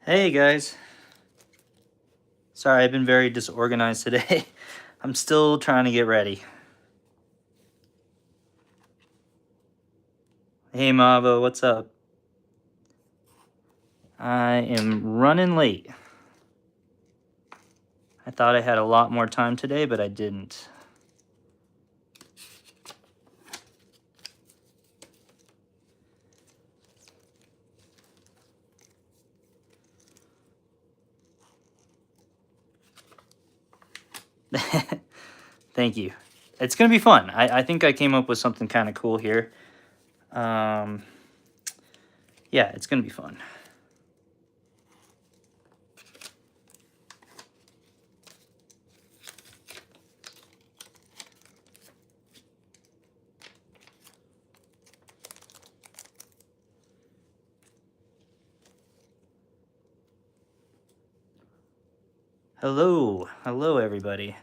Hey guys. Sorry, I've been very disorganized today. I'm still trying to get ready. Hey Mavo, what's up? I am running late. I thought I had a lot more time today, but I didn't. Thank you. It's gonna be fun. I think I came up with something kind of cool here. Yeah, it's gonna be fun. Hello everybody.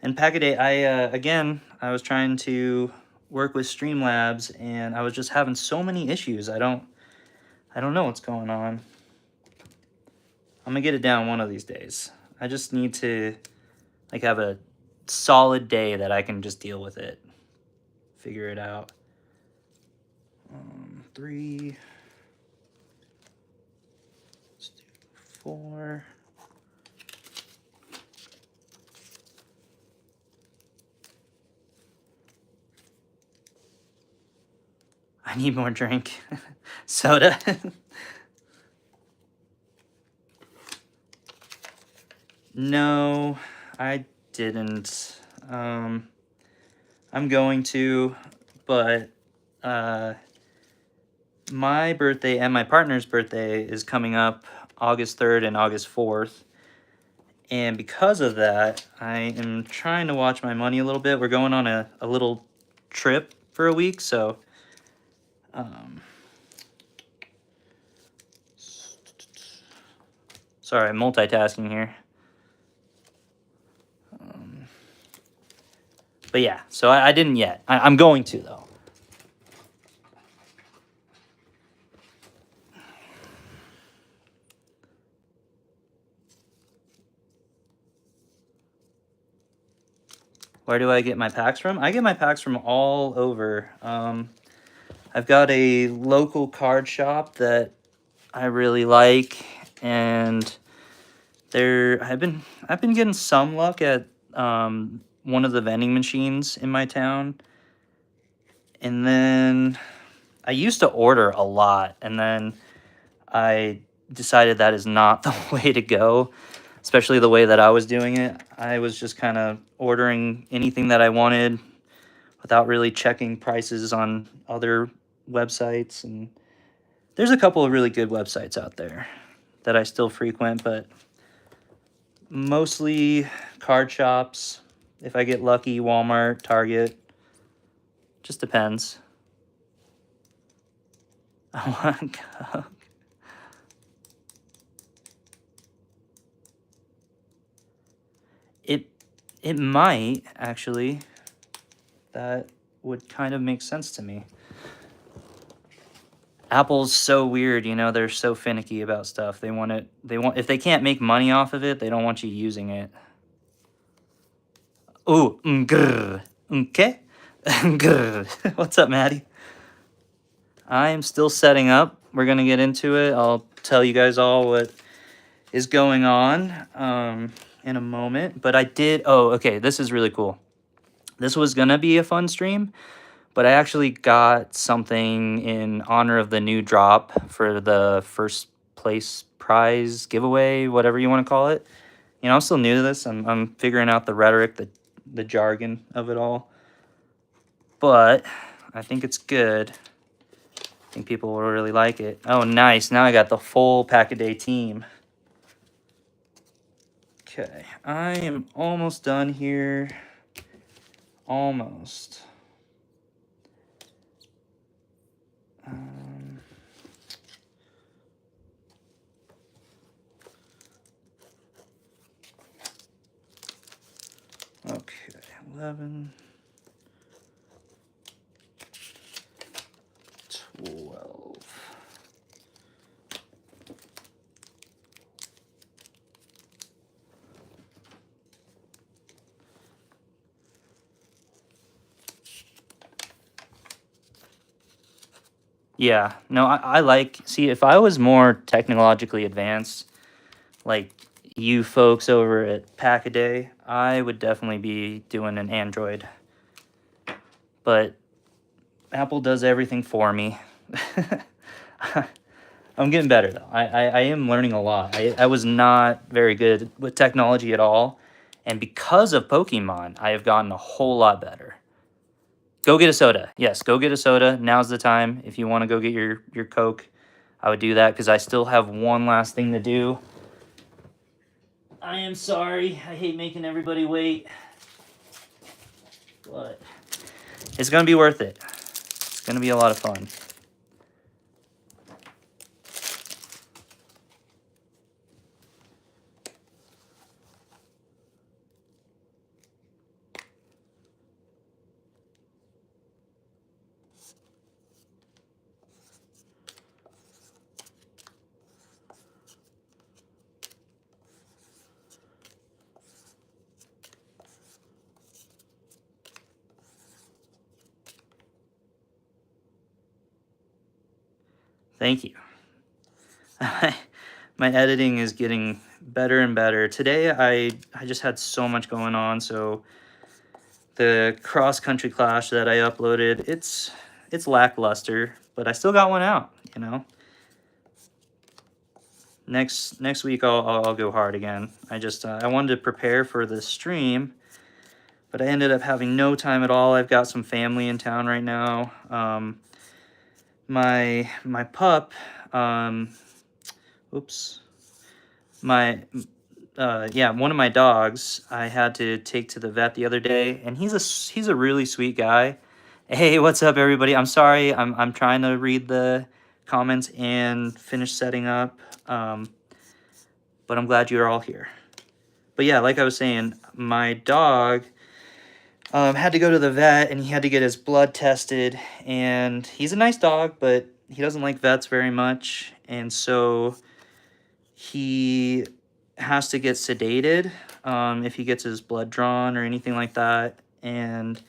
And Packaday, I was trying to work with Streamlabs, and I was just having so many issues. I don't know what's going on. I'm gonna get it down one of these days. I just need to like have a solid day that I can just deal with it, figure it out. 3, let's do 4. I need more drink. Soda. No, I didn't. I'm going to, but my birthday and my partner's birthday is coming up August 3rd and August 4th. And because of that, I am trying to watch my money a little bit. We're going on a little trip for a week, so sorry, I'm multitasking here. But yeah, so I didn't yet. I'm going to, though. Where do I get my packs from? I get my packs from all over. I've got a local card shop that I really like, and I've been getting some luck at one of the vending machines in my town. And then I used to order a lot, and then I decided that is not the way to go, especially the way that I was doing it. I was just kind of ordering anything that I wanted without really checking prices on other websites. And there's a couple of really good websites out there that I still frequent, but mostly card shops. If I get lucky, Walmart, Target. Just depends. I want Coke. It might, actually. That would kind of make sense to me. Apple's so weird, you know, they're so finicky about stuff. If they can't make money off of it, they don't want you using it. Ooh, grrr, okay. Grrr. What's up, Maddie? I am still setting up. We're gonna get into it. I'll tell you guys all what is going on in a moment. But okay, this is really cool. This was gonna be a fun stream, but I actually got something in honor of the new drop for the first place prize giveaway, whatever you want to call it. You know, I'm still new to this. I'm figuring out the rhetoric, the jargon of it all. But I think it's good. I think people will really like it. Oh, nice. Now I got the full Pack-A-Day team. Okay, I am almost done here. Almost. Okay, 11, 12. Yeah, no, I like, see, if I was more technologically advanced, like you folks over at Pack-A-Day, I would definitely be doing an Android. But Apple does everything for me. I'm getting better, though. I am learning a lot. I was not very good with technology at all. And because of Pokemon, I have gotten a whole lot better. Go get a soda. Yes, go get a soda. Now's the time. If you want to go get your Coke, I would do that because I still have one last thing to do. I am sorry. I hate making everybody wait. But it's going to be worth it. It's going to be a lot of fun. Thank you. My editing is getting better and better. Today, I just had so much going on. So the cross-country clash that I uploaded, it's lackluster, but I still got one out, you know. Next week, I'll go hard again. I wanted to prepare for the stream, but I ended up having no time at all. I've got some family in town right now. My pup, oops, one of my dogs I had to take to the vet the other day, and he's a really sweet guy. Hey, what's up, everybody? I'm sorry, I'm trying to read the comments and finish setting up, but I'm glad you're all here. But yeah, like I was saying, my dog had to go to the vet, and he had to get his blood tested, and he's a nice dog, but he doesn't like vets very much, and so he has to get sedated if he gets his blood drawn or anything like that, and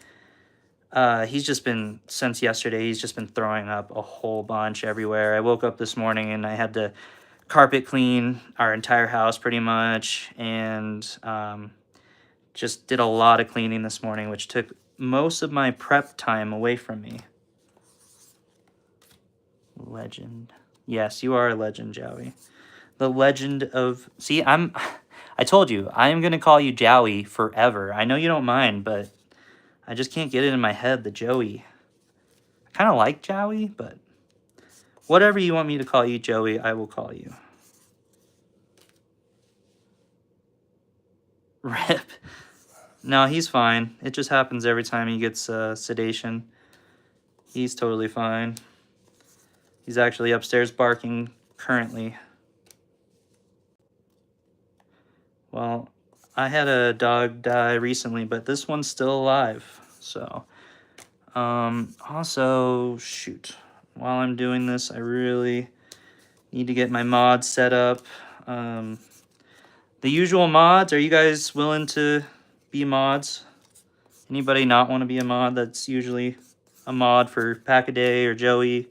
he's just been, since yesterday, he's just been throwing up a whole bunch everywhere. I woke up this morning, and I had to carpet clean our entire house pretty much, and just did a lot of cleaning this morning, which took most of my prep time away from me. Legend. Yes, you are a legend, Joey. The legend of... See, I told you, I am going to call you Joey forever. I know you don't mind, but I just can't get it in my head, the Joey. I kind of like Joey, but whatever you want me to call you, Joey, I will call you. Rip. No, he's fine. It just happens every time he gets sedation. He's totally fine. He's actually upstairs barking currently. Well, I had a dog die recently, but this one's still alive. So, also, shoot. While I'm doing this, I really need to get my mods set up. The usual mods, are you guys willing to be mods? Anybody not want to be a mod that's usually a mod for Pack-A-Day or Joey?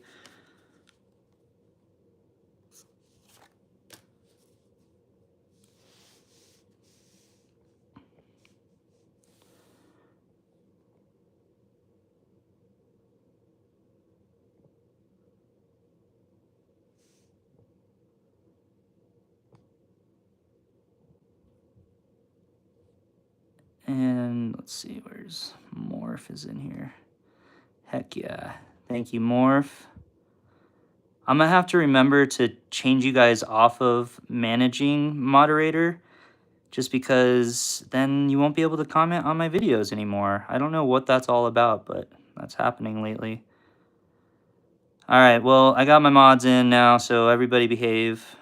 And let's see, where's Morph is in here. Heck yeah. Thank you, Morph. I'm going to have to remember to change you guys off of managing moderator, just because then you won't be able to comment on my videos anymore. I don't know what that's all about, but that's happening lately. All right, well, I got my mods in now, so everybody behave.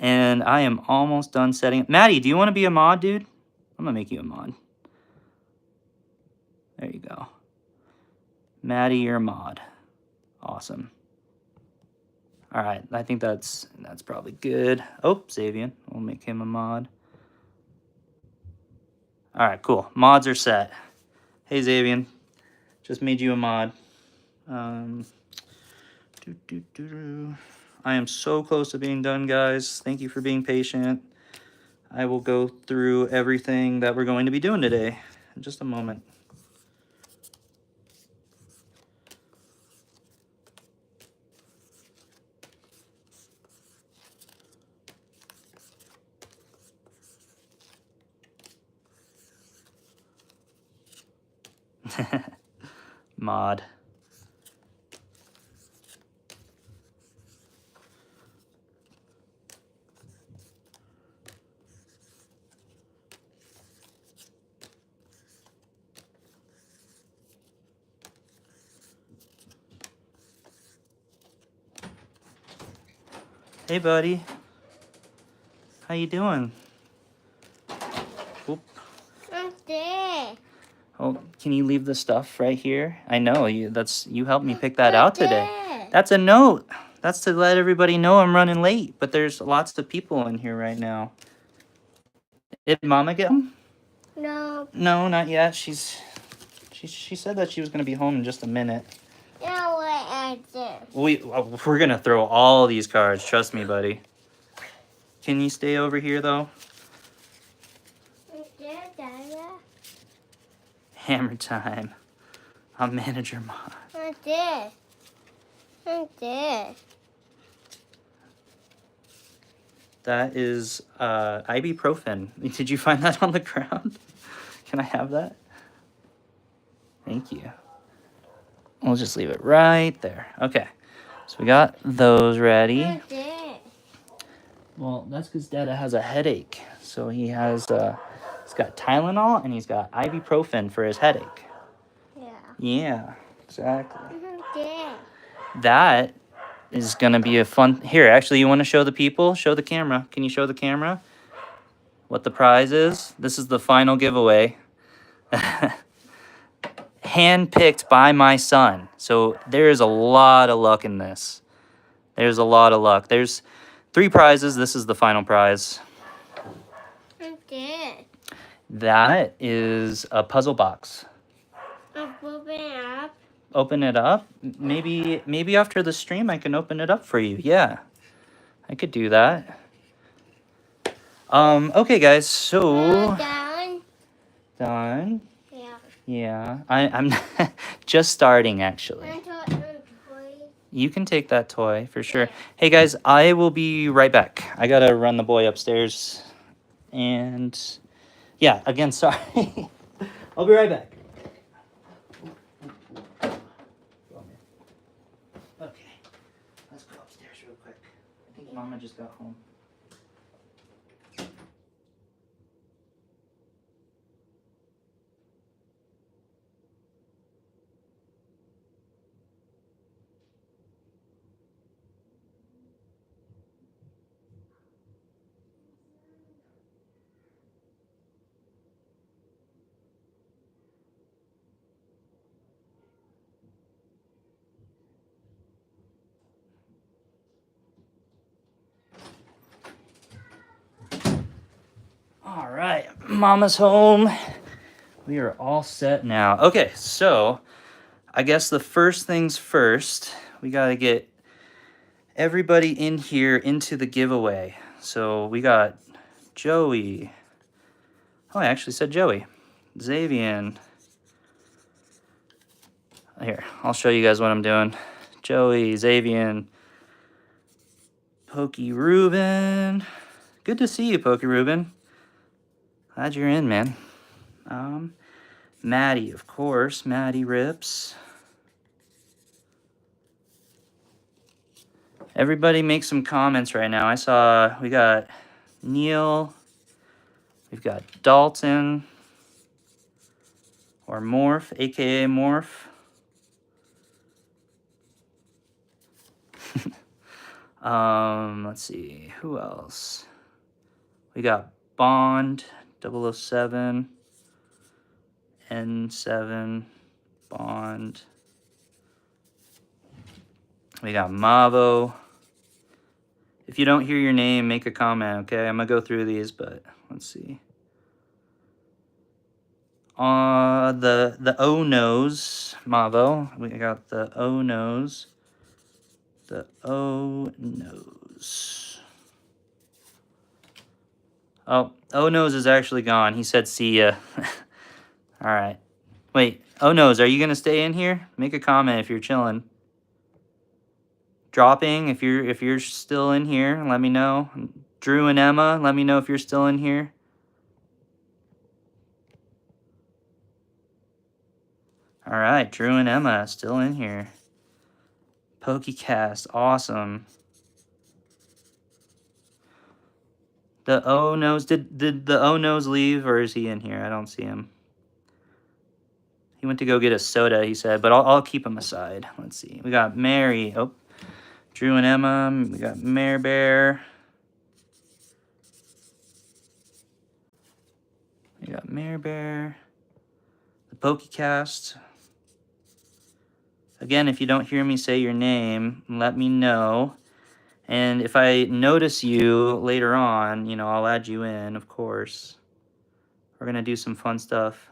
And I am almost done setting. Maddie, do you want to be a mod, dude? I'm going to make you a mod. There you go. Maddie, you're a mod. Awesome. All right, I think that's probably good. Oh, Xavian, we'll make him a mod. All right, cool. Mods are set. Hey, Xavian. Just made you a mod. I am so close to being done, guys. Thank you for being patient. I will go through everything that we're going to be doing today in just a moment. Mod. Hey, buddy. How you doing? Oop. I'm there. Oh, can you leave the stuff right here? I know you helped me pick that out today. That's a note. That's to let everybody know I'm running late, but there's lots of people in here right now. Did Mama get home? No. No, not yet. She said that she was going to be home in just a minute. No way I do. We're going to throw all these cards. Trust me, buddy. Can you stay over here, though? I'm there, Dada. Hammer time. I'm manager mod. I'm there. I'm there. That is ibuprofen. Did you find that on the ground? Can I have that? Thank you. We'll just leave it right there. Okay. So we got those ready. I'm there. Well, that's because Dada has a headache. So he's got Tylenol and he's got ibuprofen for his headache. Yeah. Yeah, exactly. I'm there. That is going to be a fun... Here, actually, you want to show the people? Show the camera. Can you show the camera what the prize is? This is the final giveaway. Handpicked by my son. So there is a lot of luck in this. There's a lot of luck. There's 3 prizes. This is the final prize. I'm there. That is a puzzle box. I'm moving up. Open it up. Maybe after the stream I can open it up for you. Yeah, I could do that. Okay, guys. So Down. done. Yeah. Yeah, I'm just starting actually. I'm toy. You can take that toy for sure. Hey guys, I will be right back. I gotta run the boy upstairs, and yeah, again, sorry. I'll be right back. Okay, let's go upstairs real quick. I think Mama just got home. All right, Mama's home. We are all set now. Okay, so I guess the first things first, we got to get everybody in here into the giveaway. So we got Joey. Oh, I actually said Joey. Xavian. Here, I'll show you guys what I'm doing. Joey, Xavian, Pokey Ruben. Good to see you, Pokey Ruben. Glad you're in, man. Maddie, of course. Maddie Rips. Everybody make some comments right now. I saw we got Neil. We've got Dalton. Or Morph, aka Morph. Let's see. Who else? We got Bond, 007. N7, Bond. We got Mavo. If you don't hear your name, make a comment, okay? I'm going to go through these, but let's see. The O nose Mavo. We got the O nose. The O nose. Oh, O nose is actually gone. He said see ya. All right. Wait, O nose, are you gonna stay in here? Make a comment if you're chilling. Dropping if you're still in here. Let me know. Drew and Emma, let me know if you're still in here. All right, Drew and Emma still in here. Pokecast, awesome. The O nose, did the O nose leave or is he in here? I don't see him. He went to go get a soda, he said, but I'll keep him aside. Let's see. We got Mary. Oh, Drew and Emma. We got Mare Bear. We got Mare Bear. The Pokecast. Again, if you don't hear me say your name, let me know. And if I notice you later on, you know, I'll add you in, of course. We're going to do some fun stuff.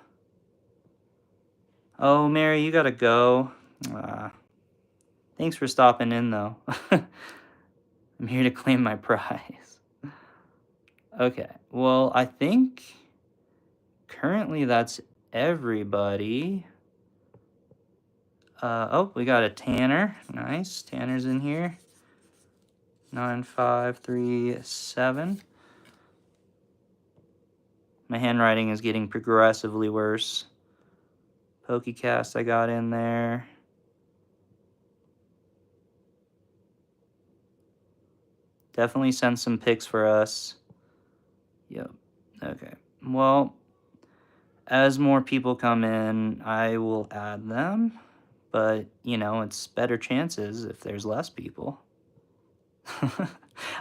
Oh, Mary, you got to go. Thanks for stopping in, though. I'm here to claim my prize. Okay, well, I think currently that's everybody. Oh, we got a Tanner. Nice. Tanner's in here. 9537. My handwriting is getting progressively worse. Pokecast I got in there. Definitely send some pics for us. Yep. Okay. Well, as more people come in, I will add them. But, you know, it's better chances if there's less people.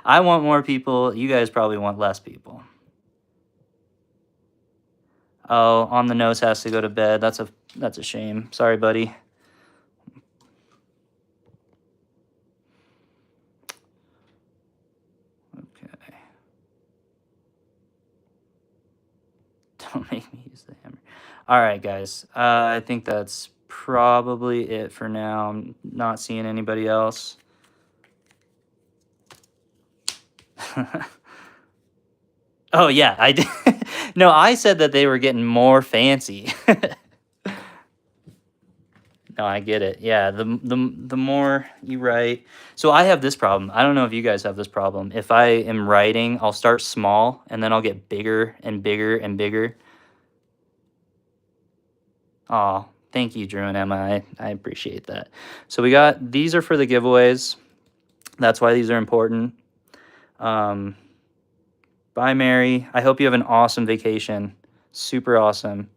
I want more people. You guys probably want less people. Oh, on the nose has to go to bed. That's a shame. Sorry, buddy. Okay. Don't make me use the hammer. All right, guys. I think that's probably it for now. I'm not seeing anybody else. Oh, yeah, I did. No, I said that they were getting more fancy. No, I get it. Yeah, the more you write. So I have this problem. I don't know if you guys have this problem. If I am writing, I'll start small, and then I'll get bigger and bigger and bigger. Oh, thank you, Drew and Emma. I appreciate that. So we got, these are for the giveaways. That's why these are important. Bye, Mary. I hope you have an awesome vacation. Super awesome.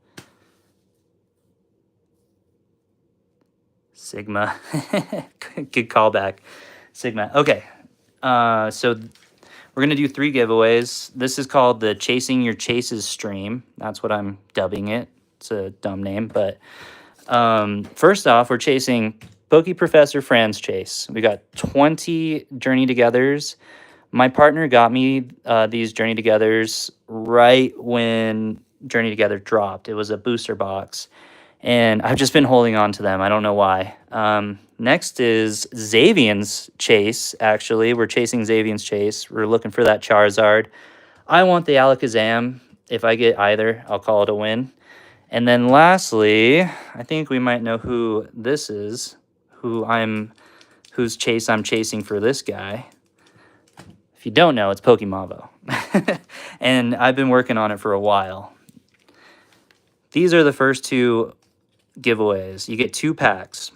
Sigma. Good callback. Sigma. Okay. So we're going to do 3 giveaways. This is called the Chasing Your Chases stream. That's what I'm dubbing it. It's a dumb name, but first off, we're chasing Poke Professor Fran's Chase. We got 20 Journey Togethers. My partner got me these Journey Togethers right when Journey Together dropped. It was a booster box, and I've just been holding on to them. I don't know why. Next is Xavian's Chase, actually. We're chasing Xavian's Chase. We're looking for that Charizard. I want the Alakazam. If I get either, I'll call it a win. And then lastly, I think we might know who this is, whose chase I'm chasing for this guy. If you don't know, it's Pokemavo. And I've been working on it for a while. These are the first 2 giveaways. You get 2 packs.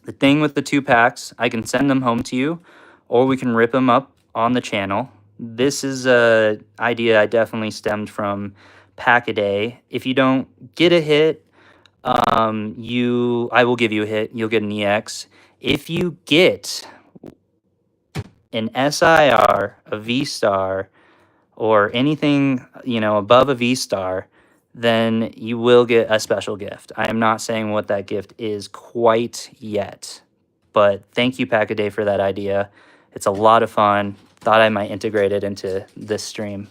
The thing with the 2 packs, I can send them home to you, or we can rip them up on the channel. This is a idea I definitely stemmed from Pack-A-Day. If you don't get a hit, I will give you a hit. You'll get an EX. If you get an SIR, a V-Star, or anything, you know, above a V-Star, then you will get a special gift. I am not saying what that gift is quite yet, but thank you, Pack-A-Day, for that idea. It's a lot of fun. Thought I might integrate it into this stream.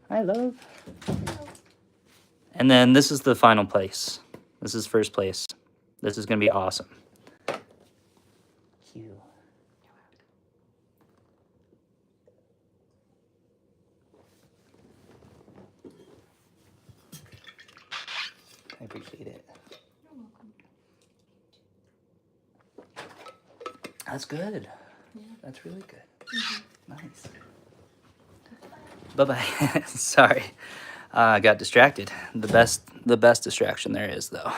Hi, love. And then this is the final place. This is first place. This is going to be awesome. Cute. I appreciate it. That's good. Yeah. That's really good. Nice. Bye-bye. Sorry. I got distracted. The best distraction there is, though.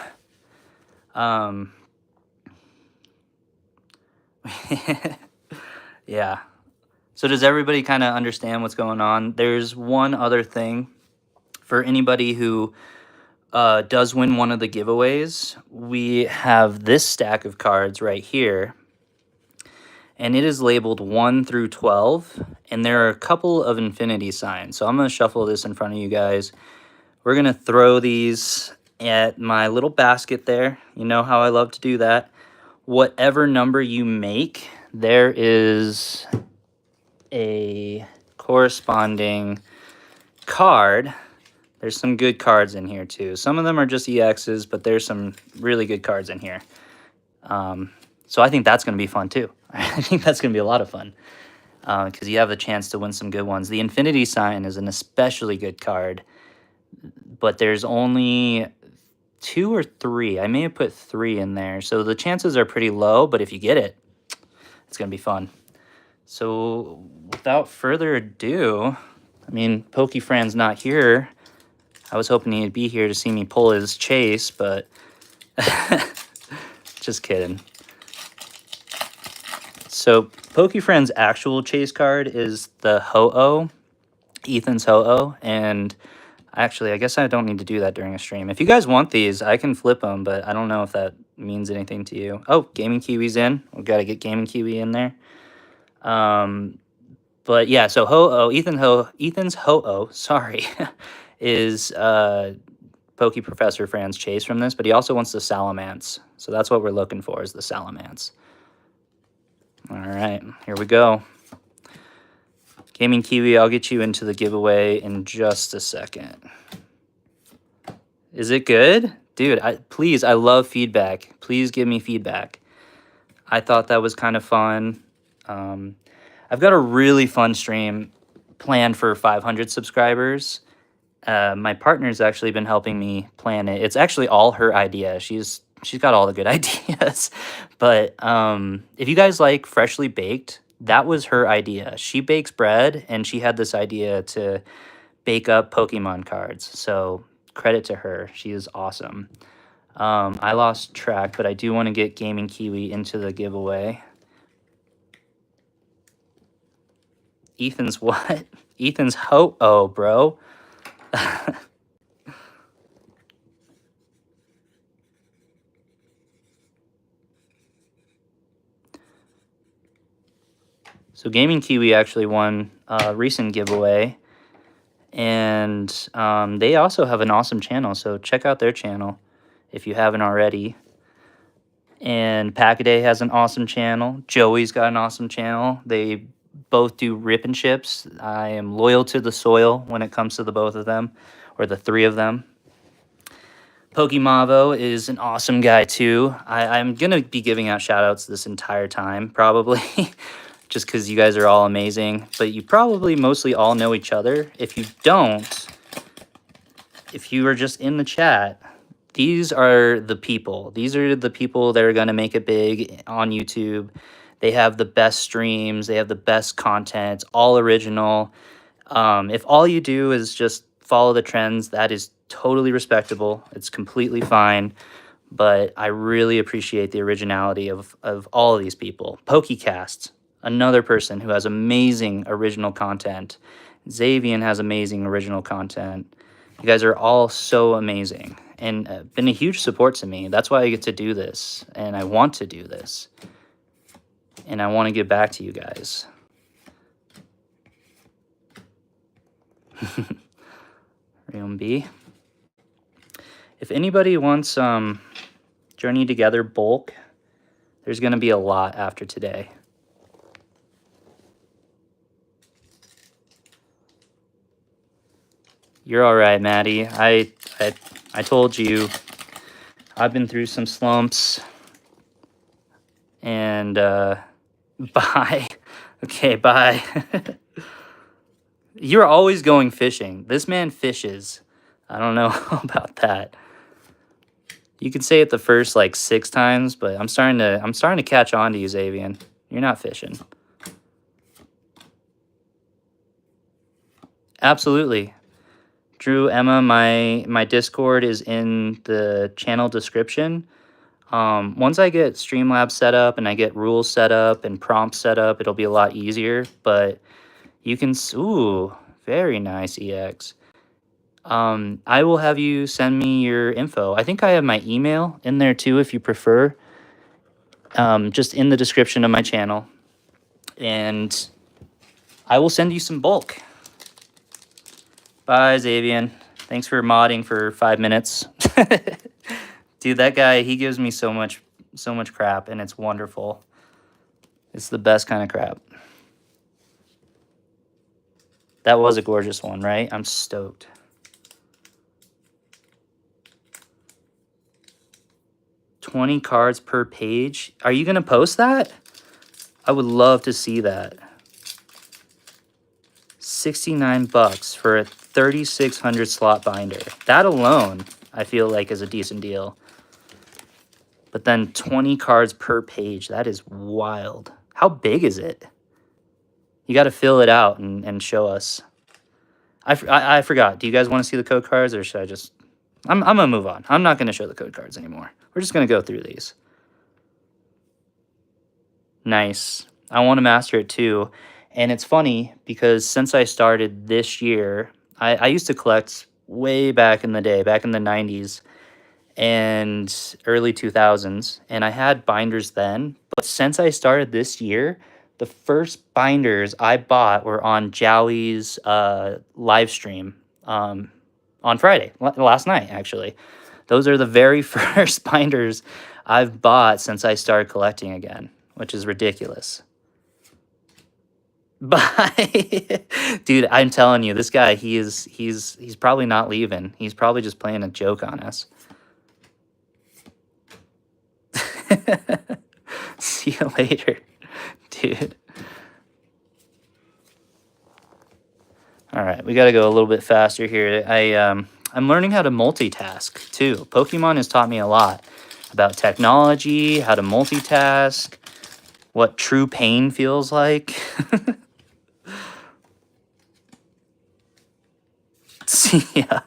Yeah. So does everybody kind of understand what's going on? There's one other thing for anybody who does win one of the giveaways. We have this stack of cards right here, and it is labeled 1 through 12, and there are a couple of infinity signs. So I'm going to shuffle this in front of you guys. We're going to throw these at my little basket there. You know how I love to do that. Whatever number you make, there is a corresponding card. There's some good cards in here too. Some of them are just EXs, but there's some really good cards in here. So I think that's going to be fun too. I think that's going to be a lot of fun because you have the chance to win some good ones. The Infinity Sign is an especially good card, but there's only 2 or 3. I may have put 3 in there. So the chances are pretty low, but if you get it, it's going to be fun. So without further ado, I mean, PokeFran's not here. I was hoping he'd be here to see me pull his chase, but just kidding. So PokeFran's actual chase card is the Ho-Oh, Ethan's Ho-Oh, and actually, I guess I don't need to do that during a stream. If you guys want these, I can flip them, but I don't know if that means anything to you. Oh, Gaming Kiwi's in. We've got to get Gaming Kiwi in there. But yeah, so Ethan's Ho-Oh, sorry, is Poke Professor Fran's chase from this, but he also wants the Salamence. So that's what we're looking for, is the Salamence. All right, here we go. Gaming Kiwi, I'll get you into the giveaway in just a second. Is it good? Dude, please, I love feedback. Please give me feedback. I thought that was kind of fun. I've got a really fun stream planned for 500 subscribers. My partner's actually been helping me plan it. It's actually all her idea. She's got all the good ideas. But if you guys like freshly baked, that was her idea. She bakes bread, and she had this idea to bake up Pokemon cards. So credit to her. She is awesome. I lost track, but I do want to get Gaming Kiwi into the giveaway. Ethan's what? Ethan's Ho-Oh, bro. So Gaming Kiwi actually won a recent giveaway, and they also have an awesome channel, so check out their channel if you haven't already. And Packaday has an awesome channel. Joey's got an awesome channel. They both do rip and chips. I am loyal to the soil when it comes to the both of them, or the 3 of them. Pokemavo is an awesome guy too. I'm going to be giving out shoutouts this entire time, probably, just because you guys are all amazing. But you probably mostly all know each other. If you don't, if you are just in the chat, these are the people. These are the people that are going to make it big on YouTube. They have the best streams. They have the best content. It's all original. If all you do is just follow the trends, that is totally respectable. It's completely fine. But I really appreciate the originality of all of these people. Pokecast, another person who has amazing original content. Xavian has amazing original content. You guys are all so amazing and been a huge support to me. That's why I get to do this, and I want to do this. And I want to give back to you guys. Realm B. If anybody wants Journey Together bulk, there's going to be a lot after today. You're all right, Maddie. I told you I've been through some slumps, and bye. Okay, bye. You're always going fishing. This man fishes. I don't know about that. You can say it the first like 6 times, but I'm starting to catch on to you, Xavian. You're not fishing. Absolutely. Drew, Emma, my Discord is in the channel description. Once I get Streamlabs set up and I get rules set up and prompts set up, it'll be a lot easier. But you can, ooh, very nice, EX. I will have you send me your info. I think I have my email in there too, if you prefer. Just in the description of my channel. And I will send you some bulk. Bye, Xavian. Thanks for modding for 5 minutes. Dude, that guy, he gives me so much crap, and it's wonderful. It's the best kind of crap. That was a gorgeous one, right? I'm stoked. $20 cards per page. Are you going to post that? I would love to see that. $69 for a 3,600 slot binder. That alone, I feel like, is a decent deal. But then 20 cards per page. That is wild. How big is it? You got to fill it out and show us. I forgot. Do you guys want to see the code cards, or should I just... I'm going to move on. I'm not going to show the code cards anymore. We're just going to go through these. Nice. I want to master it too. And it's funny because since I started this year, I used to collect way back in the day, back in the 90s and early 2000s. And I had binders then. But since I started this year, the first binders I bought were on Jowie's live stream on Friday, last night, actually. Those are the very first binders I've bought since I started collecting again, which is ridiculous. Bye. Dude, I'm telling you, this guy, he's probably not leaving. He's probably just playing a joke on us. See you later, dude. All right, we got to go a little bit faster here. I'm learning how to multitask too. Pokemon has taught me a lot about technology, how to multitask, what true pain feels like. Yeah.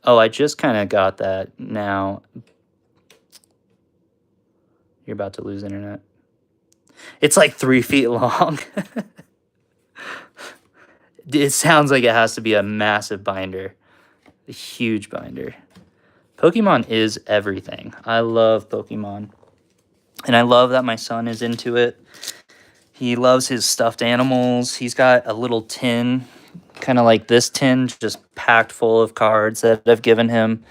Oh, I just kind of got that now. You're about to lose internet. It's like 3 feet long. It sounds like it has to be a massive binder. A huge binder. Pokemon is everything. I love Pokemon. And I love that my son is into it. He loves his stuffed animals. He's got a little tin, kind of like this tin, just packed full of cards that I've given him.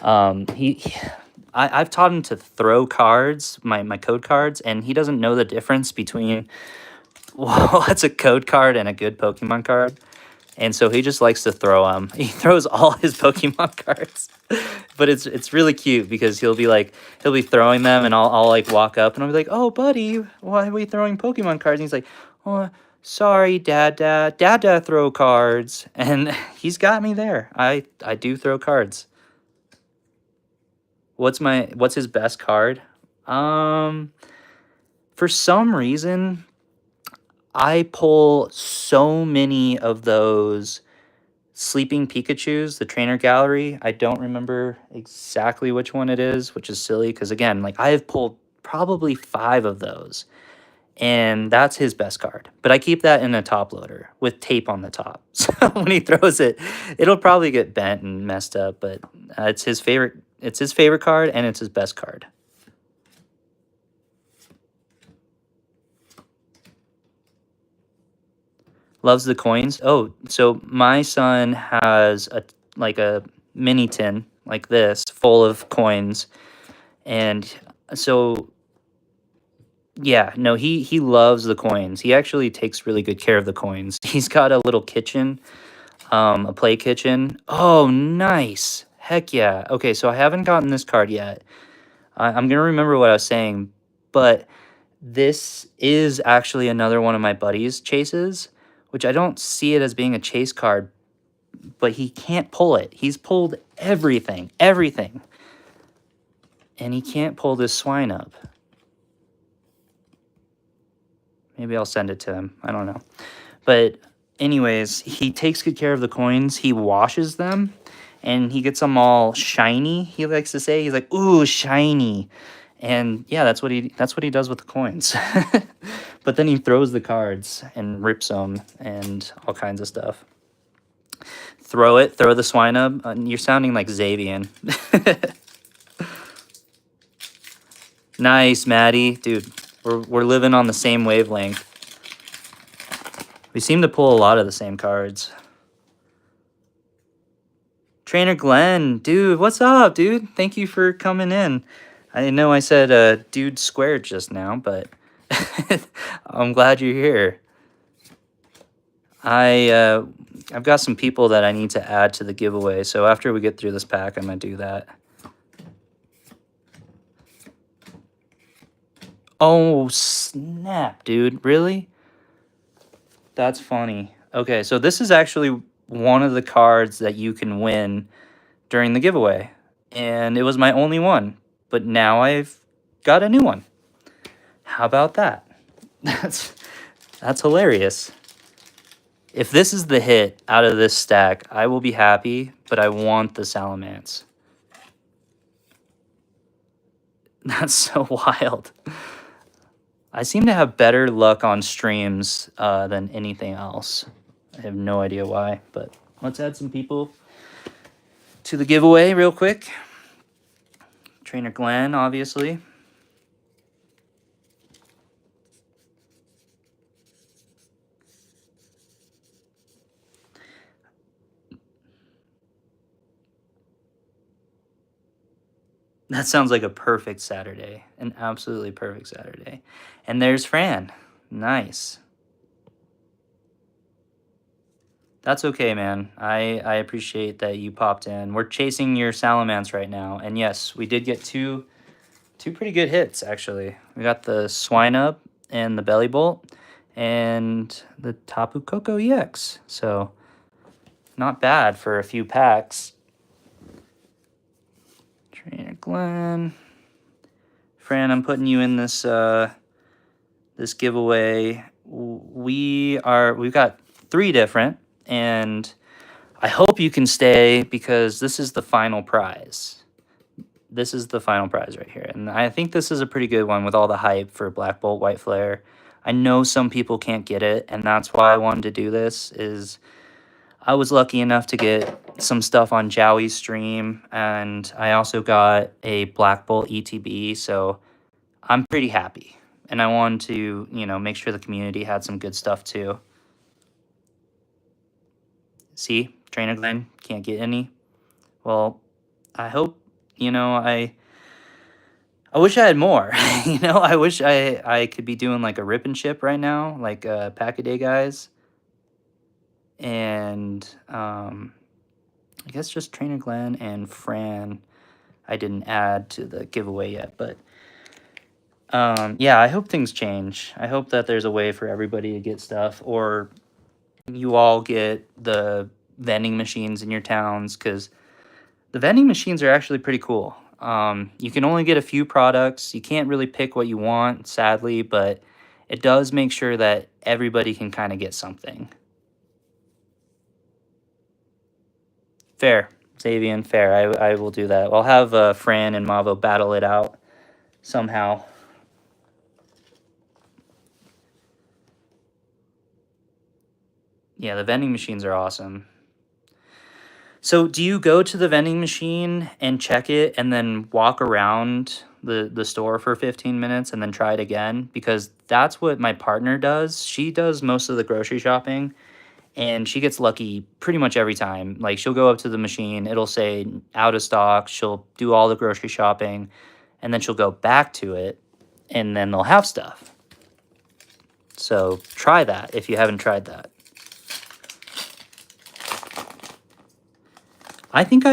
I've taught him to throw cards, my code cards, and he doesn't know the difference between what's a code card and a good Pokemon card. And so he just likes to throw them. He throws all his Pokemon cards. But it's really cute because he'll be throwing them, and I'll like walk up and I'll be like, "Oh, buddy, why are we throwing Pokemon cards?" And he's like, "Oh, sorry, Dad, throw cards." And he's got me there. I do throw cards. What's his best card? For some reason, I pull so many of those Sleeping Pikachus, the trainer gallery. I don't remember exactly which one it is, which is silly because, again, like I have pulled probably 5 of those, and that's his best card. But I keep that in a top loader with tape on the top. So when he throws it, it'll probably get bent and messed up, but it's his favorite card, and it's his best card. Loves the coins. Oh, so my son has a mini tin like this full of coins, and so Yeah, no, he loves the coins. He actually takes really good care of the coins. He's got a little kitchen, a play kitchen. Oh, nice. Heck yeah. Okay, so I haven't gotten this card yet. I'm gonna remember what I was saying, but this is actually another one of my buddy's chases, which I don't see it as being a chase card, but he can't pull it. He's pulled everything, everything. And he can't pull this swine up. Maybe I'll send it to him. I don't know. But anyways, he takes good care of the coins. He washes them and he gets them all shiny. He likes to say, he's like, "Ooh, shiny." And yeah, that's what he does with the coins. But then he throws the cards and rips them and all kinds of stuff. Throw the swine up. You're sounding like Xavian. Nice, Maddie. Dude, we're living on the same wavelength. We seem to pull a lot of the same cards. Trainer Glenn, dude, what's up, dude? Thank you for coming in. I know I said dude squared just now, but I'm glad you're here. I've got some people that I need to add to the giveaway, so after we get through this pack, I'm gonna do that. Oh, snap, dude. Really? That's funny. Okay, so this is actually one of the cards that you can win during the giveaway. And it was my only one. But now I've got a new one. How about that? That's hilarious. If this is the hit out of this stack, I will be happy, but I want the Salamence. That's so wild. I seem to have better luck on streams than anything else. I have no idea why, but let's add some people to the giveaway real quick. Trainer Glenn, obviously. That sounds like a perfect Saturday. An absolutely perfect Saturday. And there's Fran. Nice. That's okay, man. I appreciate that you popped in. We're chasing your Salamence right now. And yes, we did get two pretty good hits, actually. We got the Swine Up and the Belly Bolt and the Tapu Koko EX. So, not bad for a few packs. Trainer Glenn. Fran, I'm putting you in this this giveaway. We've got 3 different, and I hope you can stay because this is the final prize. This is the final prize right here. And I think this is a pretty good one with all the hype for Black Bolt, White Flare. I know some people can't get it, and that's why I wanted to do this, is I was lucky enough to get some stuff on Jowie's stream, and I also got a Black Bolt ETB, so I'm pretty happy. And I wanted to, make sure the community had some good stuff too. See, Trainer Glenn can't get any. Well, I hope, I wish I had more. I wish I could be doing like a rip and ship right now, like Pack-A-Day guys. And I guess just Trainer Glenn and Fran I didn't add to the giveaway yet, but yeah, I hope things change. I hope that there's a way for everybody to get stuff, or you all get the vending machines in your towns, because the vending machines are actually pretty cool. You can only get a few products. You can't really pick what you want, sadly, but it does make sure that everybody can kind of get something. Fair, Xavian, fair. I will do that. I'll have Fran and Mavo battle it out somehow. Yeah, the vending machines are awesome. So do you go to the vending machine and check it and then walk around the store for 15 minutes and then try it again? Because that's what my partner does. She does most of the grocery shopping, and she gets lucky pretty much every time. Like, she'll go up to the machine, it'll say out of stock, she'll do all the grocery shopping, and then she'll go back to it, and then they'll have stuff. So try that if you haven't tried that. I think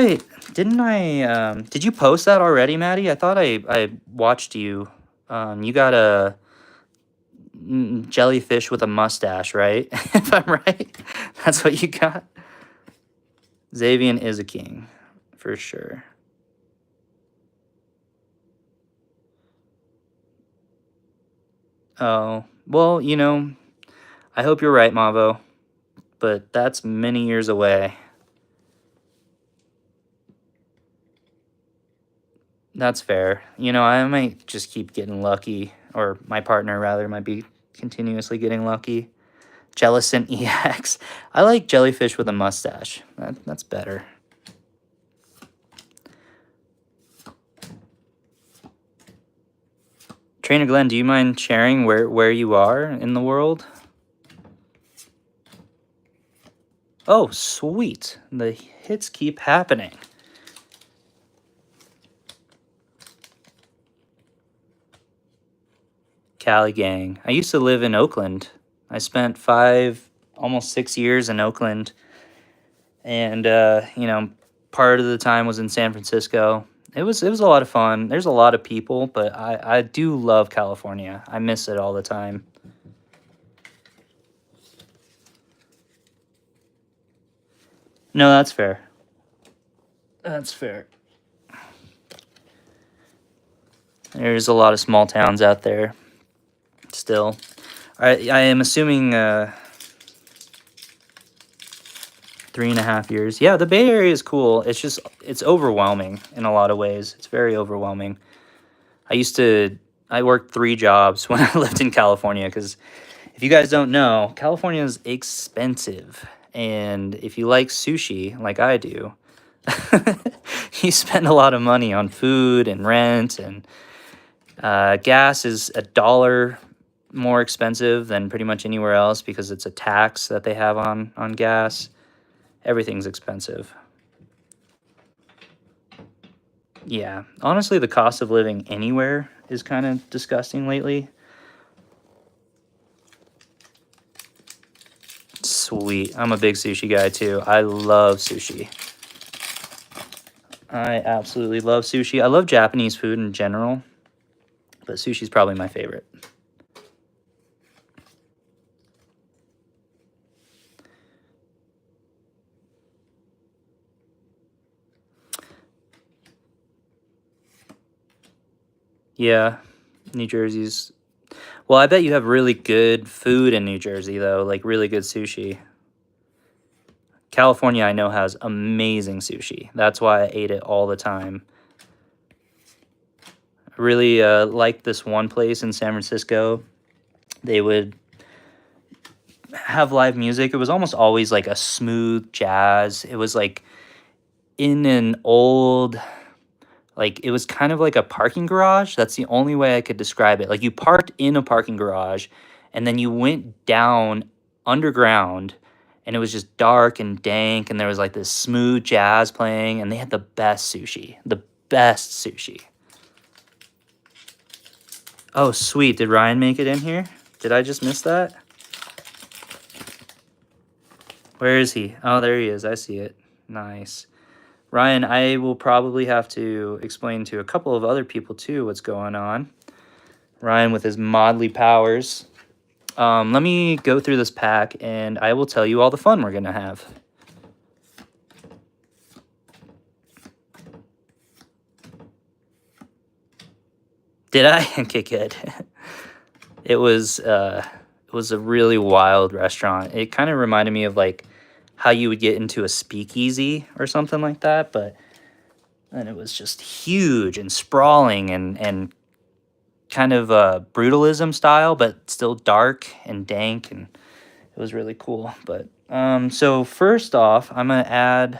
did you post that already, Maddie? I thought I watched you. You got a jellyfish with a mustache, right? If I'm right, that's what you got. Xavian is a king, for sure. Oh, well, I hope you're right, Mavo, but that's many years away. That's fair. I might just keep getting lucky, or my partner, rather, might be continuously getting lucky. Jellicent EX. I like jellyfish with a mustache. That's better. Trainer Glenn, do you mind sharing where you are in the world? Oh, sweet. The hits keep happening. Cali gang. I used to live in Oakland. I spent almost 6 years in Oakland. And, part of the time was in San Francisco. It was a lot of fun. There's a lot of people, but I do love California. I miss it all the time. No, that's fair. That's fair. There's a lot of small towns out there still. I am assuming 3.5 years. Yeah, the Bay Area is cool. It's overwhelming in a lot of ways. It's very overwhelming. I worked 3 jobs when I lived in California, because if you guys don't know, California is expensive. And if you like sushi, like I do, you spend a lot of money on food and rent, and gas is $1 more expensive than pretty much anywhere else because it's a tax that they have on gas. Everything's expensive. Yeah, honestly, the cost of living anywhere is kind of disgusting lately. Sweet. I'm a big sushi guy too. I love sushi. I absolutely love sushi. I love Japanese food in general, but sushi's probably my favorite. Yeah, New Jersey's... Well, I bet you have really good food in New Jersey, though, like really good sushi. California, I know, has amazing sushi. That's why I ate it all the time. I really liked this one place in San Francisco. They would have live music. It was almost always like a smooth jazz. It was like in an old... Like, it was kind of like a parking garage. That's the only way I could describe it. Like, you parked in a parking garage, and then you went down underground, and it was just dark and dank, and there was, like, this smooth jazz playing, and they had the best sushi. The best sushi. Oh, sweet. Did Ryan make it in here? Did I just miss that? Where is he? Oh, there he is. I see it. Nice. Ryan, I will probably have to explain to a couple of other people, too, what's going on. Ryan with his modly powers. Let me go through this pack, and I will tell you all the fun we're going to have. Did I? Okay, good. It was a really wild restaurant. It kind of reminded me of, like, how you would get into a speakeasy or something like that, but then it was just huge and sprawling and kind of brutalism style, but still dark and dank, and it was really cool. But so first off, I'm gonna add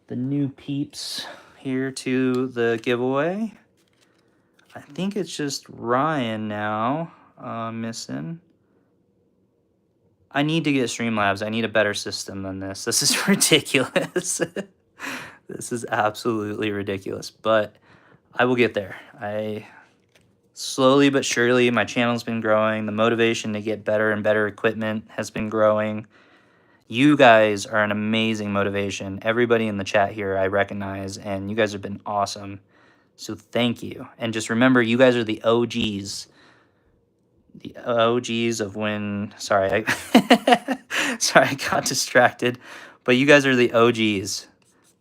the new peeps here to the giveaway. I think it's just Ryan now missing. I need to get Streamlabs. I need a better system than this. This is ridiculous. This is absolutely ridiculous, but I will get there. slowly but surely, my channel's been growing. The motivation to get better and better equipment has been growing. You guys are an amazing motivation. Everybody in the chat here I recognize, and you guys have been awesome. So thank you. And just remember, you guys are the OGs. The OGs of when... Sorry, sorry, I got distracted. But you guys are the OGs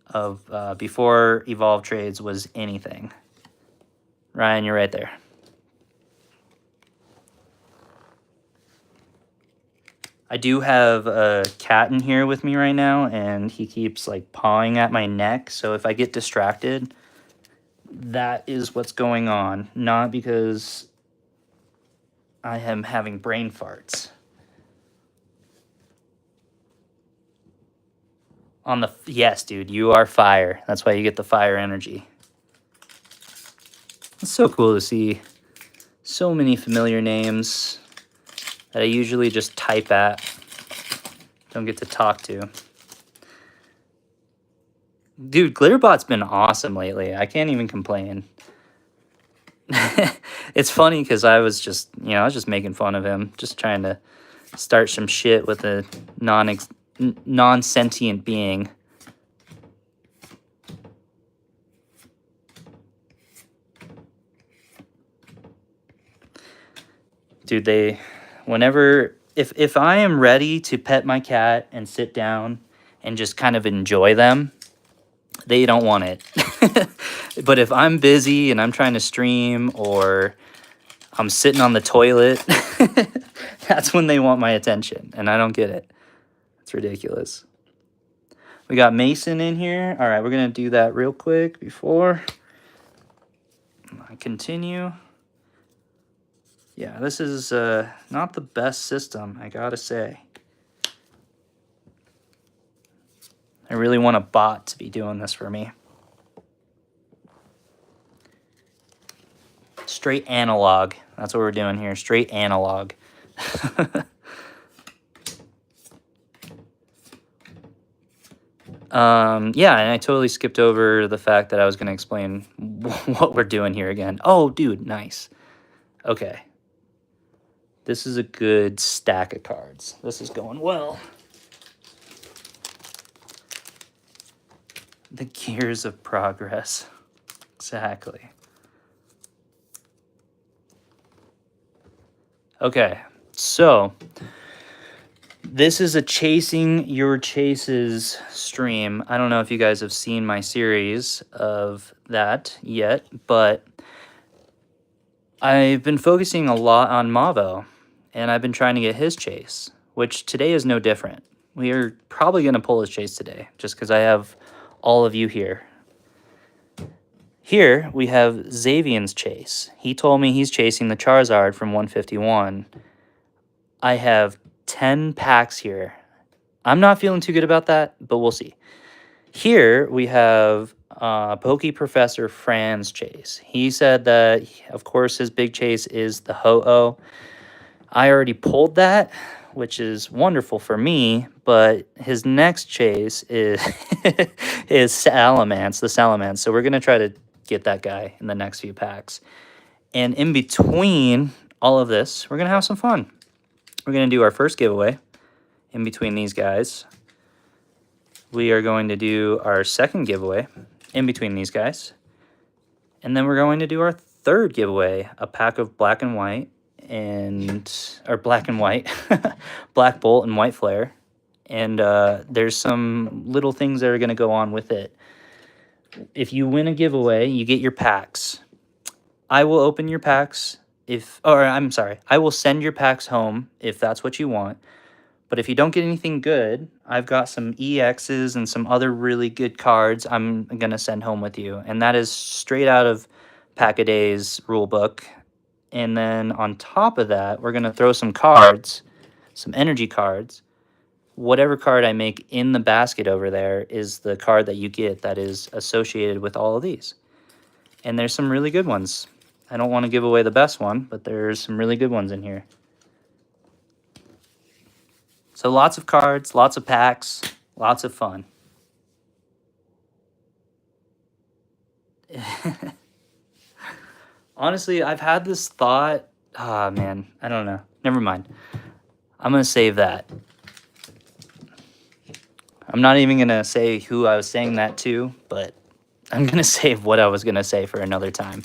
of before EvolvedTrades was anything. Ryan, you're right there. I do have a cat in here with me right now, and he keeps like pawing at my neck. So if I get distracted, that is what's going on. Not because I am having brain farts. On the... Yes, dude, you are fire. That's why you get the fire energy. It's so cool to see so many familiar names that I usually just type at, don't get to talk to. Dude, Glitterbot's been awesome lately. I can't even complain. It's funny because I was just, I was just making fun of him, just trying to start some shit with a non-sentient being. Dude, if I am ready to pet my cat and sit down and just kind of enjoy them, they don't want it. But if I'm busy and I'm trying to stream or I'm sitting on the toilet, that's when they want my attention, and I don't get it. It's ridiculous. We got Mason in here. All right, we're going to do that real quick before I continue. Yeah, this is not the best system, I gotta say. I really want a bot to be doing this for me. Straight analog. That's what we're doing here. Straight analog. Yeah, and I totally skipped over the fact that I was going to explain what we're doing here again. Oh, dude, nice. Okay. This is a good stack of cards. This is going well. The gears of progress. Exactly. Okay, so this is a Chasing Your Chases stream. I don't know if you guys have seen my series of that yet, but I've been focusing a lot on Mavo, and I've been trying to get his chase, which today is no different. We are probably going to pull his chase today, just because I have all of you here. Here, we have Xavion's chase. He told me he's chasing the Charizard from 151. I have 10 packs here. I'm not feeling too good about that, but we'll see. Here, we have Poke Professor Fran's chase. He said that, of course, his big chase is the Ho-Oh. I already pulled that, which is wonderful for me, but his next chase is is Salamence, the Salamence. So we're going to try to get that guy in the next few packs. And in between all of this, we're going to have some fun. We're going to do our first giveaway in between these guys. We are going to do our second giveaway in between these guys. And then we're going to do our third giveaway, a pack of black and white, Black Bolt and White Flare. And there's some little things that are going to go on with it. If you win a giveaway, you get your packs. I will open your packs I will send your packs home if that's what you want. But if you don't get anything good, I've got some EXs and some other really good cards I'm going to send home with you. And that is straight out of Pack-A-Day's rulebook. And then on top of that, we're going to throw some cards, some energy cards. Whatever card I make in the basket over there is the card that you get that is associated with all of these. And there's some really good ones. I don't want to give away the best one, but there's some really good ones in here. So lots of cards, lots of packs, lots of fun. Honestly, I've had this thought. Ah, man, I don't know. Never mind. I'm gonna save that. I'm not even gonna say who I was saying that to, but I'm gonna save what I was gonna say for another time.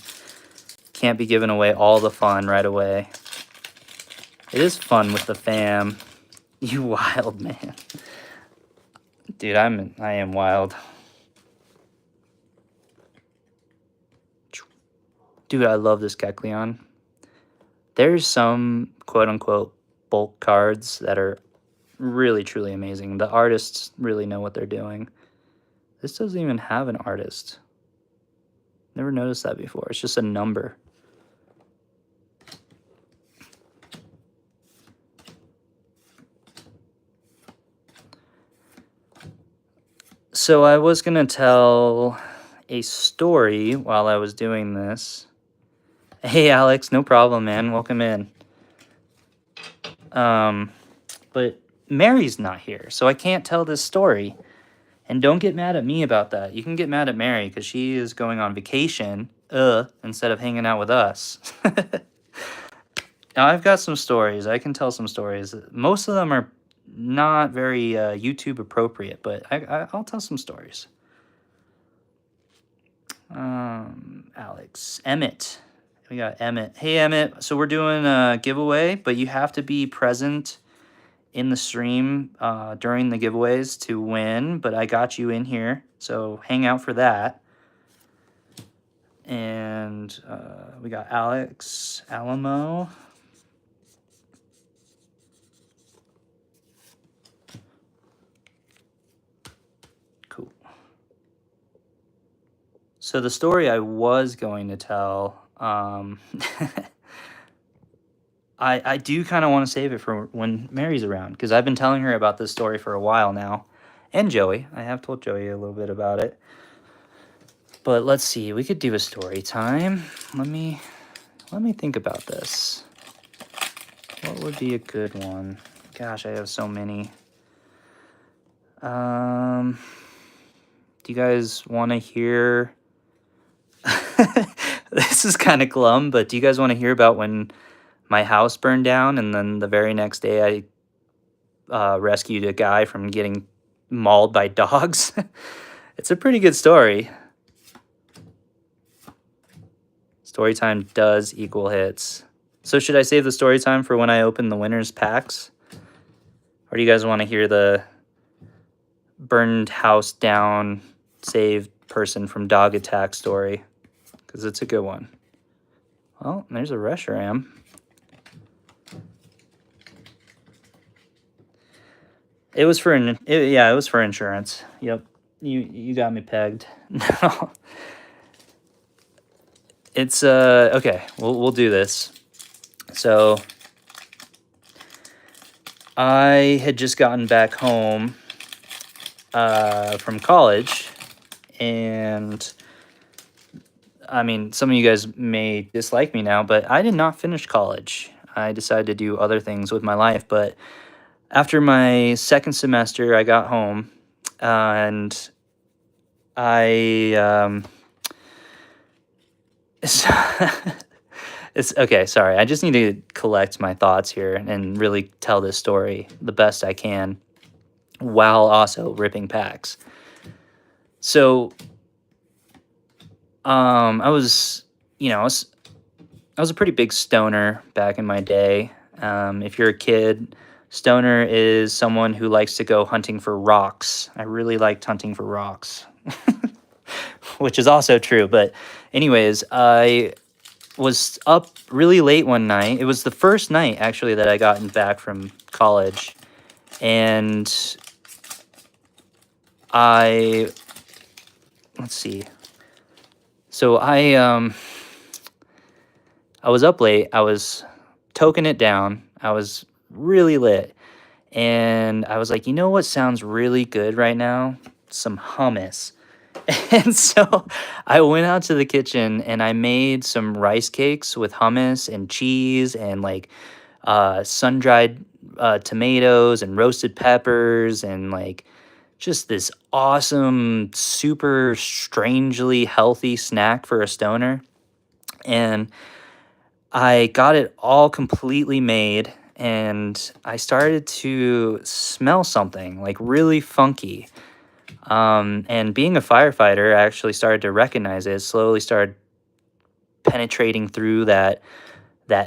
Can't be giving away all the fun right away. It is fun with the fam. You wild man. Dude, I am wild. Dude, I love this Kecleon. There's some quote-unquote bulk cards that are really, truly amazing. The artists really know what they're doing. This doesn't even have an artist. Never noticed that before. It's just a number. So I was going to tell a story while I was doing this. Hey, Alex, no problem, man. Welcome in. But Mary's not here, so I can't tell this story. And don't get mad at me about that. You can get mad at Mary because she is going on vacation, instead of hanging out with us. Now, I've got some stories. I can tell some stories. Most of them are not very YouTube appropriate, but I'll tell some stories. Alex. Emmett. We got Emmett. Hey, Emmett. So we're doing a giveaway, but you have to be present in the stream during the giveaways to win, but I got you in here, so hang out for that. And we got Alex Alamo. Cool. So the story I was going to tell, I do kind of want to save it for when Mary's around, because I've been telling her about this story for a while now. And Joey. I have told Joey a little bit about it. But let's see. We could do a story time. Let me think about this. What would be a good one? Gosh, I have so many. Do you guys want to hear... This is kind of glum, but do you guys want to hear about when my house burned down and then the very next day I rescued a guy from getting mauled by dogs? It's a pretty good story. Story time does equal hits. So should I save the story time for when I open the winner's packs? Or do you guys want to hear the burned house down, saved person from dog attack story? Because it's a good one. Well, there's a Reshiram. It was for it was for insurance. Yep, you got me pegged. No, it's okay. We'll do this. So I had just gotten back home from college, and I mean, some of you guys may dislike me now, but I did not finish college. I decided to do other things with my life, but after my second semester, I got home, and it's okay, sorry. I just need to collect my thoughts here and really tell this story the best I can while also ripping packs. So, I was a pretty big stoner back in my day. If you're a kid, stoner is someone who likes to go hunting for rocks. I really liked hunting for rocks, which is also true. But anyways, I was up really late one night. It was the first night, actually, that I gotten back from college. And let's see. So I was up late. I was toking it down. I was really lit. And I was like, you know what sounds really good right now? Some hummus. And so I went out to the kitchen and I made some rice cakes with hummus and cheese and like sun-dried tomatoes and roasted peppers and like just this awesome, super strangely healthy snack for a stoner. And I got it all completely made, and I started to smell something like really funky. And being a firefighter, I actually started to recognize it. Slowly started penetrating through that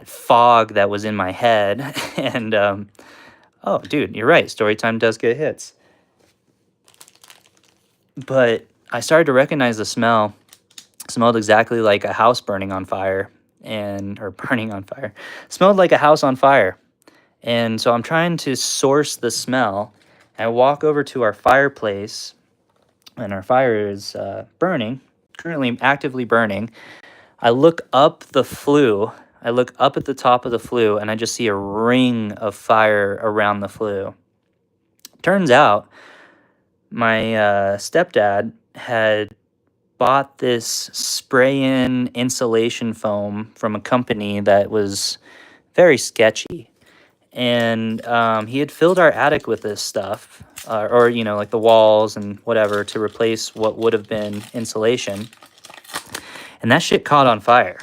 fog that was in my head. And oh, dude, you're right. Storytime does get hits. But I started to recognize the smell. It smelled exactly like a house burning on fire, or burning on fire. It smelled like a house on fire. And so I'm trying to source the smell. I walk over to our fireplace, and our fire is burning, currently actively burning. I look up the flue. I look up at the top of the flue, and I just see a ring of fire around the flue. Turns out my stepdad had bought this spray-in insulation foam from a company that was very sketchy. And he had filled our attic with this stuff, or, like the walls and whatever, to replace what would have been insulation. And that shit caught on fire.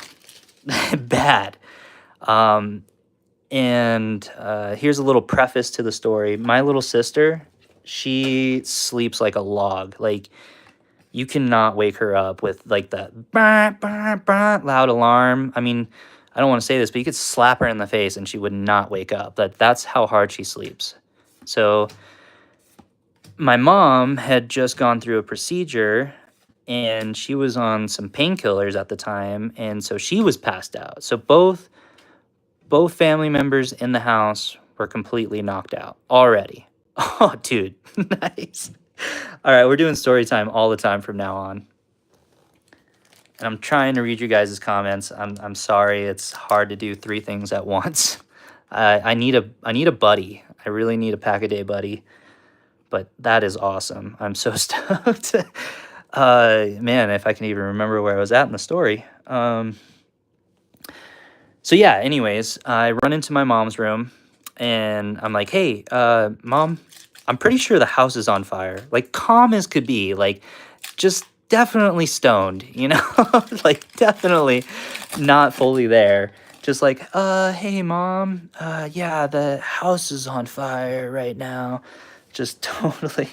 Bad. And here's a little preface to the story. My little sister, she sleeps like a log. Like, you cannot wake her up with like that bah, bah, bah, loud alarm. I mean, I don't want to say this, but you could slap her in the face and she would not wake up. That's how hard she sleeps. So my mom had just gone through a procedure, and she was on some painkillers at the time, and so she was passed out. So both family members in the house were completely knocked out already. Oh, dude, nice. All right, we're doing story time all the time from now on. And I'm trying to read you guys' comments. I'm sorry, it's hard to do 3 things at once. I need a buddy. I really need a pack-a-day buddy. But that is awesome. I'm so stoked. Man, if I can even remember where I was at in the story. So yeah, anyways, I run into my mom's room, and I'm like, hey, Mom, I'm pretty sure the house is on fire. Like, calm as could be. Like, just definitely stoned, like, definitely not fully there. Just like, hey, Mom, yeah, the house is on fire right now. Just totally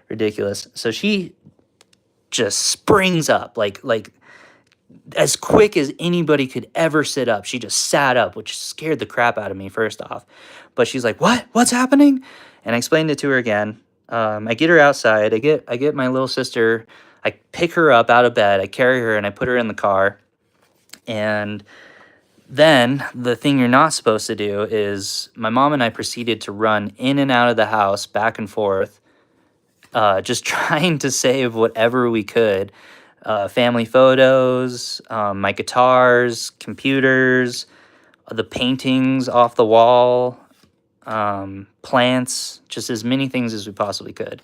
ridiculous. So she just springs up, like as quick as anybody could ever sit up. She just sat up, which scared the crap out of me, first off. But she's like, what's happening? And I explained it to her again. I get her outside. I get my little sister. I pick her up out of bed. I carry her and I put her in the car. And then the thing you're not supposed to do is my mom and I proceeded to run in and out of the house, back and forth, just trying to save whatever we could. Family photos, my guitars, computers, the paintings off the wall, plants, just as many things as we possibly could.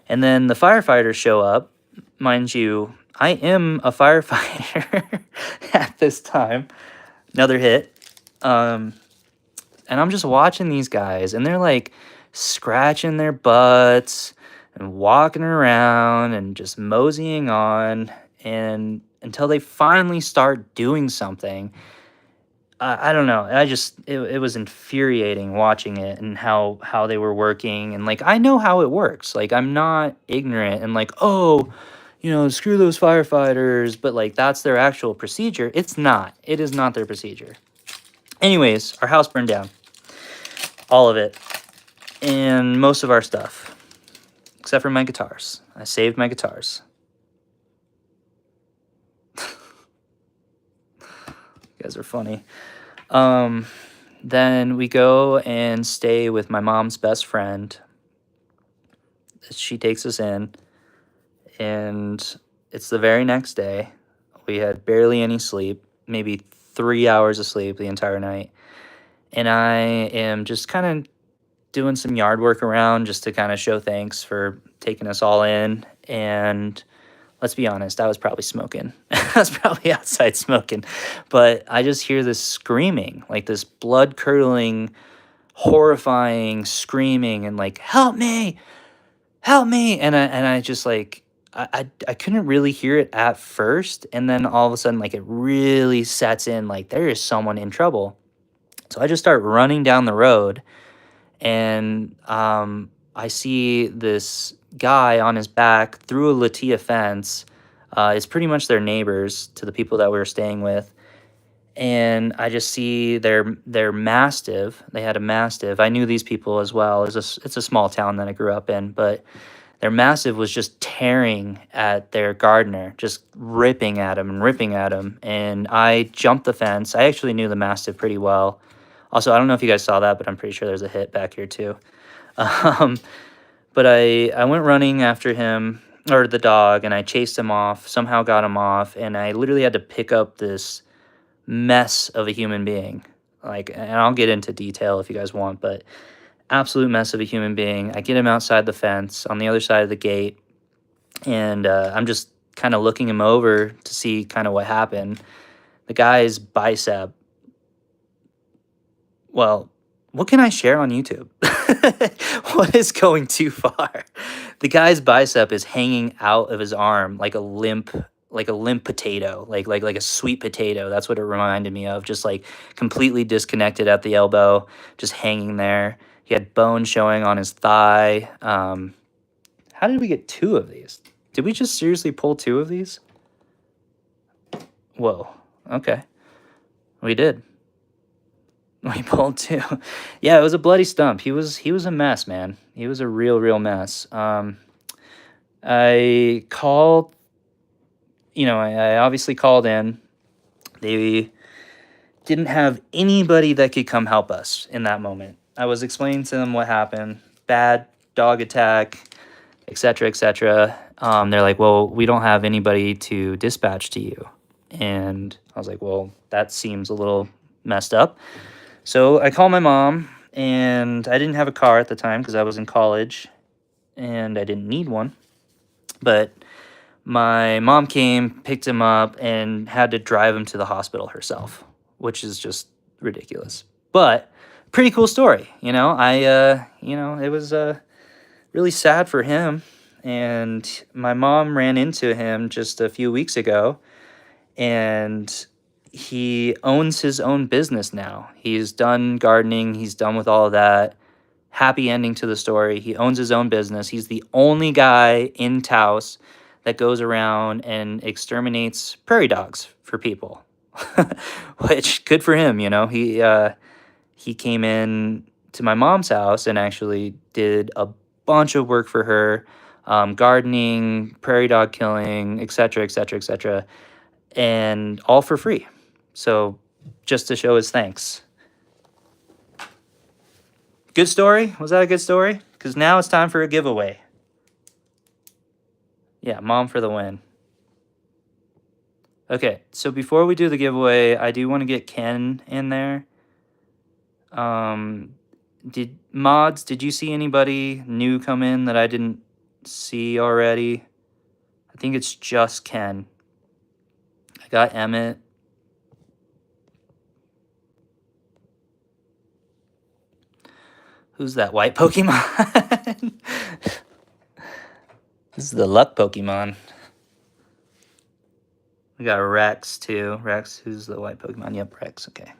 And then the firefighters show up. Mind you, I am a firefighter at this time. Another hit. And I'm just watching these guys, and they're like scratching their butts and walking around and just moseying on, and until they finally start doing something. I don't know. It was infuriating watching it, and how they were working, and like, I know how it works. Like, I'm not ignorant and like, oh, screw those firefighters, but like, that's their actual procedure. It's not. It is not their procedure. Anyways, our house burned down. All of it. And most of our stuff. Except for my guitars. I saved my guitars. You guys are funny. Then we go and stay with my mom's best friend. She takes us in. And it's the very next day. We had barely any sleep. Maybe 3 hours of sleep the entire night. And I am just kind of doing some yard work around just to kind of show thanks for taking us all in. And let's be honest, I was probably smoking. I was probably outside smoking. But I just hear this screaming, like this blood-curdling, horrifying screaming, and like, help me! Help me! And I just like, I couldn't really hear it at first, and then all of a sudden, like, it really sets in, like, there is someone in trouble. So I just start running down the road, and I see this guy on his back through a Latia fence. It's pretty much their neighbors to the people that we were staying with, and I just see their mastiff. They had a mastiff. I knew these people as well. It's a small town that I grew up in, but their mastiff was just tearing at their gardener, just ripping at him and ripping at him. And I jumped the fence. I actually knew the mastiff pretty well. Also, I don't know if you guys saw that, but I'm pretty sure there's a hit back here too. Um, but I went running after him, or the dog, and I chased him off, somehow got him off, and I literally had to pick up this mess of a human being. Like, and I'll get into detail if you guys want, but absolute mess of a human being. I get him outside the fence on the other side of the gate, and I'm just kind of looking him over to see kind of what happened. The guy's bicep. Well, what can I share on YouTube? What is going too far? The guy's bicep is hanging out of his arm like a limp potato, like a sweet potato. That's what it reminded me of. Just like completely disconnected at the elbow, just hanging there. He had bone showing on his thigh. How did we get 2 of these? Did we just seriously pull 2 of these? Whoa. Okay. We did. We pulled 2. Yeah, it was a bloody stump. He was a mess, man. He was a real mess. I called, I obviously called in. They didn't have anybody that could come help us in that moment. I was explaining to them what happened. Bad dog attack, etc., etc. They're like, well, we don't have anybody to dispatch to you. And I was like, well, that seems a little messed up. So I called my mom, and I didn't have a car at the time because I was in college, and I didn't need one. But my mom came, picked him up, and had to drive him to the hospital herself, which is just ridiculous. But pretty cool story, it was really sad for him. And my mom ran into him just a few weeks ago, and he owns his own business now. He's done gardening. He's done with all of that. Happy ending to the story. He owns his own business. He's the only guy in Taos that goes around and exterminates prairie dogs for people, which good for him. He came in to my mom's house and actually did a bunch of work for her, gardening, prairie dog killing, etc., etc., etc., and all for free. So just to show his thanks. Good story? Was that a good story? Because now it's time for a giveaway. Yeah, mom for the win. Okay, so before we do the giveaway, I do want to get Ken in there. Did you see anybody new come in that I didn't see already? I think it's just Ken. I got Emmett. Who's that white Pokemon? This is the luck Pokemon. We got Rex too. Rex, who's the white Pokemon? Yep, Rex. Okay.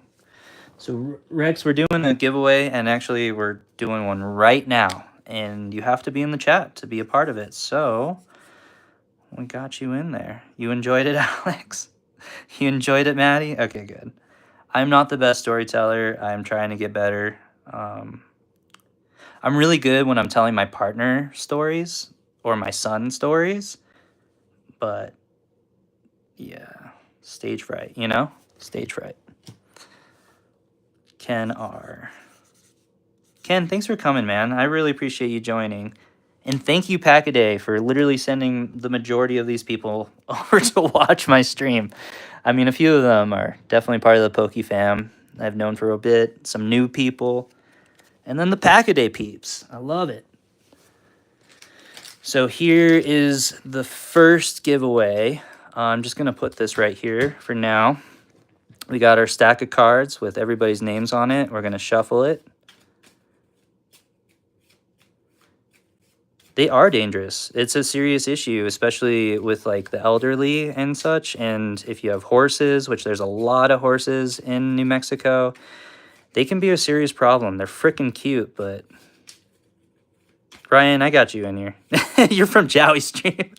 So Rex, we're doing a giveaway, and actually we're doing one right now. And you have to be in the chat to be a part of it. So we got you in there. You enjoyed it, Alex? You enjoyed it, Maddie? Okay, good. I'm not the best storyteller. I'm trying to get better. I'm really good when I'm telling my partner stories or my son stories. But yeah, stage fright, Stage fright. Ken R. Ken, thanks for coming, man. I really appreciate you joining. And thank you, Packaday, for literally sending the majority of these people over to watch my stream. I mean, a few of them are definitely part of the Poke fam I've known for a bit. Some new people. And then the Packaday peeps. I love it. So here is the first giveaway. I'm just going to put this right here for now. We got our stack of cards with everybody's names on it. We're going to shuffle it. They are dangerous. It's a serious issue, especially with like the elderly and such. And if you have horses, which there's a lot of horses in New Mexico, they can be a serious problem. They're freaking cute, but Ryan, I got you in here. You're from Jowie Stream.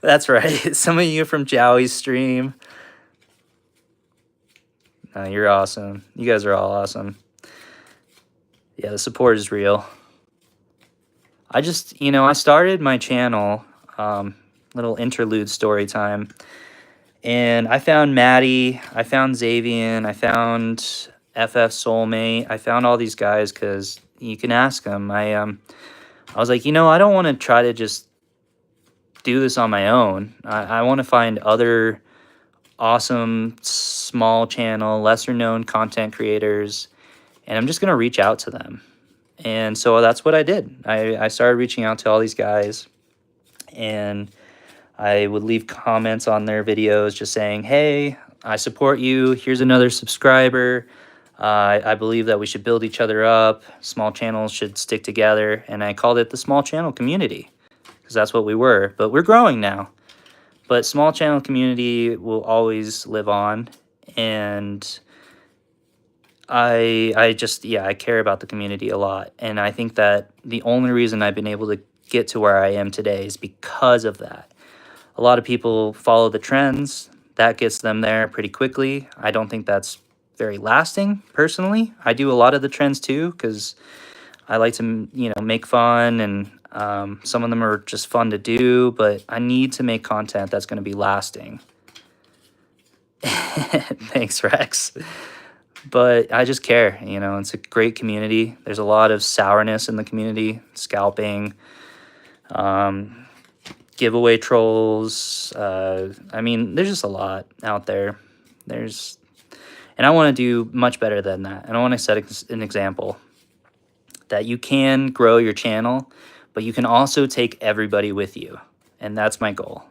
That's right. Some of you are from Jowie Stream. You're awesome. You guys are all awesome. Yeah, the support is real. I just, I started my channel, little interlude story time, and I found Maddie, I found Xavian, I found FF Soulmate, I found all these guys because you can ask them. I was like, I don't want to try to just do this on my own. I want to find other awesome, small channel, lesser known content creators, and I'm just going to reach out to them. And so that's what I did. I started reaching out to all these guys, and I would leave comments on their videos just saying, hey, I support you. Here's another subscriber. I believe that we should build each other up. Small channels should stick together. And I called it the small channel community because that's what we were. But we're growing now. But small channel community will always live on. And I care about the community a lot. And I think that the only reason I've been able to get to where I am today is because of that. A lot of people follow the trends. That gets them there pretty quickly. I don't think that's very lasting, personally. I do a lot of the trends too, because I like to, make fun, and some of them are just fun to do, but I need to make content that's going to be lasting. Thanks, Rex. But I just care, it's a great community. There's a lot of sourness in the community, scalping, giveaway trolls. There's just a lot out there. And I want to do much better than that. And I want to set an example that you can grow your channel, but you can also take everybody with you. And that's my goal.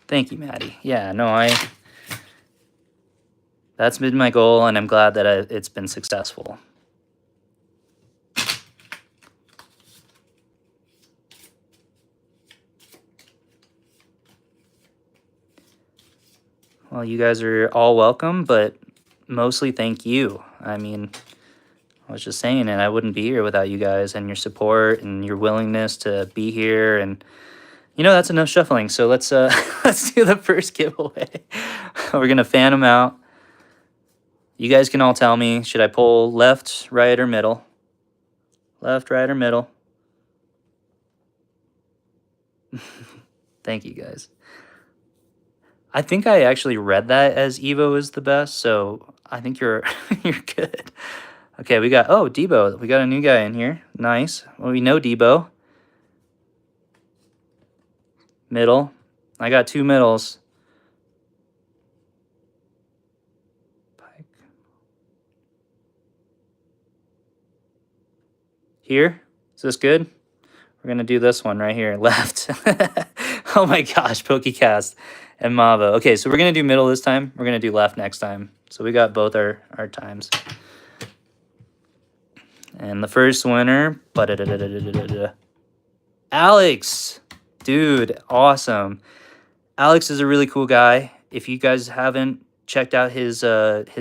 Thank you, Maddie. Yeah, no, that's been my goal, and I'm glad that it's been successful. Well, you guys are all welcome, but mostly thank you. I was just saying it. I wouldn't be here without you guys and your support and your willingness to be here. And that's enough shuffling. So let's do the first giveaway. We're gonna fan them out. You guys can all tell me, should I pull left, right, or middle? Left, right, or middle? Thank you, guys. I think I actually read that as Evo is the best, so I think you're good. Okay, we got Debo. We got a new guy in here. Nice. Well, we know Debo. Middle. I got two middles. Pike. Here. Is this good? We're going to do this one right here. Left. Oh my gosh, PokeCast and Mavo. Okay, so we're going to do middle this time. We're going to do left next time. So we got both our times. And the first winner, Alex. Dude, awesome. Alex is a really cool guy. If you guys haven't checked out his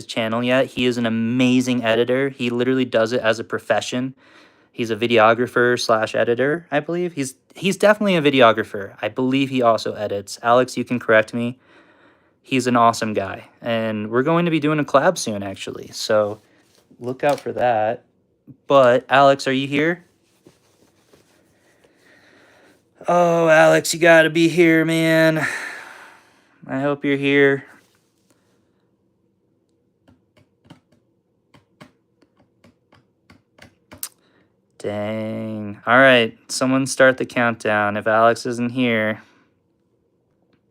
channel yet, he is an amazing editor. He literally does it as a profession. He's a videographer / editor, I believe. He's definitely a videographer. I believe he also edits. Alex, you can correct me. He's an awesome guy. And we're going to be doing a collab soon, actually. So look out for that. But Alex, are you here? Oh, Alex, you gotta be here, man. I hope you're here. Dang. All right, someone start the countdown. If Alex isn't here,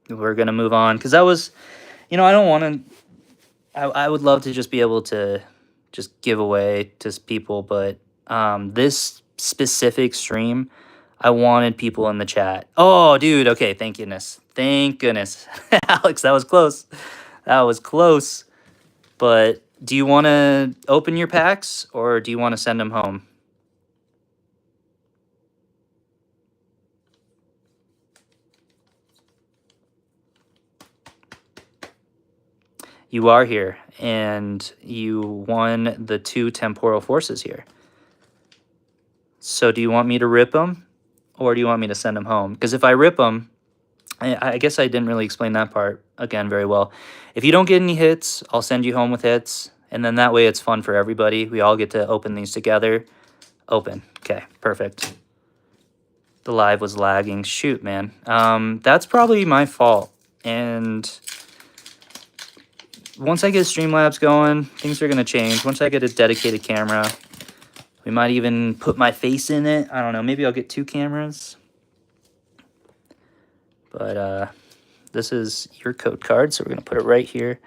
we're going to move on. Because that was, I don't want to, I would love to just be able to just give away to people. But this specific stream, I wanted people in the chat. Oh, dude. Okay, thank goodness. Thank goodness. Alex, that was close. That was close. But do you want to open your packs or do you want to send them home? You are here, and you won the 2 temporal forces here. So do you want me to rip them, or do you want me to send them home? Because if I rip them, I guess I didn't really explain that part, again, very well. If you don't get any hits, I'll send you home with hits, and then that way it's fun for everybody. We all get to open these together. Open. Okay, perfect. The live was lagging. Shoot, man. That's probably my fault. And once I get Streamlabs going, things are going to change. Once I get a dedicated camera, we might even put my face in it. I don't know. Maybe I'll get 2 cameras. But this is your code card, so we're going to put it right here.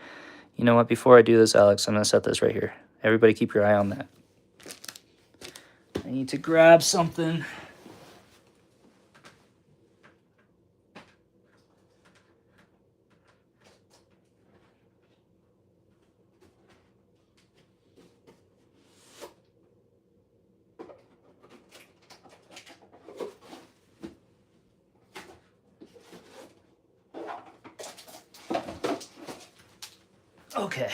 You know what? Before I do this, Alex, I'm going to set this right here. Everybody keep your eye on that. I need to grab something. Okay.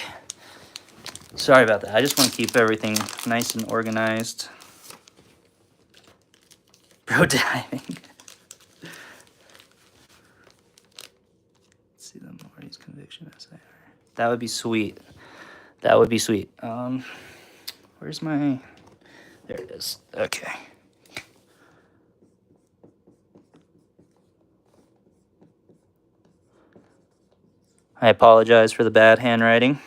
Sorry about that. I just want to keep everything nice and organized. Bro diving. Let's see the Morty's conviction as they are. That would be sweet. That would be sweet. Where's my... There it is. Okay. I apologize for the bad handwriting.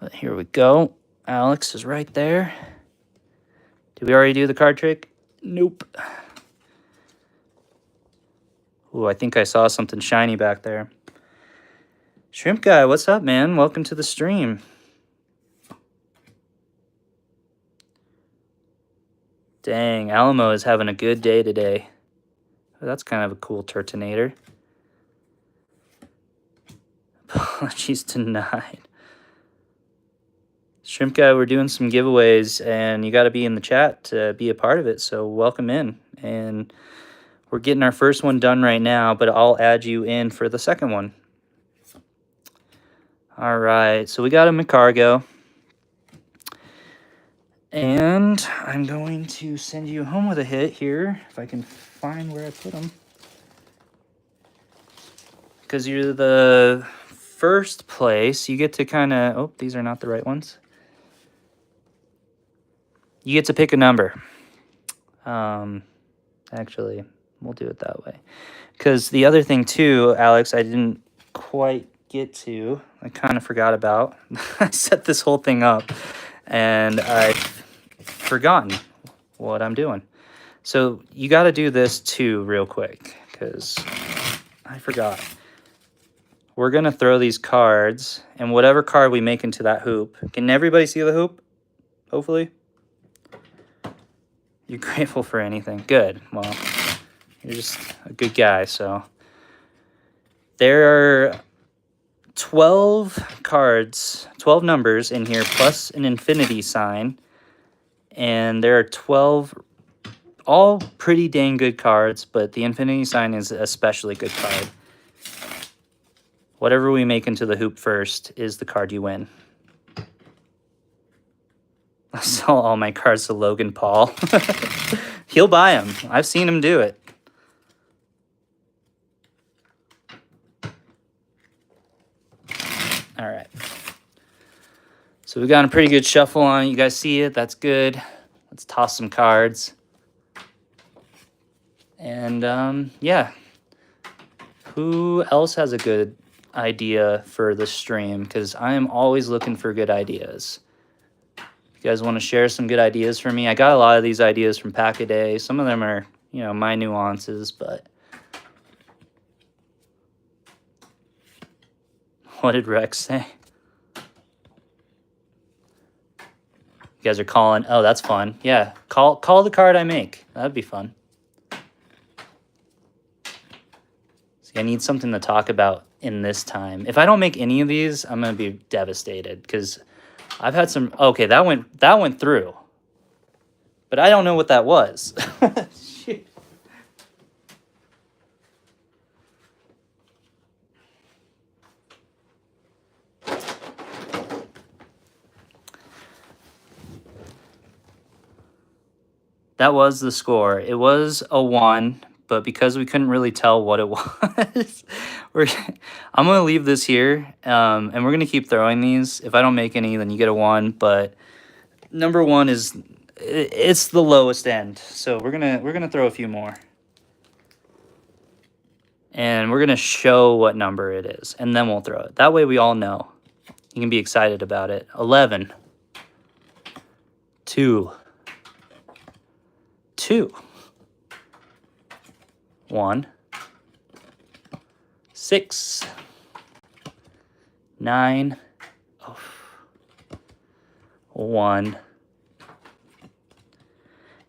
But here we go. Alex is right there. Did we already do the card trick? Nope. Ooh, I think I saw something shiny back there. Shrimp Guy, what's up, man? Welcome to the stream. Dang, Alamo is having a good day today. Oh, that's kind of a cool Turtonator. Apologies denied. Shrimp Guy, we're doing some giveaways, and you got to be in the chat to be a part of it, so welcome in. And we're getting our first one done right now, but I'll add you in for the second one. All right, so we got a Macargo. And I'm going to send you home with a hit here, if I can find where I put them. Because you're the first place, you get to kind of... Oh, these are not the right ones. You get to pick a number. Actually, we'll do it that way. Because the other thing, too, Alex, I didn't quite get to. I kind of forgot about. I set this whole thing up, and I've forgotten what I'm doing. So you got to do this, too, real quick, because I forgot. We're going to throw these cards, and whatever card we make into that hoop. Can everybody see the hoop? Hopefully. You're grateful for anything. Good. Well, you're just a good guy, so. There are 12 cards, 12 numbers in here, plus an infinity sign. And there are 12, all pretty dang good cards, but the infinity sign is a especially good card. Whatever we make into the hoop first is the card you win. I'll sell all my cards to Logan Paul. He'll buy them. I've seen him do it. All right. So we got a pretty good shuffle on. You guys see it? That's good. Let's toss some cards. And yeah. Who else has a good idea for the stream? Because I am always looking for good ideas. You guys want to share some good ideas for me? I got a lot of these ideas from Pack-A-Day. Some of them are, you know, my nuances, but... What did Rex say? You guys are calling. Oh, that's fun. Yeah, call the card I make. That'd be fun. See, I need something to talk about in this time. If I don't make any of these, I'm gonna be devastated because I've had some. Okay, that went through, but I don't know what that was. Shit. That was the score. It was a 1, but because we couldn't really tell what it was, I'm going to leave this here, and we're going to keep throwing these. If I don't make any, then you get a 1, but number 1 is, it's the lowest end. So we're going to throw a few more. And we're going to show what number it is, and then we'll throw it. That way we all know. You can be excited about it. 11. 2. 2. 1. 6. 9. Oh. 1.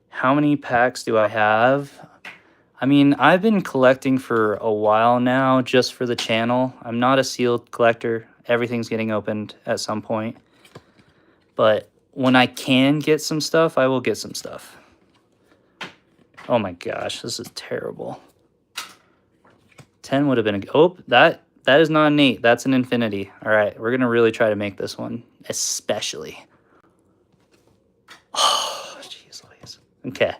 How many packs do I have? I mean, I've been collecting for a while now just for the channel. I'm not a sealed collector. Everything's getting opened at some point. But when I can get some stuff, I will get some stuff. Oh my gosh, this is terrible. 10 would have been a... Oh, that is not an 8. That's an infinity. All right, we're going to really try to make this one, especially. Oh, jeez Louise. Okay.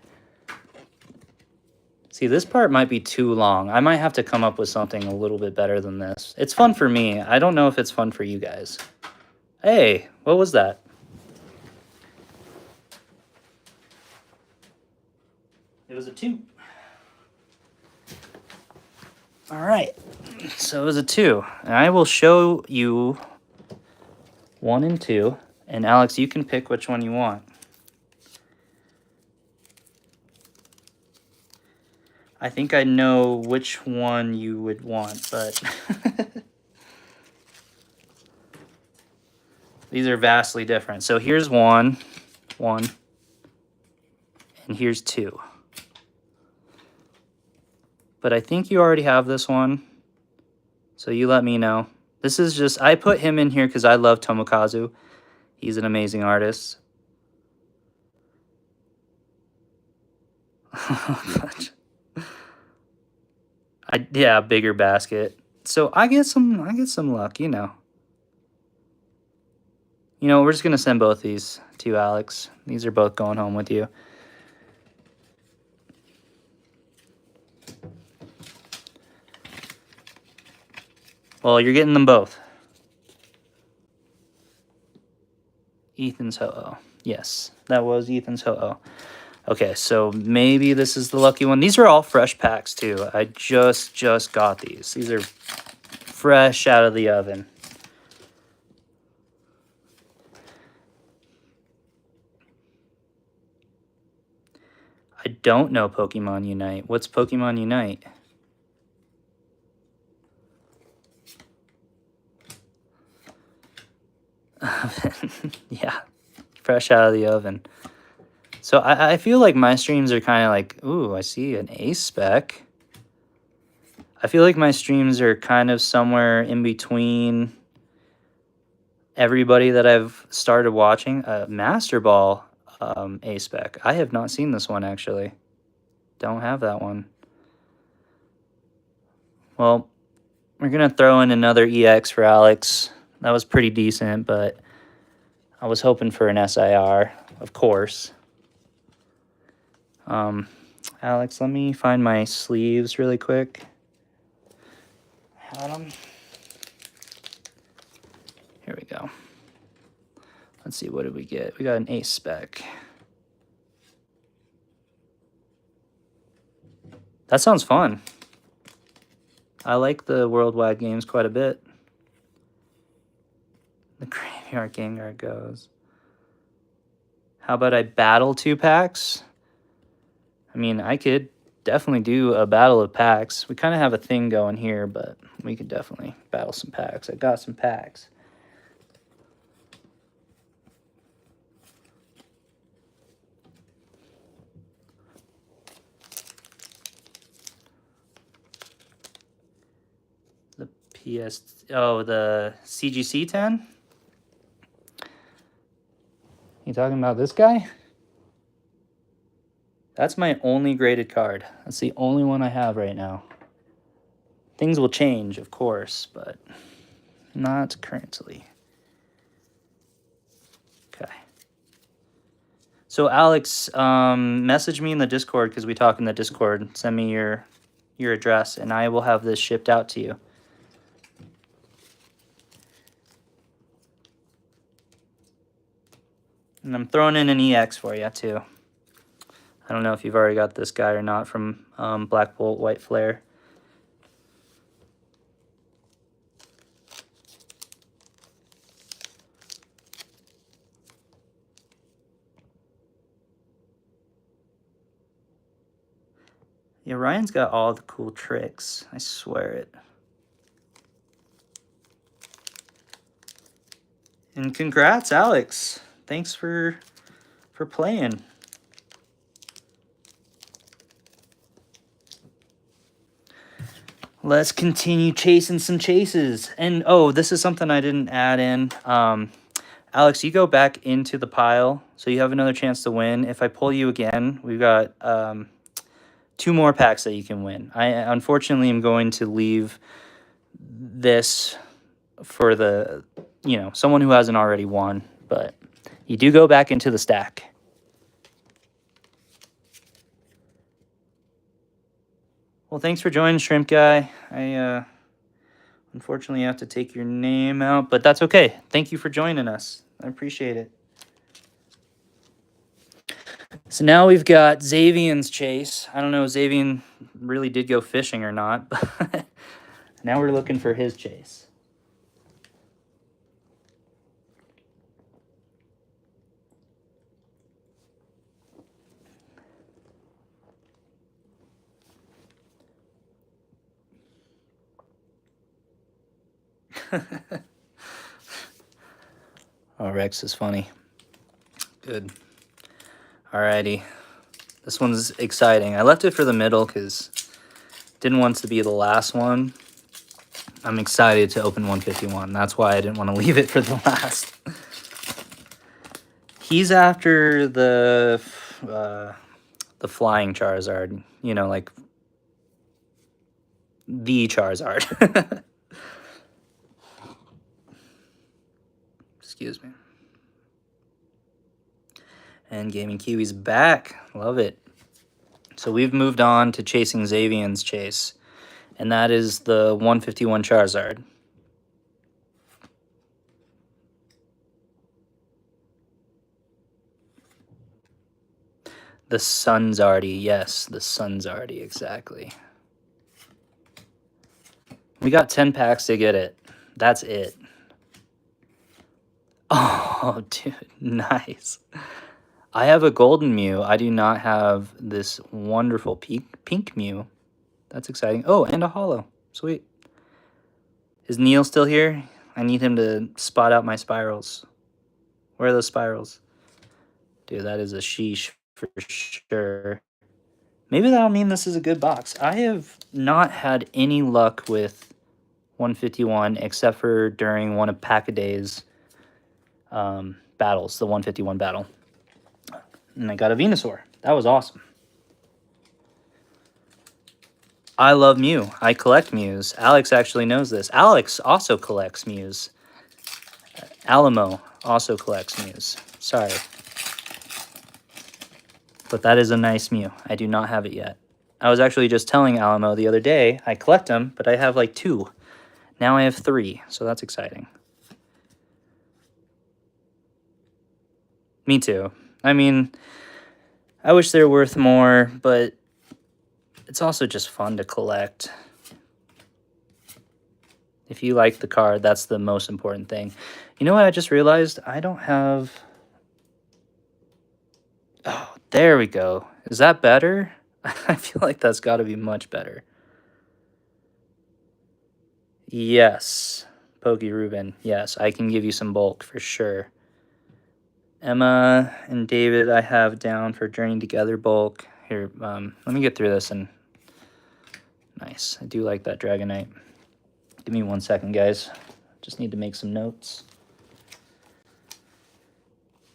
See, this part might be too long. I might have to come up with something a little bit better than this. It's fun for me. I don't know if it's fun for you guys. Hey, what was that? It was a 2. All right, so it was a 2. And I will show you 1 and 2. And Alex, you can pick which one you want. I think I know which one you would want, but these are vastly different. So here's 1, and here's 2. But I think you already have this one, so you let me know. This is just, I put him in here because I love Tomokazu. He's an amazing artist. Yeah, bigger basket. So I get some luck, you know. You know, we're just gonna send both these to you, Alex. These are both going home with you. Well, you're getting them both. Ethan's Ho-Oh. Yes, that was Ethan's Ho-Oh. Okay, so maybe this is the lucky one. These are all fresh packs, too. I just got these. These are fresh out of the oven. I don't know Pokemon Unite. What's Pokemon Unite? Yeah, fresh out of the oven. So I feel like my streams are kind of like, ooh, I see an ace spec. I feel like my streams are kind of somewhere in between everybody that I've started watching. Master Ball ace spec. I have not seen this one, actually. Don't have that one. Well, we're going to throw in another EX for Alex. That was pretty decent, but I was hoping for an SIR, of course. Alex, let me find my sleeves really quick. Had them. Here we go. Let's see, what did we get? We got an ace spec. That sounds fun. I like the worldwide games quite a bit. The Graveyard Gengar goes. How about I battle 2 packs? I mean, I could definitely do a battle of packs. We kind of have a thing going here, but we could definitely battle some packs. I got some packs. the CGC 10? You talking about this guy? That's my only graded card. That's the only one I have right now. Things will change, of course, but not currently. Okay. So Alex, message me in the Discord, because we talk in the Discord. Send me your address, and I will have this shipped out to you. And I'm throwing in an EX for you, too. I don't know if you've already got this guy or not from Black Bolt White Flare. Yeah, Ryan's got all the cool tricks. I swear it. And congrats, Alex. Thanks for playing. Let's continue chasing some chases. And, oh, this is something I didn't add in. Alex, you go back into the pile, so you have another chance to win. If I pull you again, we've got 2 more packs that you can win. I unfortunately am going to leave this for the, someone who hasn't already won. But you do go back into the stack. Well, thanks for joining, Shrimp Guy. I unfortunately have to take your name out, but that's okay. Thank you for joining us. I appreciate it. So now we've got Xavion's chase. I don't know if Xavion really did go fishing or not, but now we're looking for his chase. Oh, Rex is funny. Good. Alrighty. This one's exciting. I left it for the middle because didn't want to be the last one. I'm excited to open 151. That's why I didn't want to leave it for the last. He's after the flying Charizard. Like the Charizard. Excuse me. And Gaming Kiwi's back. Love it. So we've moved on to chasing Xavion's chase. And that is the 151 Charizard. The Sunzardy. Yes, the Sunzardy, exactly. We got 10 packs to get it. That's it. Oh, dude, nice. I have a golden Mew. I do not have this wonderful pink Mew. That's exciting. Oh, and a holo. Sweet. Is Neil still here? I need him to spot out my spirals. Where are those spirals? Dude, that is a sheesh for sure. Maybe that'll mean this is a good box. I have not had any luck with 151 except for during one of Pack-A-Day's battles, the 151 battle. And I got a Venusaur. That was awesome. I love Mew. I collect Mews. Alex actually knows this. Alex also collects Mews. Alamo also collects Mews. Sorry. But that is a nice Mew. I do not have it yet. I was actually just telling Alamo the other day, I collect them, but I have like 2. Now I have 3, so that's exciting. Me too. I mean, I wish they're worth more, but it's also just fun to collect. If you like the card, that's the most important thing. You know what I just realized? I don't have... Oh, there we go. Is that better? I feel like that's got to be much better. Yes. Pokey Ruben. Yes, I can give you some bulk for sure. Emma and David I have down for Journey Together bulk. Here, let me get through this and... Nice. I do like that Dragonite. Give me 1 second, guys. Just need to make some notes.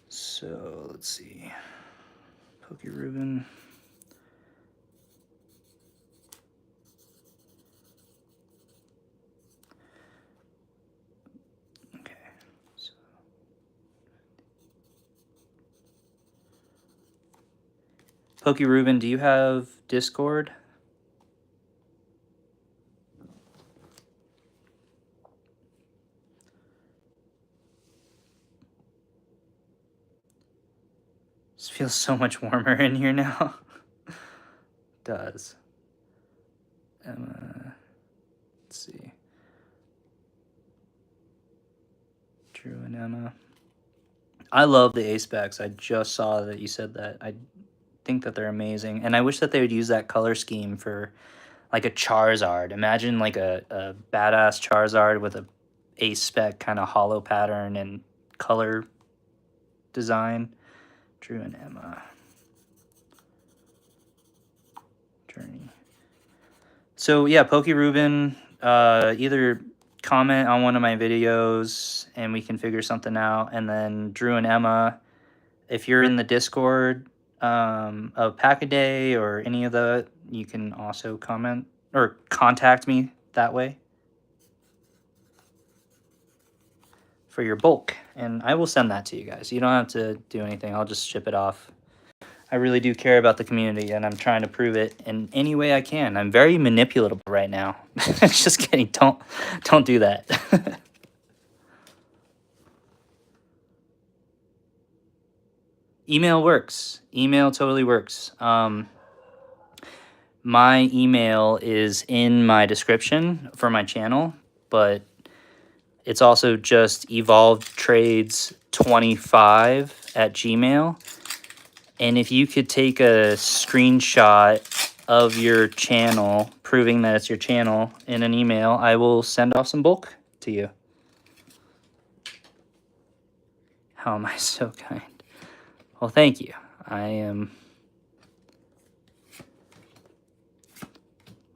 So let's see. Poke Ruben. Okay. So. Poke Ruben, do you have Discord? This feels so much warmer in here now. Does. Emma. Let's see. Drew and Emma. I love the ace backs. I just saw that you said that. I think that they're amazing. And I wish that they would use that color scheme for like a Charizard. Imagine like a badass Charizard with a ace spec kind of hollow pattern and color design. Drew and Emma. Journey. So yeah, Poke Ruben, either comment on one of my videos and we can figure something out. And then Drew and Emma, if you're in the Discord of Pack-A-Day or any of the, you can also comment or contact me that way for your bulk. And I will send that to you guys. You don't have to do anything. I'll just ship it off. I really do care about the community, and I'm trying to prove it in any way I can. I'm very manipulatable right now. Just kidding. Don't do that. Email works. Email totally works. My email is in my description for my channel, but it's also just EvolvedTrades25@gmail. And if you could take a screenshot of your channel, proving that it's your channel, in an email, I will send off some bulk to you. How am I so kind? Well, thank you. I am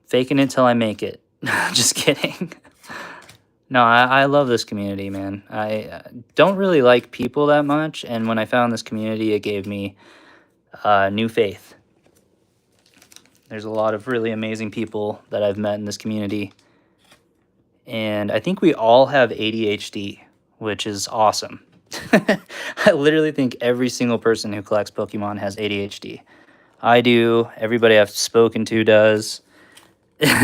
faking it till I make it. Just kidding. No, I love this community, man. I don't really like people that much, and when I found this community, it gave me new faith. There's a lot of really amazing people that I've met in this community, and I think we all have ADHD, which is awesome. I literally think every single person who collects Pokemon has ADHD. I do. Everybody I've spoken to does.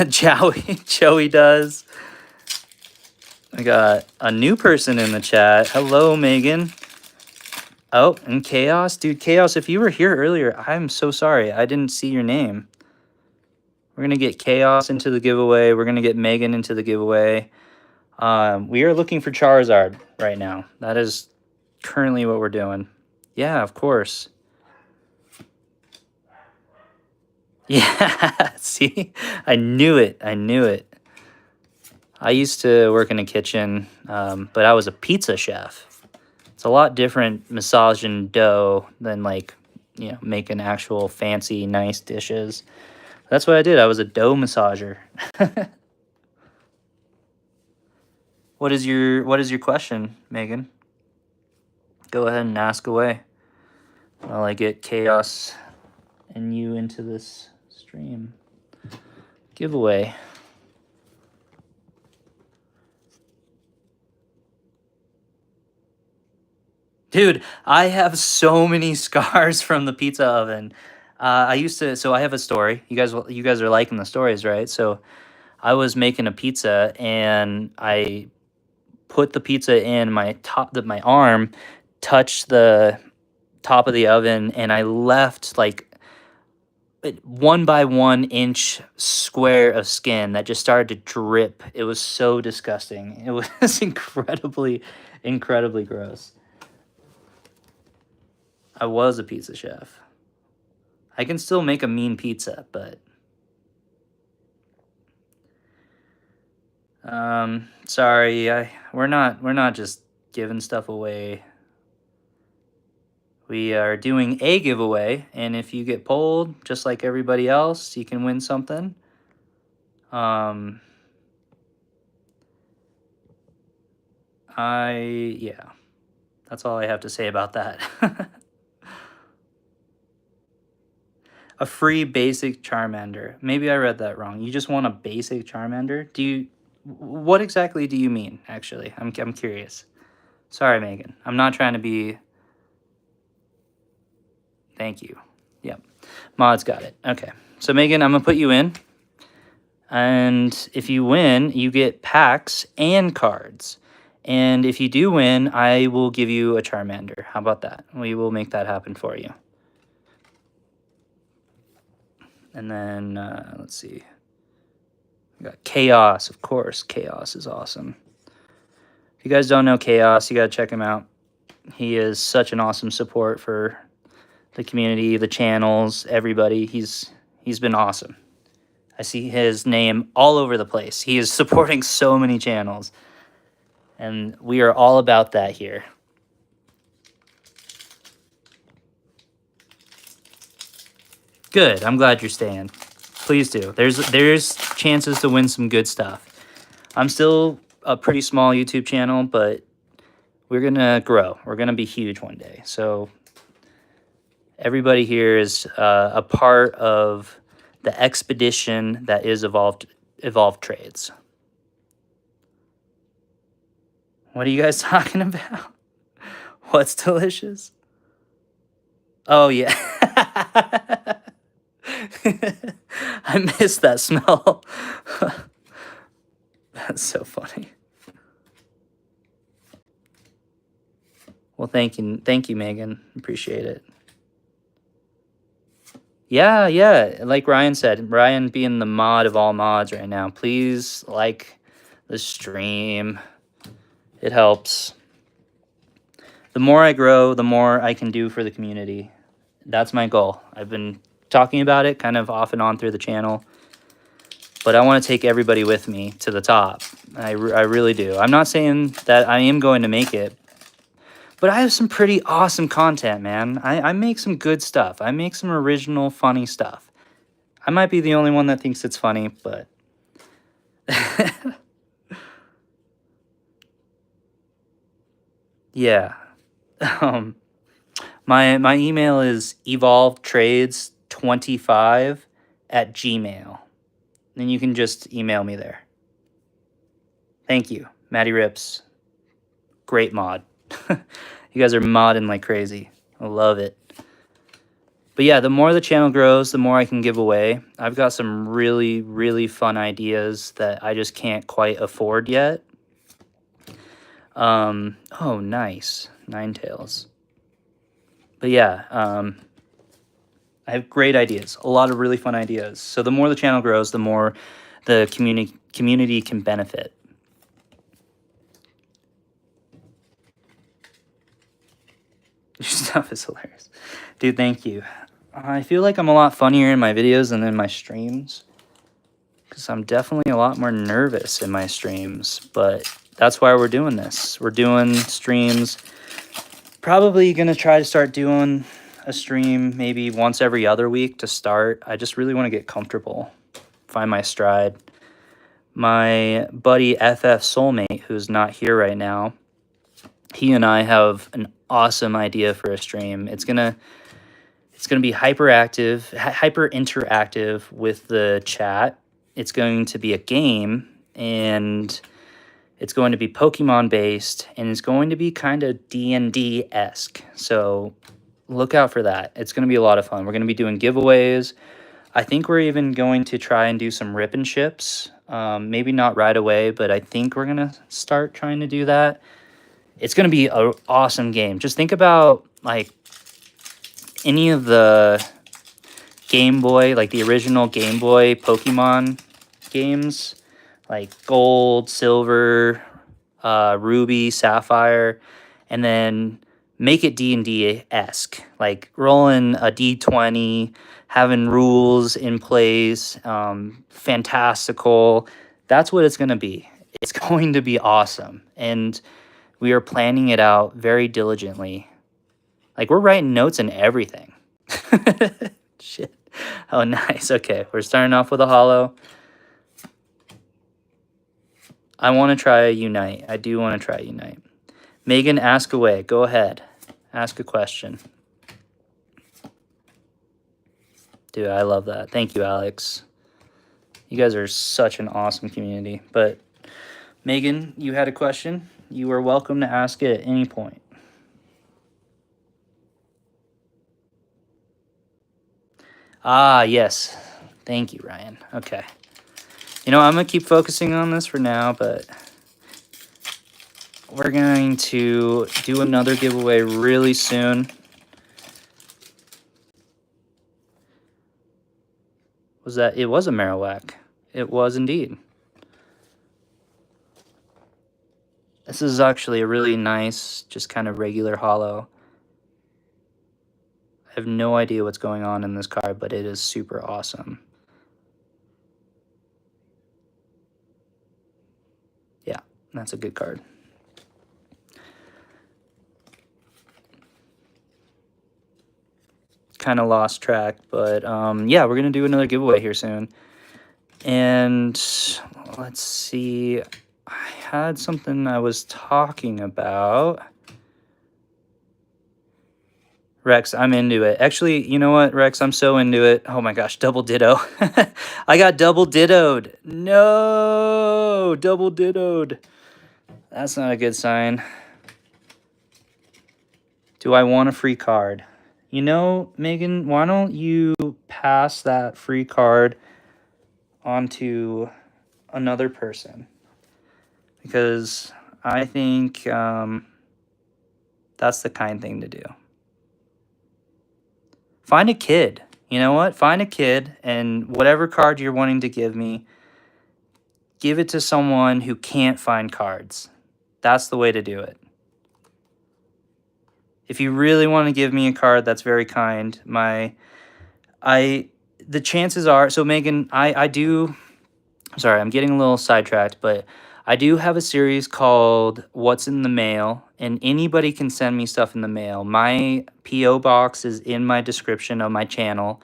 Joey does. I got a new person in the chat. Hello, Megan. Oh, and Chaos. Dude, Chaos, if you were here earlier, I'm so sorry. I didn't see your name. We're going to get Chaos into the giveaway. We're going to get Megan into the giveaway. We are looking for Charizard right now. That is currently what we're doing. Yeah, of course. Yeah, see? I knew it. I knew it. I used to work in a kitchen, but I was a pizza chef. It's a lot different massaging dough than, like, you know, making actual fancy, nice dishes. That's what I did. I was a dough massager. What is your question, Megan? Go ahead and ask away while I get Chaos and you into this stream. Giveaway. Dude, I have so many scars from the pizza oven. So I have a story. You guys are liking the stories, right? So I was making a pizza and I put the pizza in my arm touched the top of the oven, and I left like 1 by 1 inch square of skin that just started to drip. It was so disgusting. It was incredibly gross. I was a pizza chef. I can still make a mean pizza, but sorry, we're not just giving stuff away. We are doing a giveaway, and if you get polled, just like everybody else, you can win something. Yeah. That's all I have to say about that. A free basic Charmander. Maybe I read that wrong. You just want a basic Charmander? What exactly do you mean, actually? I'm curious. Sorry, Megan. I'm not trying to be... Thank you. Yep. Mod's got it. Okay. So, Megan, I'm going to put you in. And if you win, you get packs and cards. And if you do win, I will give you a Charmander. How about that? We will make that happen for you. And then, let's see. We got Chaos, of course. Chaos is awesome. If you guys don't know Chaos, you got to check him out. He is such an awesome support for the community, the channels, everybody. He's been awesome. I see his name all over the place. He is supporting so many channels. And we are all about that here. Good. I'm glad you're staying. Please do. There's chances to win some good stuff. I'm still a pretty small YouTube channel, but we're going to grow. We're going to be huge one day. So everybody here is a part of the expedition that is EvolvedTrades. What are you guys talking about? What's delicious? Oh, yeah. I missed that smell. That's so funny. Well, thank you, Megan. Appreciate it. Yeah. Like Ryan said, Ryan being the mod of all mods right now. Please like the stream. It helps. The more I grow, the more I can do for the community. That's my goal. I've been talking about it kind of off and on through the channel. But I want to take everybody with me to the top. I really do. I'm not saying that I am going to make it. But I have some pretty awesome content, man. I make some good stuff. I make some original, funny stuff. I might be the only one that thinks it's funny, but... yeah. My email is EvolvedTrades25@gmail.com. Then you can just email me there. Thank you. Matty Rips. Great mod. You guys are modding like crazy. I love it. But yeah, the more the channel grows, the more I can give away. I've got some really, really fun ideas that I just can't quite afford yet. Oh, nice. Ninetales. But yeah, I have great ideas. A lot of really fun ideas. So the more the channel grows, the more the community can benefit. Your stuff is hilarious. Dude, thank you. I feel like I'm a lot funnier in my videos than in my streams. Because I'm definitely a lot more nervous in my streams. But that's why we're doing this. We're doing streams. Probably going to try to start doing a stream maybe once every other week to start. I just really want to get comfortable. Find my stride. My buddy FF Soulmate, who's not here right now, he and I have an awesome idea for a stream. It's gonna be hyper interactive with the chat. It's going to be a game, and it's going to be Pokemon based, and it's going to be kind of D&D-esque. So look out for that. It's going to be a lot of fun. We're going to be doing giveaways. I think we're even going to try and do some rip and ships. Maybe not right away, but I think we're going to start trying to do that. It's going to be an awesome game. Just think about, like, any of the Game Boy, like the original Game Boy Pokemon games, like Gold, Silver, Ruby, Sapphire, and then make it D&D-esque. Like, rolling a D20, having rules in place, fantastical. That's what it's going to be. It's going to be awesome. And we are planning it out very diligently. Like, we're writing notes and everything. Shit. Oh, nice. Okay, we're starting off with a holo. I want to try a Unite. I do want to try Unite. Megan, ask away. Go ahead. Ask a question. Dude, I love that. Thank you, Alex. You guys are such an awesome community. But Megan, you had a question. You are welcome to ask it at any point. Ah, yes. Thank you, Ryan. Okay. You know, I'm going to keep focusing on this for now, but we're going to do another giveaway really soon. Was that? It was a Marowak. It was indeed. This is actually a really nice, just kind of regular holo. I have no idea what's going on in this card, but it is super awesome. Yeah, that's a good card. Kind of lost track, but yeah, we're going to do another giveaway here soon. And let's see. I had something I was talking about. Rex, I'm into it. Actually, you know what, Rex? I'm so into it. Oh my gosh, double ditto. I got double dittoed. No, double dittoed. That's not a good sign. Do I want a free card? You know, Megan, why don't you pass that free card onto another person? Because I think that's the kind thing to do. Find a kid. You know what? Find a kid, and whatever card you're wanting to give me, give it to someone who can't find cards. That's the way to do it. If you really want to give me a card, that's very kind. The chances are, so Megan, I do, sorry, I'm getting a little sidetracked, but I do have a series called What's in the Mail, and anybody can send me stuff in the mail. My P.O. box is in my description of my channel,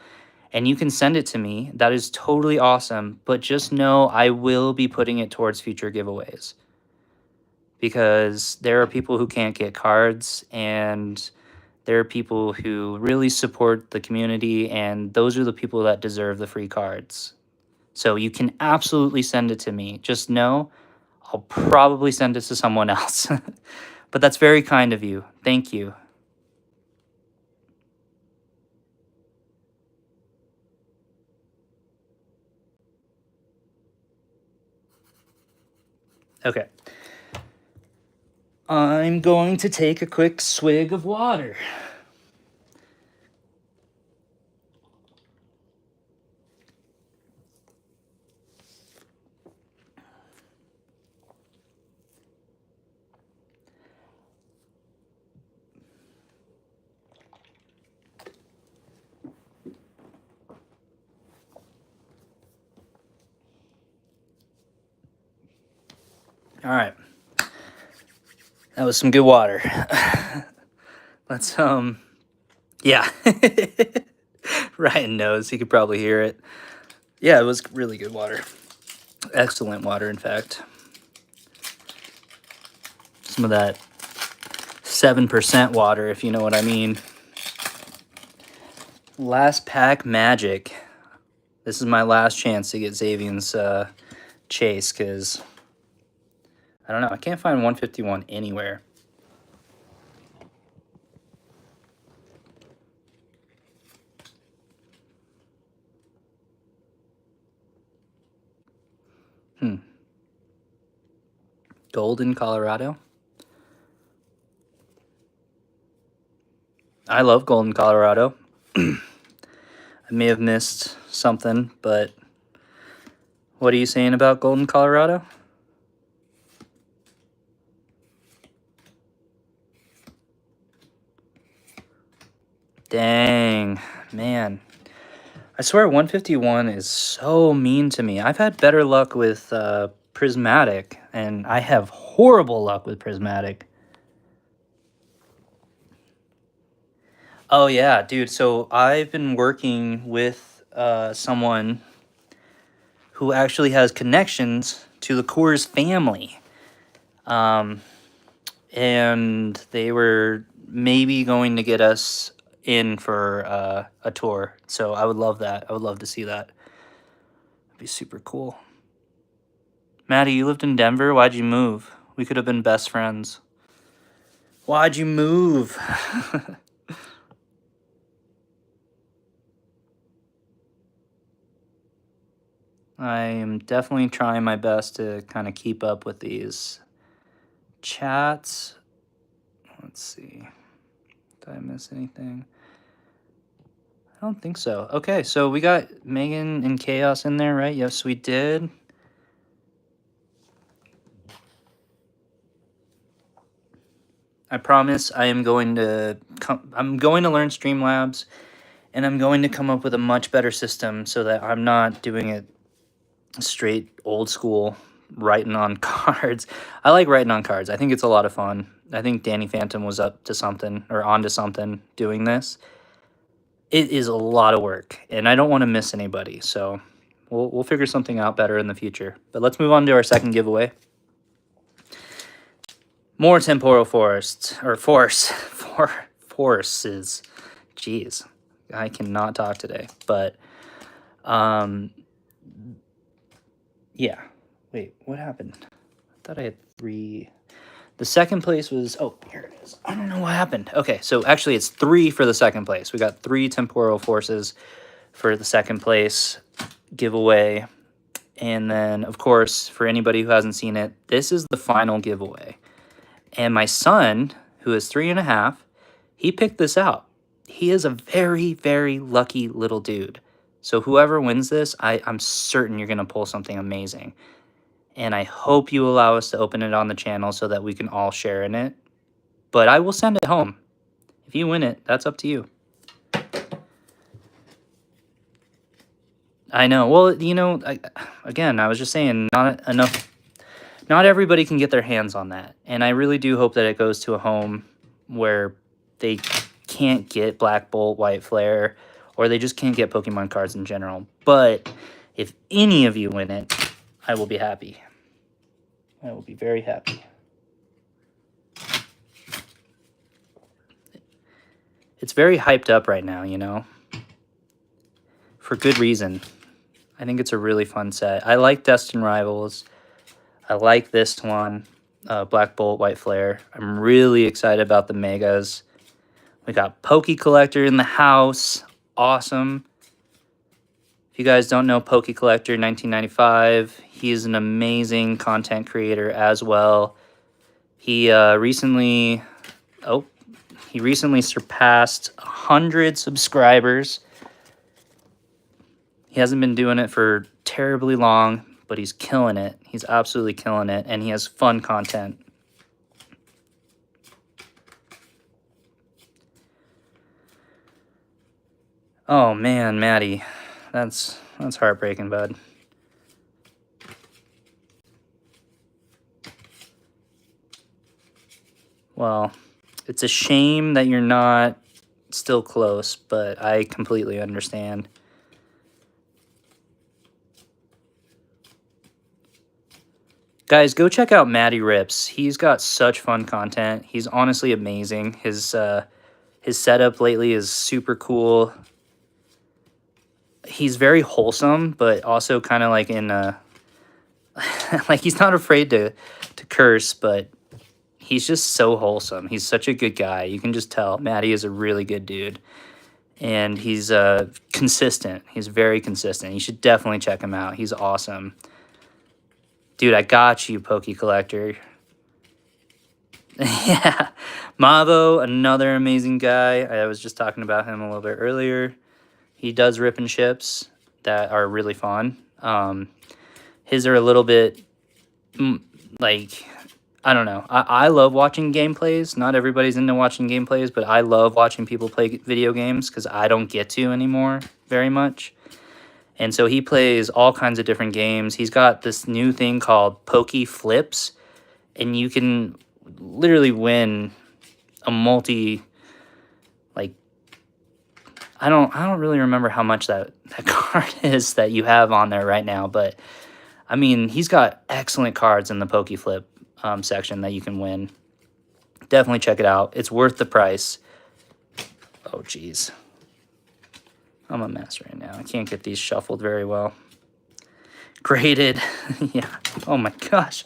and you can send it to me. That is totally awesome, but just know I will be putting it towards future giveaways. Because there are people who can't get cards, and there are people who really support the community, and those are the people that deserve the free cards. So you can absolutely send it to me. Just know I'll probably send it to someone else. But that's very kind of you. Thank you. Okay. I'm going to take a quick swig of water. All right. That was some good water. Let's, yeah. Ryan knows. He could probably hear it. Yeah, it was really good water. Excellent water, in fact. Some of that 7% water, if you know what I mean. Last pack magic. This is my last chance to get Xavion's chase, because I don't know. I can't find 151 anywhere. Golden, Colorado. I love Golden, Colorado. I may have missed something, but what are you saying about Golden, Colorado? Dang, man. I swear 151 is so mean to me. I've had better luck with Prismatic, and I have horrible luck with Prismatic. Oh, yeah, dude. So I've been working with someone who actually has connections to the Coors family. and they were maybe going to get us in for a tour. So I would love that. I would love to see that. It'd be super cool. Maddie, you lived in Denver. Why'd you move? We could have been best friends. Why'd you move? I am definitely trying my best to kind of keep up with these chats. Let's see. Did I miss anything? I don't think so. Okay, so we got Megan and Chaos in there, right? Yes, we did. I promise I am going to I'm going to learn Streamlabs, and I'm going to come up with a much better system so that I'm not doing it straight old school writing on cards. I like writing on cards. I think it's a lot of fun. I think Danny Phantom was up to something or onto something doing this. It is a lot of work, and I don't want to miss anybody. So we'll figure something out better in the future. But let's move on to our second giveaway. More temporal forests or forces. Jeez, I cannot talk today. But yeah. Wait, what happened? I thought I had 3. The second place was, oh, here it is. I don't know what happened. Okay, so actually it's 3 for the second place. We got 3 temporal forces for the second place giveaway. And then, of course, for anybody who hasn't seen it, this is the final giveaway. And my son, who is 3.5, he picked this out. He is a very, very lucky little dude. So whoever wins this, I'm certain you're going to pull something amazing. And I hope you allow us to open it on the channel so that we can all share in it. But I will send it home. If you win it, that's up to you. I know. Well, you know, again, I was just saying, not everybody can get their hands on that. And I really do hope that it goes to a home where they can't get Black Bolt, White Flare, or they just can't get Pokemon cards in general. But if any of you win it, I will be happy. I will be very happy. It's very hyped up right now, you know? For good reason. I think it's a really fun set. I like Destined Rivals. I like this one, Black Bolt, White Flare. I'm really excited about the Megas. We got Poke Collector in the house. Awesome. If you guys don't know Poke Collector 1995, he's an amazing content creator as well. He recently surpassed 100 subscribers. He hasn't been doing it for terribly long, but he's killing it. He's absolutely killing it, and he has fun content. Oh man, Maddie. That's heartbreaking, bud. Well, it's a shame that you're not still close, but I completely understand. Guys, go check out Maddie Rips. He's got such fun content. He's honestly amazing. His setup lately is super cool. He's very wholesome, but also kind of like in a like he's not afraid to curse, but he's just so wholesome. He's such a good guy. You can just tell Maddie is a really good dude, and he's consistent. He's very consistent. You should definitely check him out. He's awesome. Dude, I got you, Poke Collector. Yeah. Mavo, another amazing guy. I was just talking about him a little bit earlier. He does rip and ships that are really fun. His are a little bit, like, I don't know. I love watching gameplays. Not everybody's into watching gameplays, but I love watching people play video games because I don't get to anymore very much. And so he plays all kinds of different games. He's got this new thing called Poke Flips, and you can literally win a multi, like, I don't really remember how much that card is that you have on there right now, but I mean, he's got excellent cards in the Poke Flip section that you can win. Definitely check it out. It's worth the price. Oh, jeez. I'm a mess right now. I can't get these shuffled very well. Graded. Yeah. Oh, my gosh.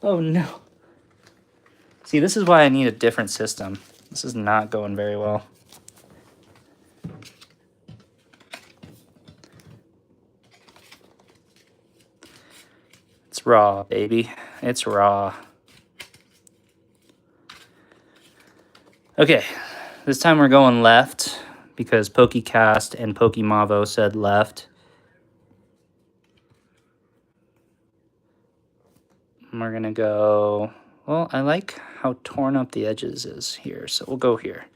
Oh, no. See, this is why I need a different system. This is not going very well. It's raw, baby. It's raw. Okay, this time we're going left because PokeCast and Pokemavo said left. And we're gonna go, well, I like how torn up the edges is here, so we'll go here.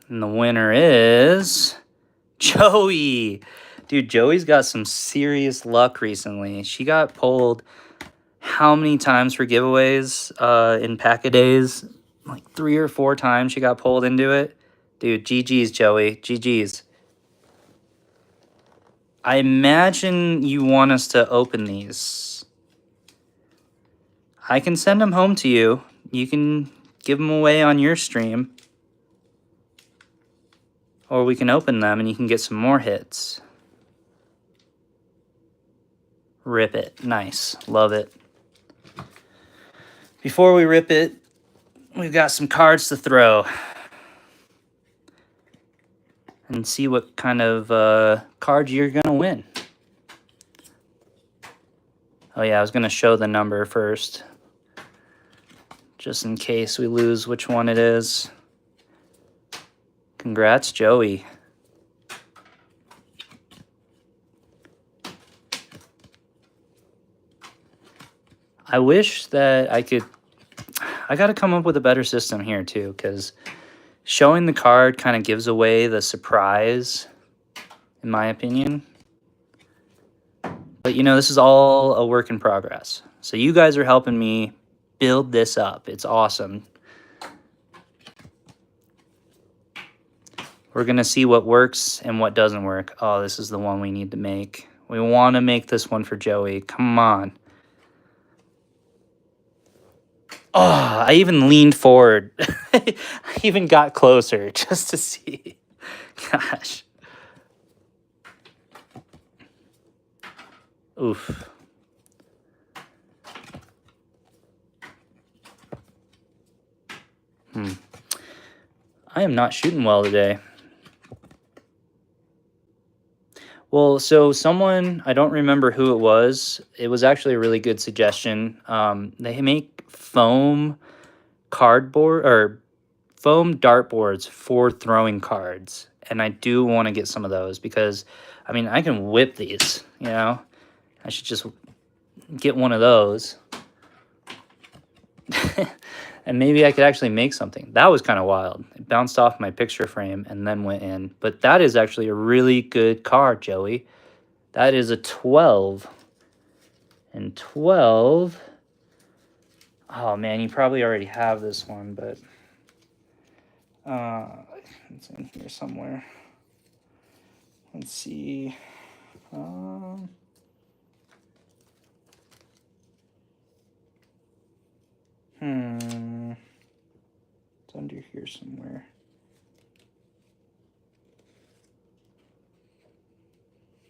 And the winner is Joey. Dude, Joey's got some serious luck recently. She got pulled how many times for giveaways in Pack-A-Days? Like 3 or 4 times she got pulled into it. Dude, GG's, Joey. GG's. I imagine you want us to open these. I can send them home to you. You can give them away on your stream. Or we can open them and you can get some more hits. Rip it. Nice. Love it. Before we rip it, we've got some cards to throw. And see what kind of card you're going to win. Oh yeah, I was going to show the number first. Just in case we lose which one it is. Congrats, Joey. I wish that I could... I got to come up with a better system here, too, because showing the card kind of gives away the surprise, in my opinion. But, you know, this is all a work in progress. So you guys are helping me build this up. It's awesome. We're going to see what works and what doesn't work. Oh, this is the one we need to make. We want to make this one for Joey. Come on. Oh, I even leaned forward. I even got closer just to see. Gosh. Oof. I am not shooting well today. Well, so someone, I don't remember who it was actually a really good suggestion. They make foam cardboard or foam dartboards for throwing cards. And I do want to get some of those because, I mean, I can whip these, you know. I should just get one of those. And maybe I could actually make something. That was kind of wild. It bounced off my picture frame and then went in. But that is actually a really good card, Joey. That is a 12. And 12... Oh, man, you probably already have this one, but... it's in here somewhere. Let's see. It's under here somewhere.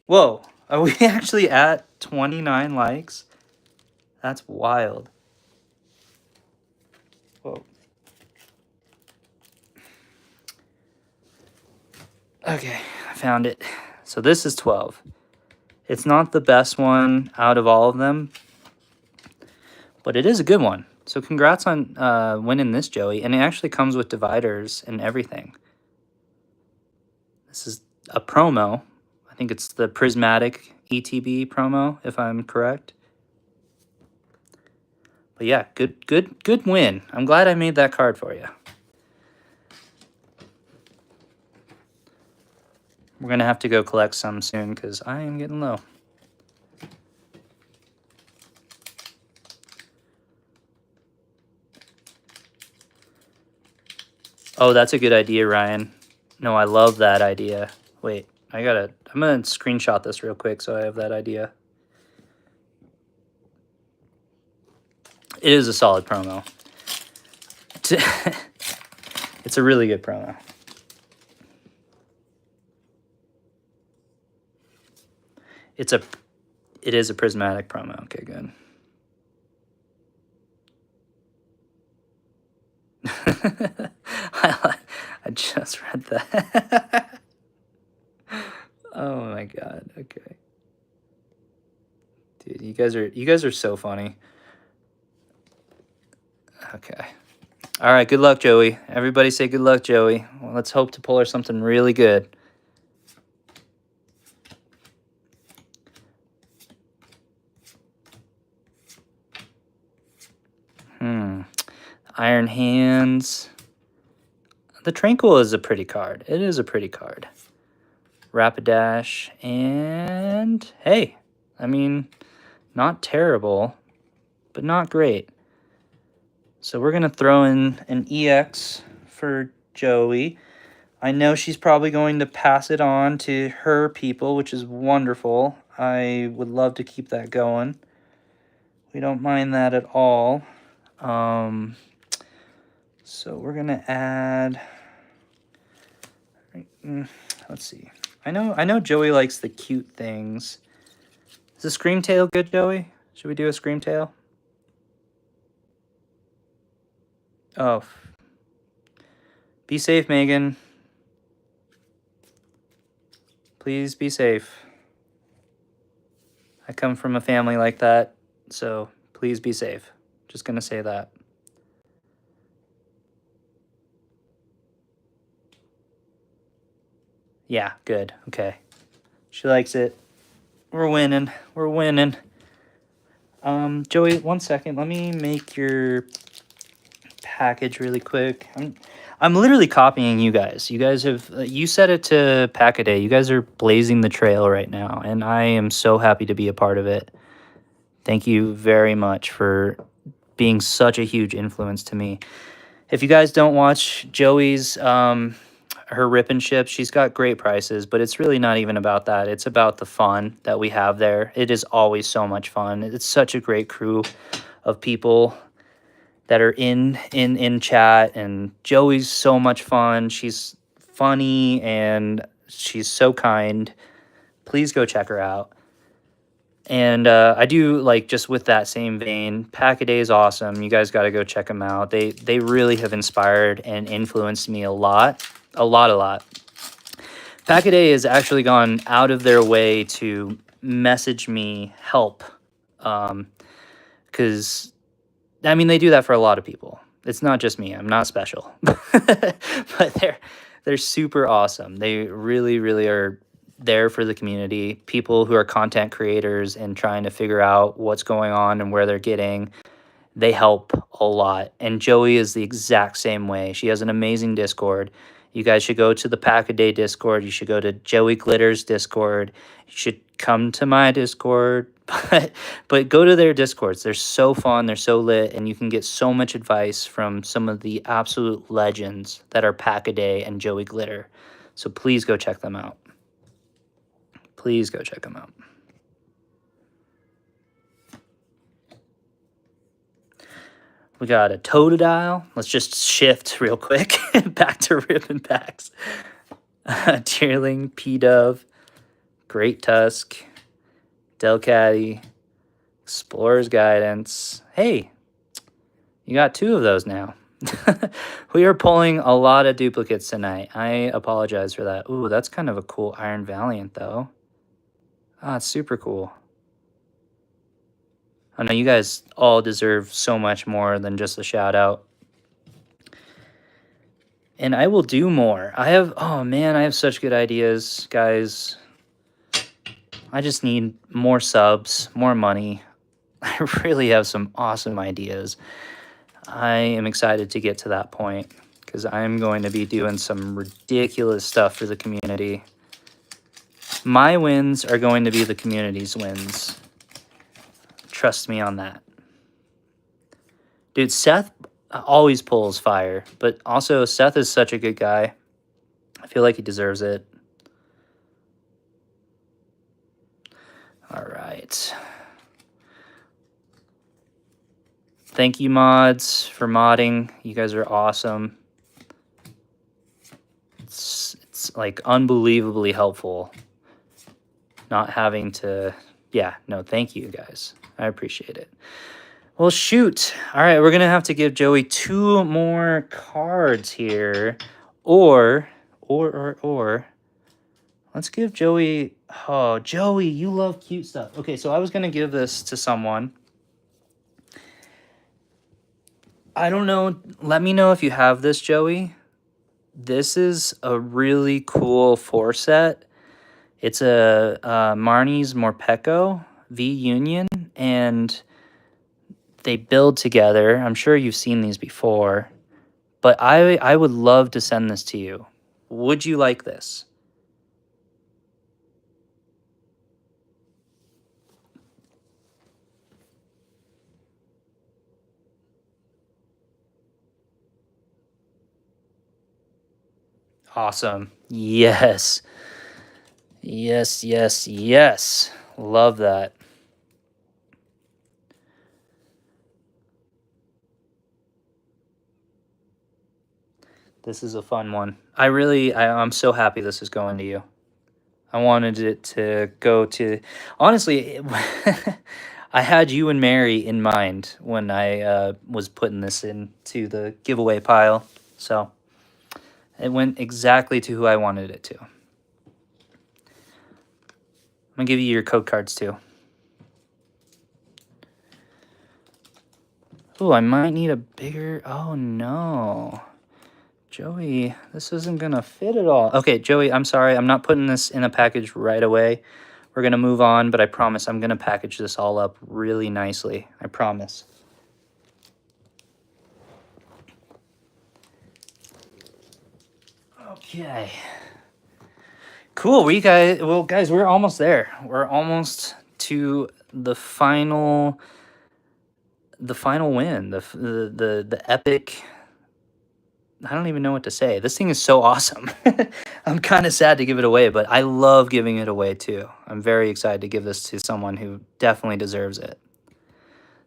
Whoa, are we actually at 29 likes? That's wild. Whoa. Okay, I found it. So this is 12. It's not the best one out of all of them, but it is a good one. So congrats on winning this, Joey. And it actually comes with dividers and everything. This is a promo. I think it's the Prismatic ETB promo, if I'm correct. But yeah, good win. I'm glad I made that card for you. We're going to have to go collect some soon because I am getting low. Oh, that's a good idea, Ryan. No, I love that idea. Wait, I'm going to screenshot this real quick so I have that idea. It is a solid promo. It's a really good promo. It is a prismatic promo. Okay, good. I just read that. Oh my god. Okay. Dude, you guys are so funny. Okay. All right, good luck, Joey. Everybody say good luck, Joey. Well, let's hope to pull her something really good. Iron Hands. The Tranquil is a pretty card. It is a pretty card. Rapidash. And, hey, I mean, not terrible, but not great. So we're going to throw in an EX for Joey. I know she's probably going to pass it on to her people, which is wonderful. I would love to keep that going. We don't mind that at all. So we're going to add... Let's see. I know Joey likes the cute things. Is the Screamtail good, Joey? Should we do a Screamtail? Oh. Be safe, Megan. Please be safe. I come from a family like that, so please be safe. Just gonna say that. Yeah, good. Okay. She likes it. We're winning. We're winning. Joey, 1 second. Let me make your package really quick. I'm literally copying you guys. You guys have you set it to Pack-A-Day. You guys are blazing the trail right now, and I am so happy to be a part of it. Thank you very much for being such a huge influence to me. If you guys don't watch Joey's her rip and ship, she's got great prices, but it's really not even about that. It's about the fun that we have there. It is always so much fun. It's such a great crew of people that are in chat, and Joey's so much fun. She's funny and she's so kind. Please go check her out. And I do, like, just with that same vein, Pack-A-Day is awesome. You guys got to go check them out. They really have inspired and influenced me a lot. Pack-A-Day has actually gone out of their way to message me help. Because, I mean, they do that for a lot of people. It's not just me. I'm not special. But they're super awesome. They really, really are there for the community, people who are content creators and trying to figure out what's going on and where they're getting. They help a lot. And Joey is the exact same way. She has an amazing Discord. You guys should go to the Pack-A-Day Discord. You should go to Joey Glitter's Discord. You should come to my Discord. But go to their Discords. They're so fun. They're so lit. And you can get so much advice from some of the absolute legends that are Pack-A-Day and Joey Glitter. So please go check them out. Please go check them out. We got a Totodile. Let's just shift real quick back to ribbon packs. Tearling, P-Dove, Great Tusk, Delcatty, Explorer's Guidance. Hey, you got 2 of those now. We are pulling a lot of duplicates tonight. I apologize for that. Ooh, that's kind of a cool Iron Valiant, though. Ah, it's super cool. I know you guys all deserve so much more than just a shout out. And I will do more. Oh man, I have such good ideas, guys. I just need more subs, more money. I really have some awesome ideas. I am excited to get to that point because I'm going to be doing some ridiculous stuff for the community. My wins are going to be the community's wins. Trust me on that. Dude, Seth always pulls fire, but also Seth is such a good guy. I feel like he deserves it. All right. Thank you, mods, for modding. You guys are awesome. It's like unbelievably helpful not having to, yeah, no, thank you guys. I appreciate it. Well, shoot. All right, we're going to have to give Joey 2 more cards here. Or, let's give Joey, oh, Joey, you love cute stuff. Okay, so I was going to give this to someone. I don't know. Let me know if you have this, Joey. This is a really cool 4 set. It's a Marnie's Morpeko V Union, and they build together. I'm sure you've seen these before, but I would love to send this to you. Would you like this? Awesome. Yes. Yes, yes, yes. Love that. This is a fun one. I'm so happy this is going to you. I wanted it to go to, honestly, I had you and Mary in mind when I was putting this into the giveaway pile. So it went exactly to who I wanted it to. I'm going to give you your code cards too. Ooh, I might need a bigger, oh no. Joey, this isn't going to fit at all. Okay, Joey, I'm sorry. I'm not putting this in a package right away. We're going to move on, but I promise I'm going to package this all up really nicely. I promise. Okay. Cool. Guys, we're almost there. We're almost to the final win, the epic. I don't even know what to say. This thing is so awesome. I'm kind of sad to give it away, but I love giving it away too. I'm very excited to give this to someone who definitely deserves it.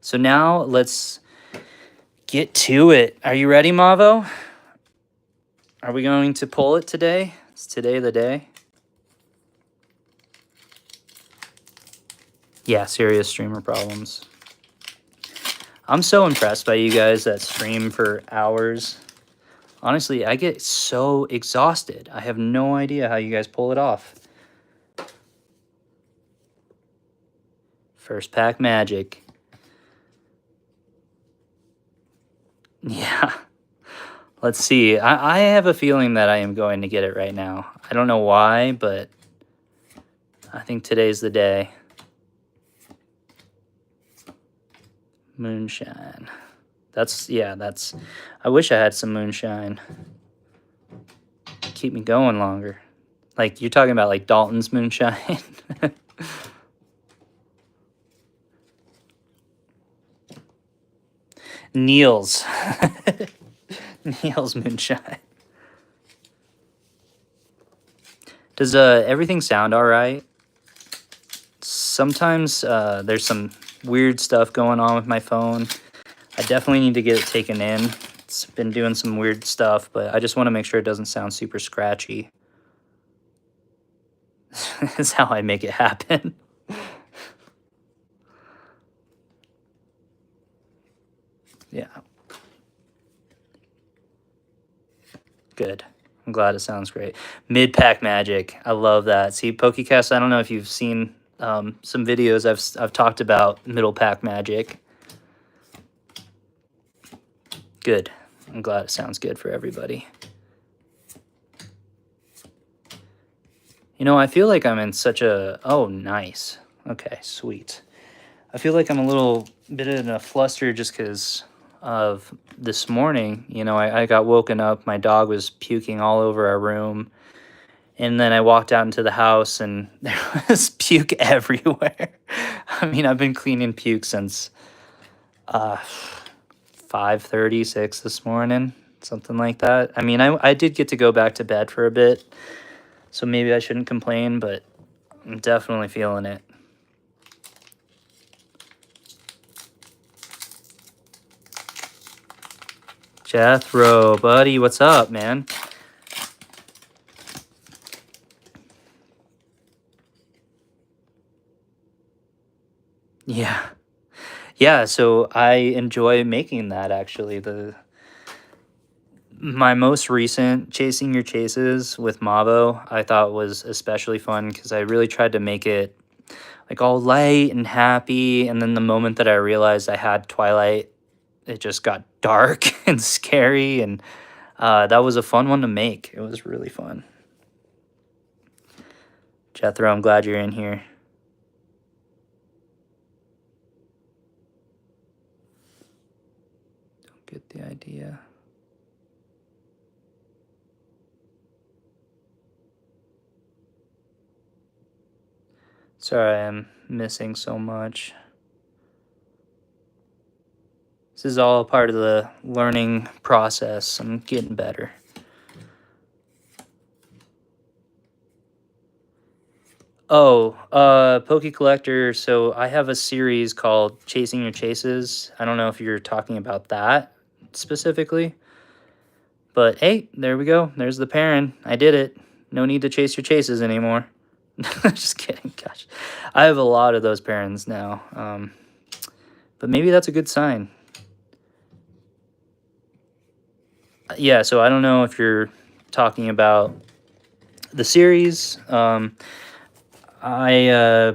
So now let's get to it. Are you ready, Mavo? Are we going to pull it today? Is today the day? Yeah, serious streamer problems. I'm so impressed by you guys that stream for hours. Honestly, I get so exhausted. I have no idea how you guys pull it off. First pack magic. Yeah. Let's see. I have a feeling that I am going to get it right now. I don't know why, but I think today's the day. Moonshine. I wish I had some moonshine. Keep me going longer. Like, you're talking about like Dalton's moonshine. Neil's. Neil's moonshine. Does everything sound all right? Sometimes there's some weird stuff going on with my phone. I definitely need to get it taken in. It's been doing some weird stuff, but I just want to make sure it doesn't sound super scratchy. That's how I make it happen. Yeah. Good. I'm glad it sounds great. Mid-pack magic. I love that. See, PokeCast, I don't know if you've seen some videos I've talked about middle pack magic. Good. I'm glad it sounds good for everybody. You know, I feel like I'm in such a... Oh, nice. Okay, sweet. I feel like I'm a little bit in a fluster just because of this morning. You know, I got woken up. My dog was puking all over our room. And then I walked out into the house and there was puke everywhere. I mean, I've been cleaning puke since 5:36 this morning, something like that. I mean, I did get to go back to bed for a bit, so maybe I shouldn't complain, but I'm definitely feeling it. Jethro, buddy, what's up, man? Yeah. Yeah, so I enjoy making that actually. My most recent Chasing Your Chases with Mavo, I thought was especially fun because I really tried to make it like all light and happy, and then the moment that I realized I had Twilight, it just got dark and scary, and that was a fun one to make. It was really fun. Jethro, I'm glad you're in here. Don't get the idea. Sorry, I'm missing so much. This is all part of the learning process. I'm getting better. Oh, Poke Collector. So I have a series called Chasing Your Chases. I don't know if you're talking about that specifically. But hey, there we go. There's the Perrin. I did it. No need to chase your chases anymore. Just kidding. Gosh. I have a lot of those Perrins now. But maybe that's a good sign. Yeah, so I don't know if you're talking about the series. I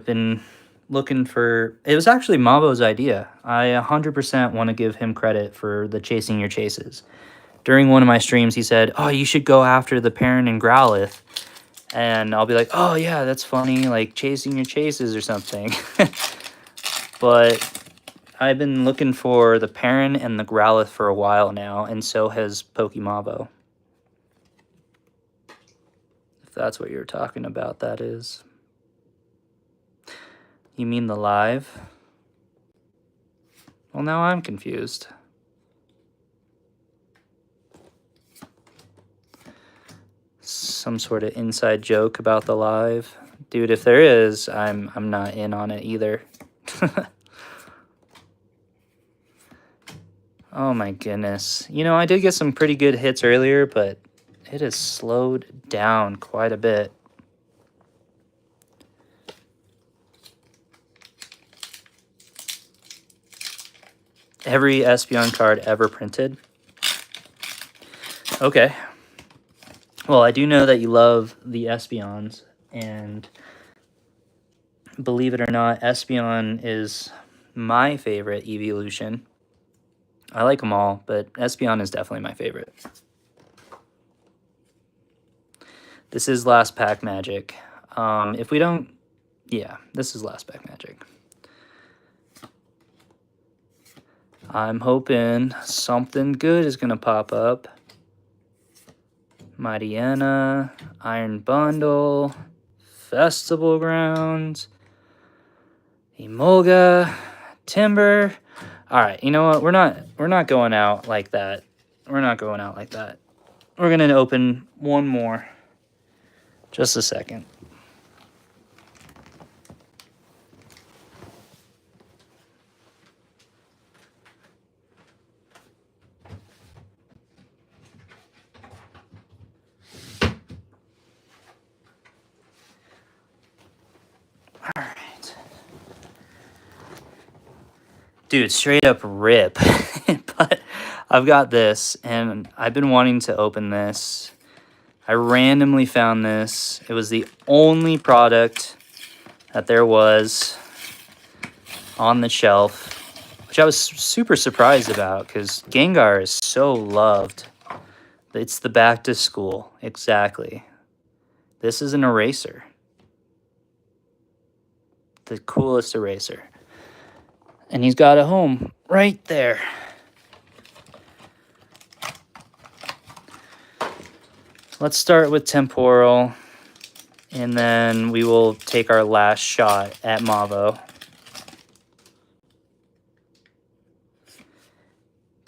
been looking for... It was actually Mavo's idea. I 100% want to give him credit for the Chasing Your Chases. During one of my streams, he said, oh, you should go after the Perrin and Growlithe. And I'll be like, oh, yeah, that's funny, like Chasing Your Chases or something. But I've been looking for the Perrin and the Growlithe for a while now, and so has Pokemavo. If that's what you're talking about, that is. You mean the live? Well, now I'm confused. Some sort of inside joke about the live. Dude, if there is, I'm not in on it either. Oh my goodness. You know, I did get some pretty good hits earlier, but it has slowed down quite a bit. Every Espeon card ever printed. Okay. Well, I do know that you love the Espeons, and believe it or not, Espeon is my favorite evolution. I like them all, but Espeon is definitely my favorite. This is last pack magic. If we don't... Yeah, this is last pack magic. I'm hoping something good is going to pop up. Mightyena, Iron Bundle, Festival Grounds, Emolga, Timber. All right, you know what? We're not going out like that. We're not going out like that. We're going to open one more. Just a second. All right. Dude, straight up rip. But I've got this, and I've been wanting to open this. I randomly found this. It was the only product that there was on the shelf, which I was super surprised about because Gengar is so loved. It's the back to school. Exactly. This is an eraser. The coolest eraser. And he's got a home right there. Let's start with Temporal, and then we will take our last shot at Mavo.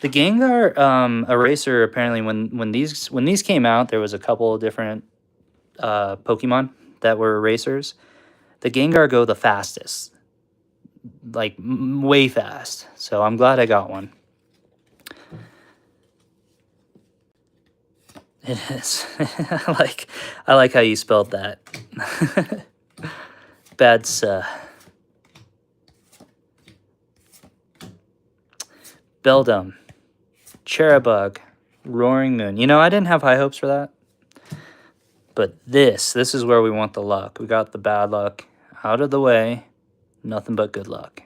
The Gengar eraser, apparently, when these came out, there was a couple of different Pokemon that were erasers. The Gengar go the fastest, like way fast. So I'm glad I got one. It is. I like how you spelled that. Bad Beldum, Cherubug, Roaring Moon. You know, I didn't have high hopes for that. But this is where we want the luck. We got the bad luck out of the way. Nothing but good luck.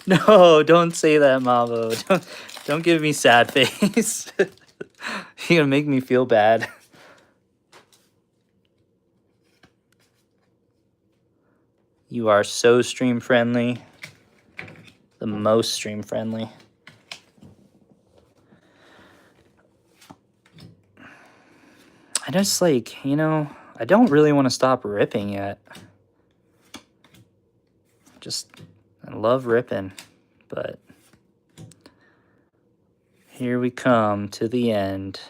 No, don't say that, Mavo. Don't give me sad face. You're gonna make me feel bad. You are so stream friendly. The most stream friendly. I just like, you know, I don't really want to stop ripping yet. I love ripping, but here we come to the end.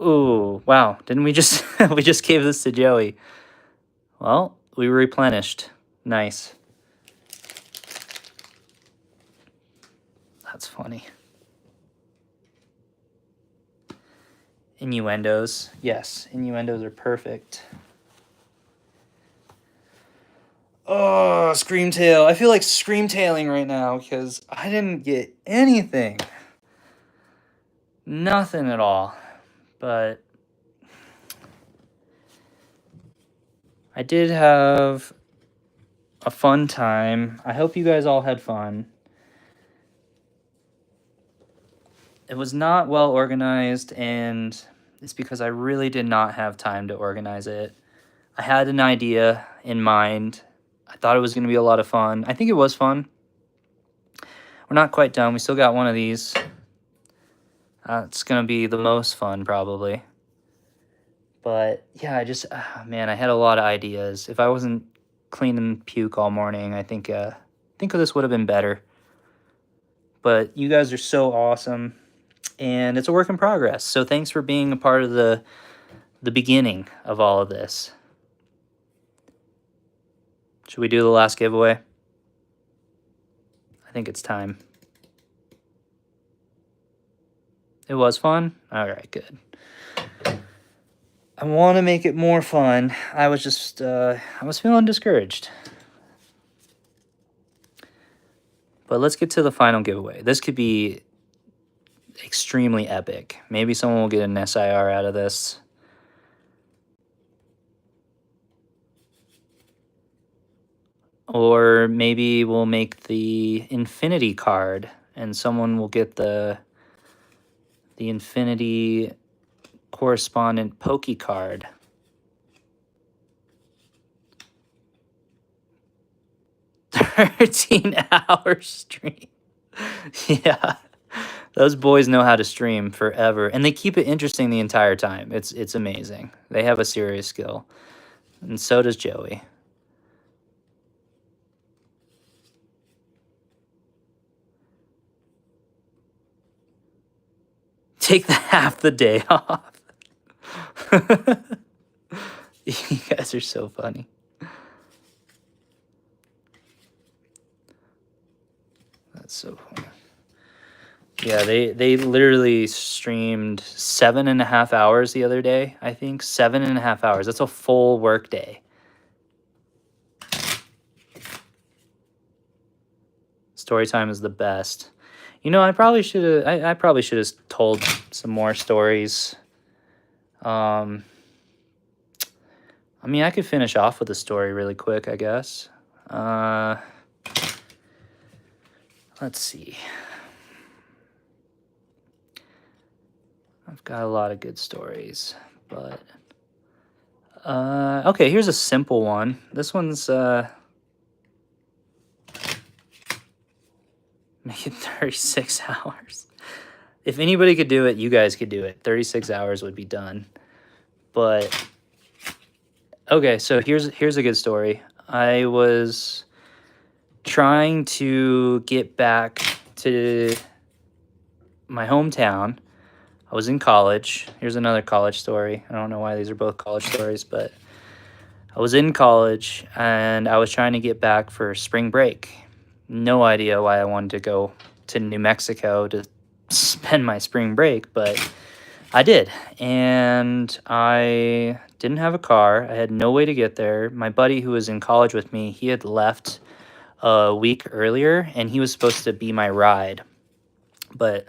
Ooh, wow. Didn't we just, we just gave this to Joey. Well, we replenished. Nice. That's funny. Innuendos. Yes, innuendos are perfect. Oh, Screamtail. I feel like Screamtailing right now because I didn't get anything. Nothing at all. But I did have a fun time. I hope you guys all had fun. It was not well organized, and it's because I really did not have time to organize it. I had an idea in mind. I thought it was going to be a lot of fun. I think it was fun. We're not quite done. We still got one of these. It's going to be the most fun, probably. But, yeah, man, I had a lot of ideas. If I wasn't cleaning puke all morning, I think this would have been better. But you guys are so awesome, and it's a work in progress. So thanks for being a part of the beginning of all of this. Should we do the last giveaway? I think it's time. It was fun? All right, good. I want to make it more fun. I was just, I was feeling discouraged. But let's get to the final giveaway. This could be extremely epic. Maybe someone will get an SIR out of this. Or maybe we'll make the Infinity card and someone will get the Infinity correspondent Poke card. $13-hour stream. Yeah. Those boys know how to stream forever. And they keep it interesting the entire time. It's amazing. They have a serious skill. And so does Joey. Take half the day off. You guys are so funny. That's so funny. Yeah, they literally streamed 7.5 hours the other day, I think. 7.5 hours. That's a full work day. Storytime is the best. You know, I probably should have told some more stories. I mean, I could finish off with a story really quick, I guess. Let's see. I've got a lot of good stories, but okay, here's a simple one. This one's make it 36 hours. If anybody could do it, you guys could do it. 36 hours would be done. But okay, so here's a good story. I was trying to get back to my hometown. I was in college. Here's another college story. I don't know why these are both college stories, but I was in college and I was trying to get back for spring break. no idea why I wanted to go to New Mexico to spend my spring break, but I did. And I didn't have a car. I had no way to get there. My buddy who was in college with me, he had left a week earlier, and he was supposed to be my ride. But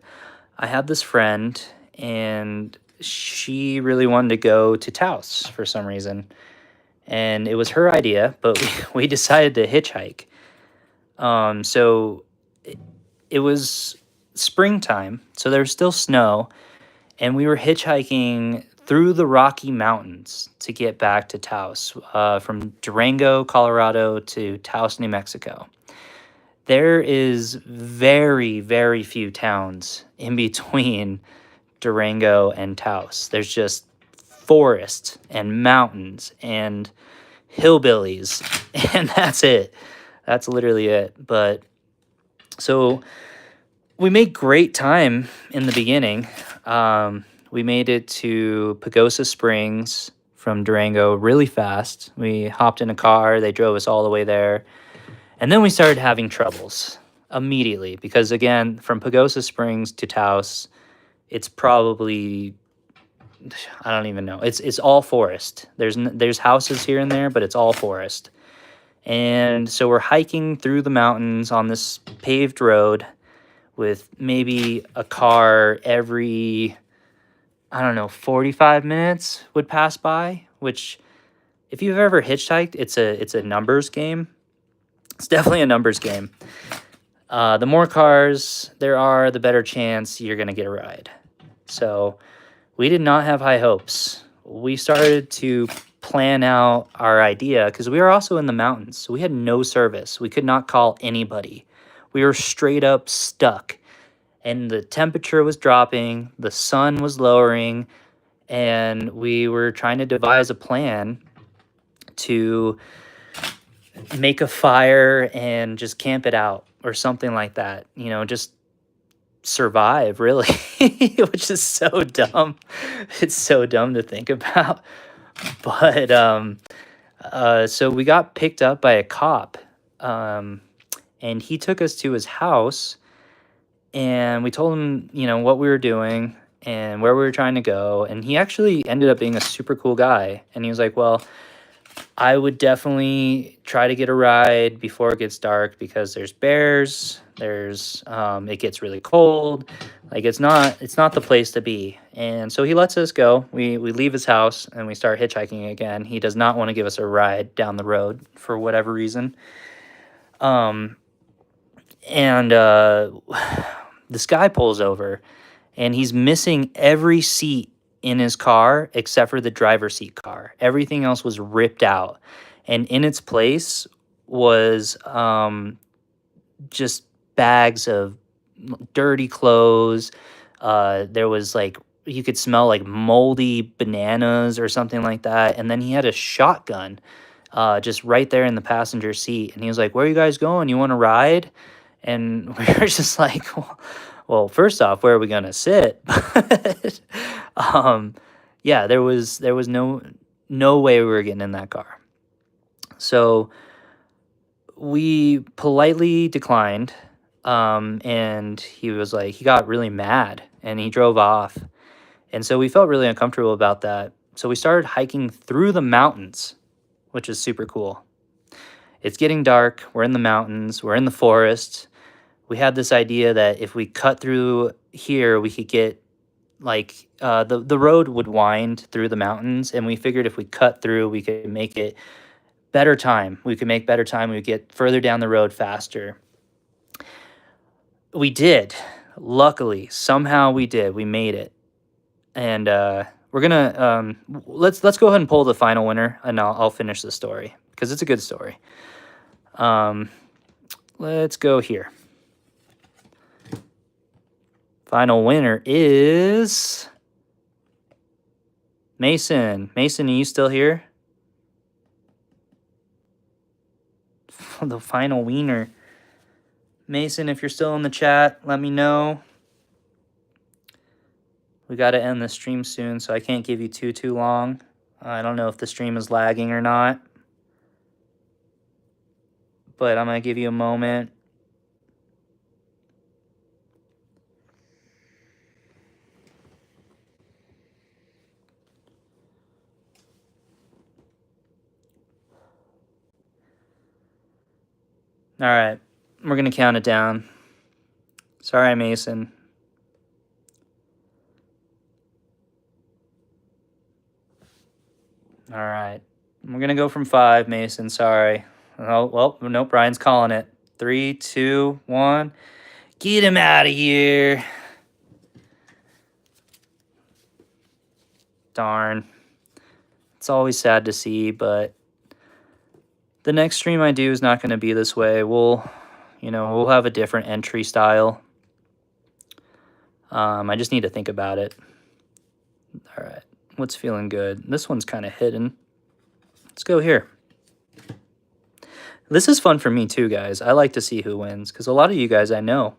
I had this friend, and she really wanted to go to Taos for some reason. And it was her idea, but we decided to hitchhike. So it was springtime, so there was still snow, and we were hitchhiking through the Rocky Mountains to get back to Taos, from Durango, Colorado to Taos, New Mexico. There is very, very few towns in between Durango and Taos. There's just forest and mountains and hillbillies, and that's it. That's literally it. But so we made great time in the beginning. We made it to Pagosa Springs from Durango really fast. We hopped in a car. They drove us all the way there. And then we started having troubles immediately because, again, from Pagosa Springs to Taos, it's probably, I don't even know. It's all forest. There's houses here and there, but it's all forest. And so we're hiking through the mountains on this paved road with maybe a car every, I don't know, 45 minutes would pass by, which if you've ever hitchhiked, it's a numbers game. It's definitely a numbers game. The more cars there are, the better chance you're going to get a ride. So we did not have high hopes. We started to plan out our idea because we were also in the mountains. So we had no service. We could not call anybody. We were straight up stuck. And the temperature was dropping. The sun was lowering. And we were trying to devise a plan to make a fire and just camp it out or something like that. You know, just survive, really, which is so dumb. It's so dumb to think about. But so we got picked up by a cop, and he took us to his house, and we told him, you know, what we were doing and where we were trying to go. And he actually ended up being a super cool guy. And he was like, well, I would definitely try to get a ride before it gets dark because there's bears, it gets really cold. Like it's not the place to be. And so he lets us go. We leave his house and we start hitchhiking again. He does not want to give us a ride down the road for whatever reason. And this guy pulls over and he's missing every seat in his car except for the driver's seat car. Everything else was ripped out. And in its place was just bags of dirty clothes. There was like, you could smell like moldy bananas or something like that. And then he had a shotgun just right there in the passenger seat. And he was like, where are you guys going? You want to ride? And we were just like, well, first off, where are we going to sit? Yeah, there was no way we were getting in that car. So we politely declined. And he was like, he got really mad and he drove off. And so we felt really uncomfortable about that. So we started hiking through the mountains, which is super cool. It's getting dark. We're in the mountains. We're in the forest. We had this idea that if we cut through here, we could get like the road would wind through the mountains. And we figured if we cut through, we could make it better time. We could make better time. We would get further down the road faster. We did. Luckily, somehow we did. We made it. And we're gonna let's go ahead and pull the final winner, and I'll finish the story because it's a good story. Let's go here. Final winner is Mason. Mason, are you still here? The final winner. Mason, if you're still in the chat, let me know. We got to end the stream soon, so I can't give you too long. I don't know if the stream is lagging or not, but I'm going to give you a moment. All right. We're going to count it down. Sorry, Mason. All right. We're going to go from 5, Mason. Sorry. Oh, well, nope. Brian's calling it. 3, 2, 1. Get him out of here. Darn. It's always sad to see, but the next stream I do is not going to be this way. We'll have a different entry style. I just need to think about it. All right. What's feeling good? This one's kind of hidden. Let's go here. This is fun for me too, guys. I like to see who wins because a lot of you guys I know.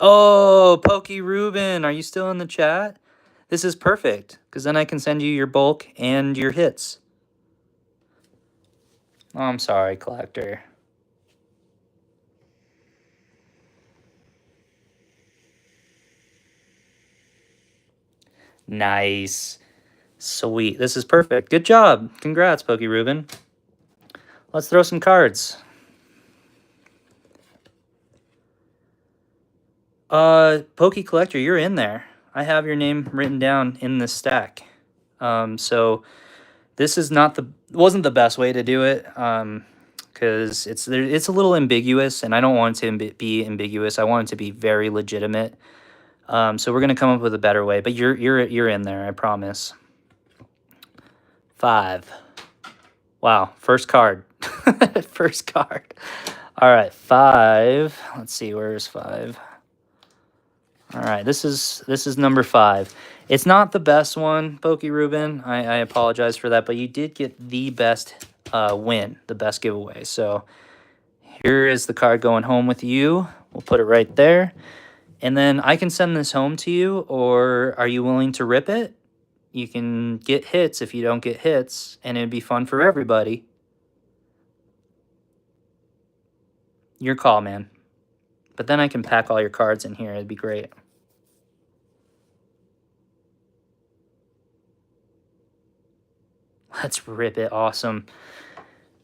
Oh, Pokey Ruben, are you still in the chat? This is perfect because then I can send you your bulk and your hits. Oh, I'm sorry, Collector. Nice. Sweet. This is perfect. Good job. Congrats, Pokey Ruben. Let's throw some cards. Pokey Collector, you're in there. I have your name written down in this stack. So this is wasn't the best way to do it. Because it's a little ambiguous, and I don't want it to be ambiguous. I want it to be very legitimate. So we're gonna come up with a better way. But you're in there, I promise. 5. Wow, first card. First card. All right, 5. Let's see, where's 5? All right, this is number 5. It's not the best one, Pokey Ruben. I apologize for that, but you did get the best win, the best giveaway. So here is the card going home with you. We'll put it right there. And then I can send this home to you, or are you willing to rip it? You can get hits if you don't get hits, and it'd be fun for everybody. Your call, man. But then I can pack all your cards in here. It'd be great. Let's rip it. Awesome.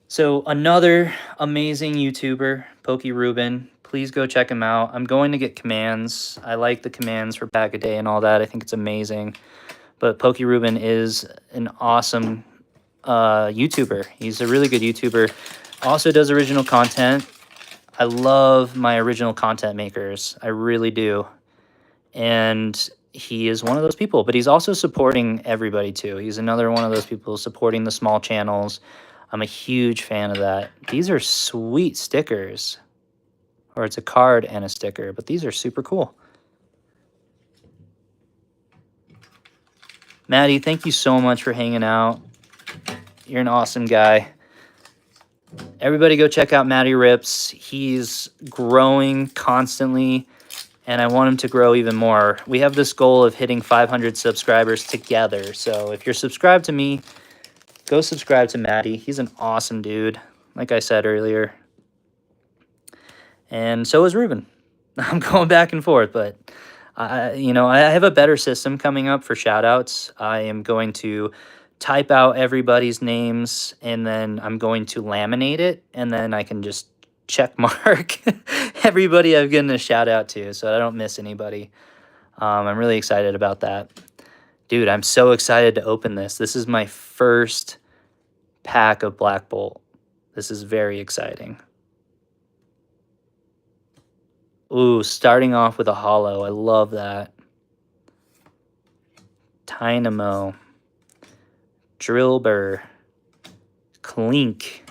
So another amazing YouTuber, Pokey Ruben. Please go check him out. I'm going to get commands. I like the commands for Pack a Day and all that. I think it's amazing. But Pokey Ruben is an awesome YouTuber. He's a really good YouTuber. Also does original content. I love my original content makers. I really do. And he is one of those people. But he's also supporting everybody too. He's another one of those people supporting the small channels. I'm a huge fan of that. These are sweet stickers. Or it's a card and a sticker. But these are super cool. Maddie, thank you so much for hanging out. You're an awesome guy. Everybody go check out Maddie Rips. He's growing constantly, and I want him to grow even more. We have this goal of hitting 500 subscribers together. So if you're subscribed to me, go subscribe to Maddie. He's an awesome dude, like I said earlier. And so is Ruben. I'm going back and forth, but I have a better system coming up for shoutouts. I am going to type out everybody's names, and then I'm going to laminate it, and then I can just check mark everybody I've given a shout out to, so I don't miss anybody. I'm really excited about that. Dude, I'm so excited to open this. This is my first pack of Black Bolt. This is very exciting. Ooh, starting off with a holo. I love that. Dynamo. Drillbur. Clink.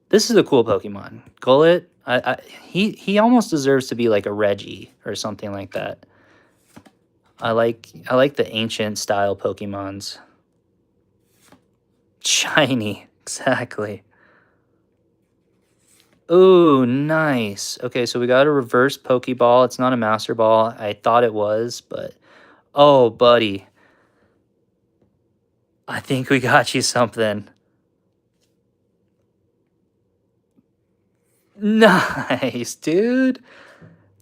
This is a cool Pokemon. Gullet. He almost deserves to be like a Reggie or something like that. I like the ancient style Pokemons. Shiny. Exactly. Ooh, nice. Okay, so we got a reverse Pokeball. It's not a Master Ball. I thought it was, but... Oh, buddy. I think we got you something. Nice, dude.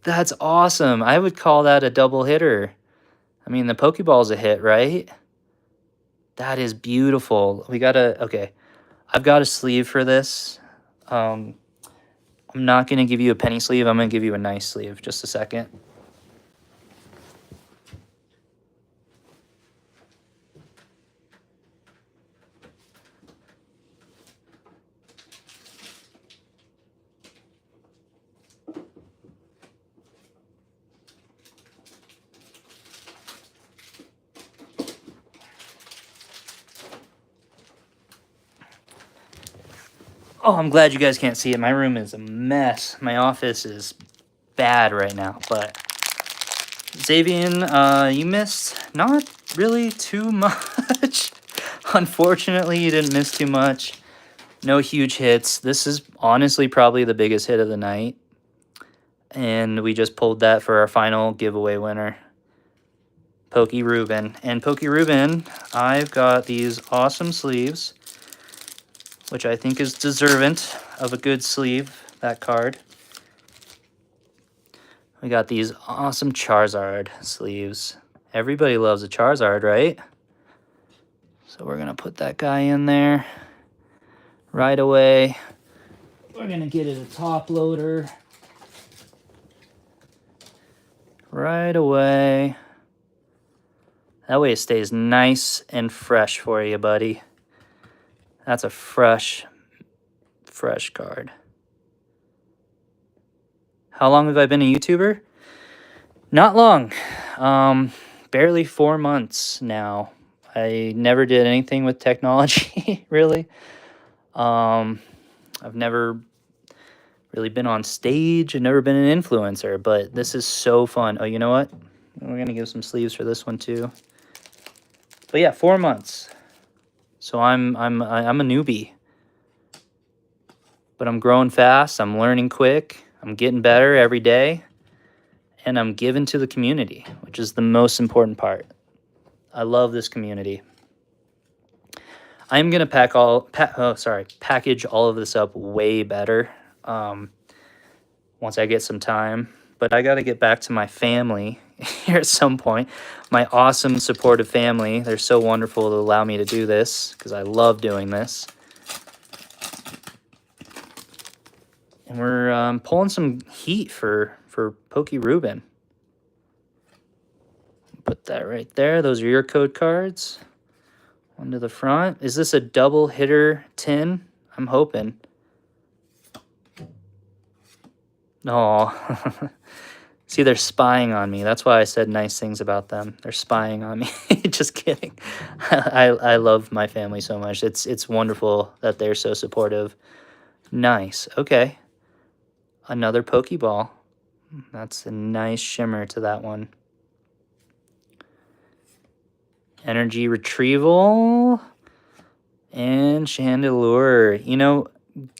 That's awesome. I would call that a double hitter. I mean, the Pokeball's a hit, right? That is beautiful. We got a... Okay. I've got a sleeve for this. I'm not going to give you a penny sleeve. I'm going to give you a nice sleeve. Just a second. Oh, I'm glad you guys can't see it. My room is a mess. My office is bad right now. But Xavian, you missed not really too much. Unfortunately, you didn't miss too much. No huge hits. This is honestly probably the biggest hit of the night. And we just pulled that for our final giveaway winner, Pokey Ruben. And Pokey Ruben, I've got these awesome sleeves, which I think is deserving of a good sleeve, that card. We got these awesome Charizard sleeves. Everybody loves a Charizard, right? So we're going to put that guy in there right away. We're going to get it a top loader right away. That way it stays nice and fresh for you, buddy. That's a fresh card. How long have I been a YouTuber? Not long. Barely 4 months now. I never did anything with technology, really. I've never really been on stage. I've never been an influencer, but this is so fun. Oh, you know what? We're going to give some sleeves for this one too. But yeah, 4 months. So I'm a newbie. But I'm growing fast. I'm learning quick. I'm getting better every day. And I'm giving to the community, which is the most important part. I love this community. I'm going to package all of this up way better once I get some time. But I got to get back to my family here at some point. My awesome, supportive family. They're so wonderful to allow me to do this because I love doing this. And we're pulling some heat for Pokey Ruben. Put that right there. Those are your code cards. One to the front. Is this a double hitter tin? I'm hoping. Oh. See, they're spying on me. That's why I said nice things about them. They're spying on me. Just kidding. I love my family so much. It's wonderful that they're so supportive. Nice. Okay. Another Pokeball. That's a nice shimmer to that one. Energy Retrieval. And Chandelure. You know,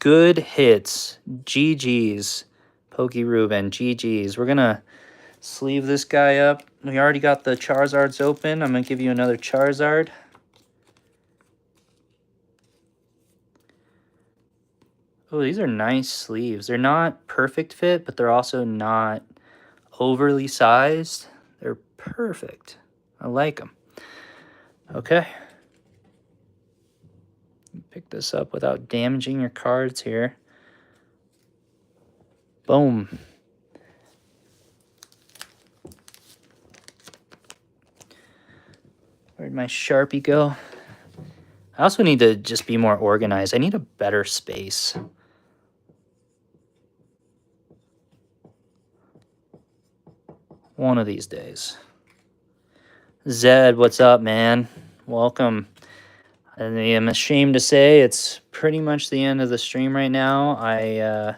good hits. GG's. Pokey Ruben. GG's. We're going to sleeve this guy up. We already got the Charizards open. I'm going to give you another Charizard. Oh, these are nice sleeves. They're not perfect fit, but they're also not overly sized. They're perfect. I like them. Okay. Pick this up without damaging your cards here. Boom. Where'd my Sharpie go? I also need to just be more organized. I need a better space. One of these days. Zed, what's up, man? Welcome. I am ashamed to say it's pretty much the end of the stream right now. I've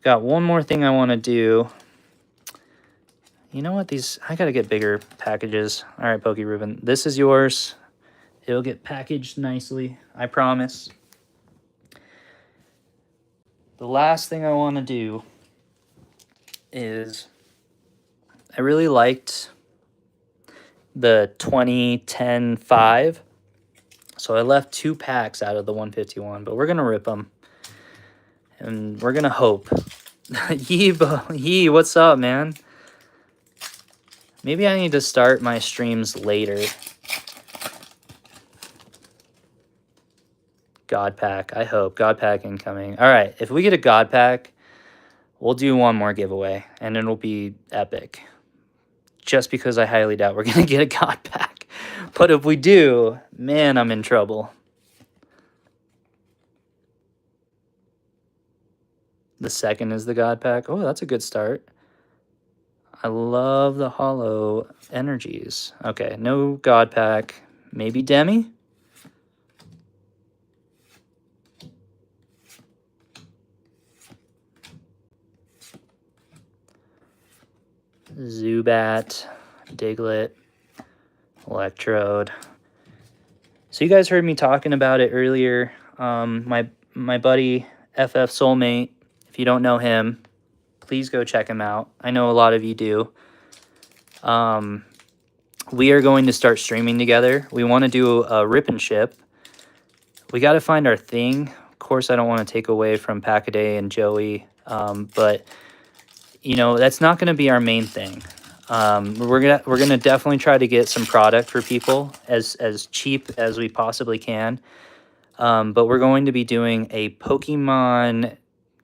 got one more thing I want to do. You know what? I got to get bigger packages. All right, Pokey Ruben. This is yours. It'll get packaged nicely. I promise. The last thing I want to do is I really liked the 2010-5. So I left 2 packs out of the 151, but we're going to rip them. And we're going to hope. Yee, what's up, man? Maybe I need to start my streams later. God pack. I hope. God pack incoming. All right. If we get a God pack, we'll do one more giveaway, and it'll be epic. Just because I highly doubt we're going to get a God pack. But if we do, man, I'm in trouble. The second is the God pack. Oh, that's a good start. I love the hollow energies. Okay, no God pack. Maybe Demi? Zubat, Diglett, Electrode. So you guys heard me talking about it earlier. My buddy FF Soulmate, if you don't know him, please go check him out. I know a lot of you do. We are going to start streaming together. We want to do a rip and ship. We got to find our thing. Of course, I don't want to take away from Packaday and Joey, but you know that's not going to be our main thing. We're gonna definitely try to get some product for people as cheap as we possibly can. But we're going to be doing a Pokemon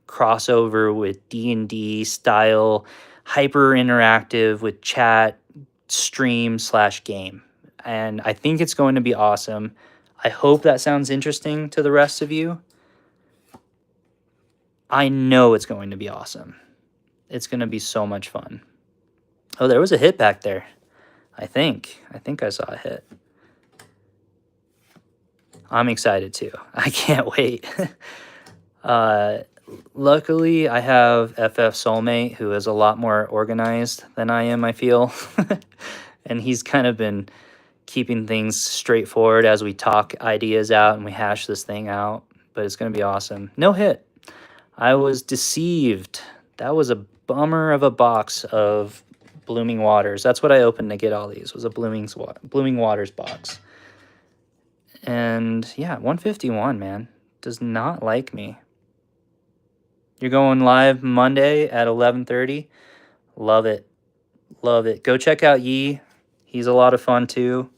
crossover with D&D style, hyper interactive with chat, stream / game. And I think it's going to be awesome. I hope that sounds interesting to the rest of you. I know it's going to be awesome. It's going to be so much fun. Oh, there was a hit back there. I think I saw a hit. I'm excited too. I can't wait. Luckily, I have FF Soulmate, who is a lot more organized than I am, I feel. And he's kind of been keeping things straightforward as we talk ideas out and we hash this thing out. But it's going to be awesome. No hit. I was deceived. That was a bummer of a box of Blooming Waters. That's what I opened to get all these, was a Blooming Waters box. And yeah, 151, man. Does not like me. You're going live Monday at 11:30. Love it. Love it. Go check out Yi. He's a lot of fun too.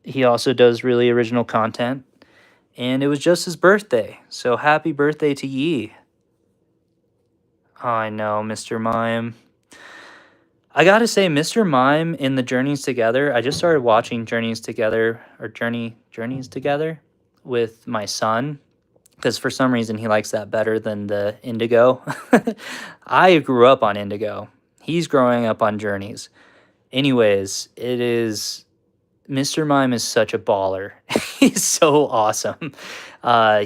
He also does really original content. And it was just his birthday. So happy birthday to Yi. Oh, I know, Mr. Mime. I gotta say, Mr. Mime in the Journeys Together, I just started watching Journeys Together, or Journeys Together with my son, because for some reason he likes that better than the Indigo. I grew up on Indigo. He's growing up on Journeys. Anyways, Mr. Mime is such a baller. He's so awesome.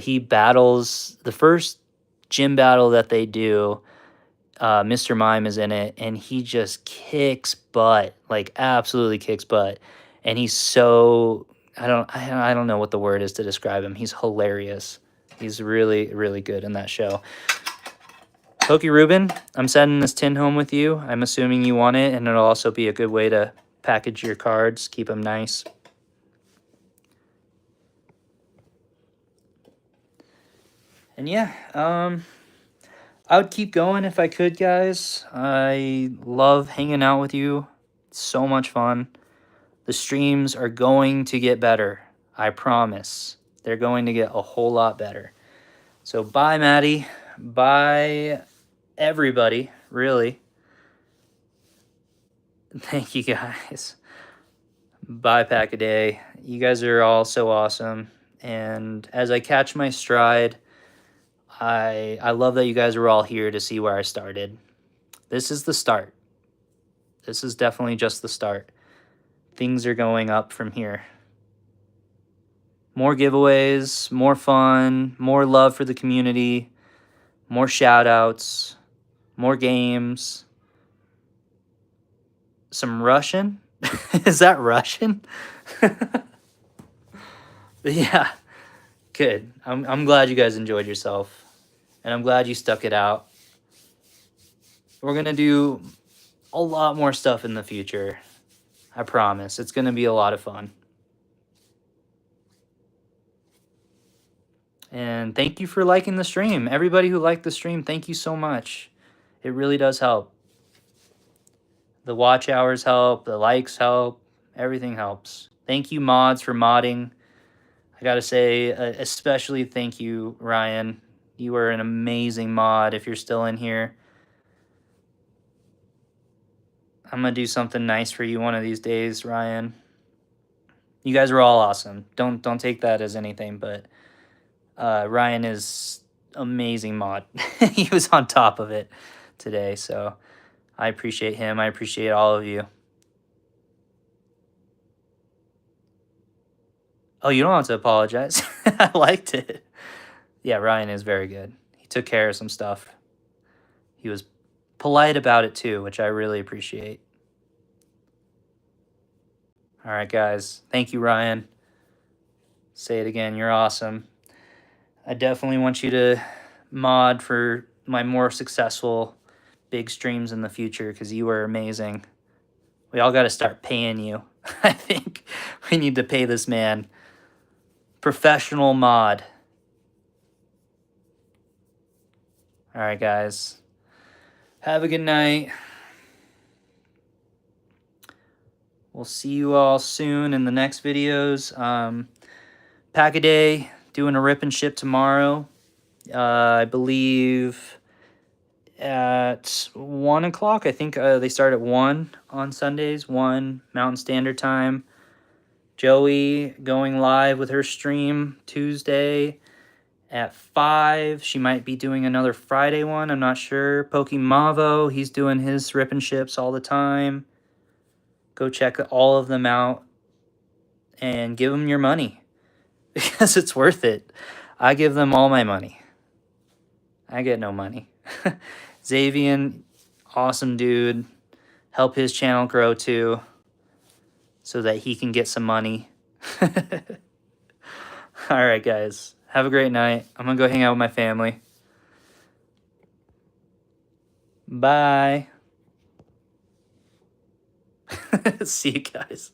He battles, the first gym battle that they do, Mr. Mime is in it, and he just kicks butt, like absolutely kicks butt. And he's so, I don't know what the word is to describe him. He's hilarious. He's really, really good in that show. Pokey Ruben, I'm sending this tin home with you. I'm assuming you want it, and it'll also be a good way to package your cards, keep them nice. And yeah, I would keep going if I could, guys. I love hanging out with you. It's so much fun. The streams are going to get better. I promise. They're going to get a whole lot better. So bye, Maddie. Bye, everybody, really. Thank you, guys. Bye, Packaday. You guys are all so awesome. And as I catch my stride, I love that you guys are all here to see where I started. This is the start. This is definitely just the start. Things are going up from here. More giveaways, more fun, more love for the community, more shout-outs, more games. Some Russian? Is that Russian? Yeah, good. I'm glad you guys enjoyed yourself. And I'm glad you stuck it out. We're going to do a lot more stuff in the future. I promise. It's going to be a lot of fun. And thank you for liking the stream. Everybody who liked the stream, thank you so much. It really does help. The watch hours help. The likes help. Everything helps. Thank you, mods, for modding. I gotta say, especially thank you, Ryan. You were an amazing mod. If you're still in here, I'm gonna do something nice for you one of these days, Ryan. You guys are all awesome. Don't take that as anything, but Ryan is amazing mod. He was on top of it today, so I appreciate him. I appreciate all of you. Oh, you don't have to apologize. I liked it. Yeah, Ryan is very good. He took care of some stuff. He was polite about it too, which I really appreciate. All right, guys. Thank you, Ryan. Say it again. You're awesome. I definitely want you to mod for my more successful big streams in the future because you were amazing. We all got to start paying you. I think we need to pay this man. Professional mod. All right, guys. Have a good night. We'll see you all soon in the next videos. Pack a day, doing a rip and ship tomorrow. I believe at 1 o'clock. I think they start at 1 on Sundays, 1 Mountain Standard Time. Joey going live with her stream Tuesday at 5. She might be doing another Friday one. I'm not sure. Pokemavo, he's doing his rip and ships all the time. Go check all of them out and give them your money because it's worth it. I give them all my money. I get no money. Xavian, awesome dude. Help his channel grow too so that he can get some money. All right, guys. Have a great night. I'm going to go hang out with my family. Bye. See you guys.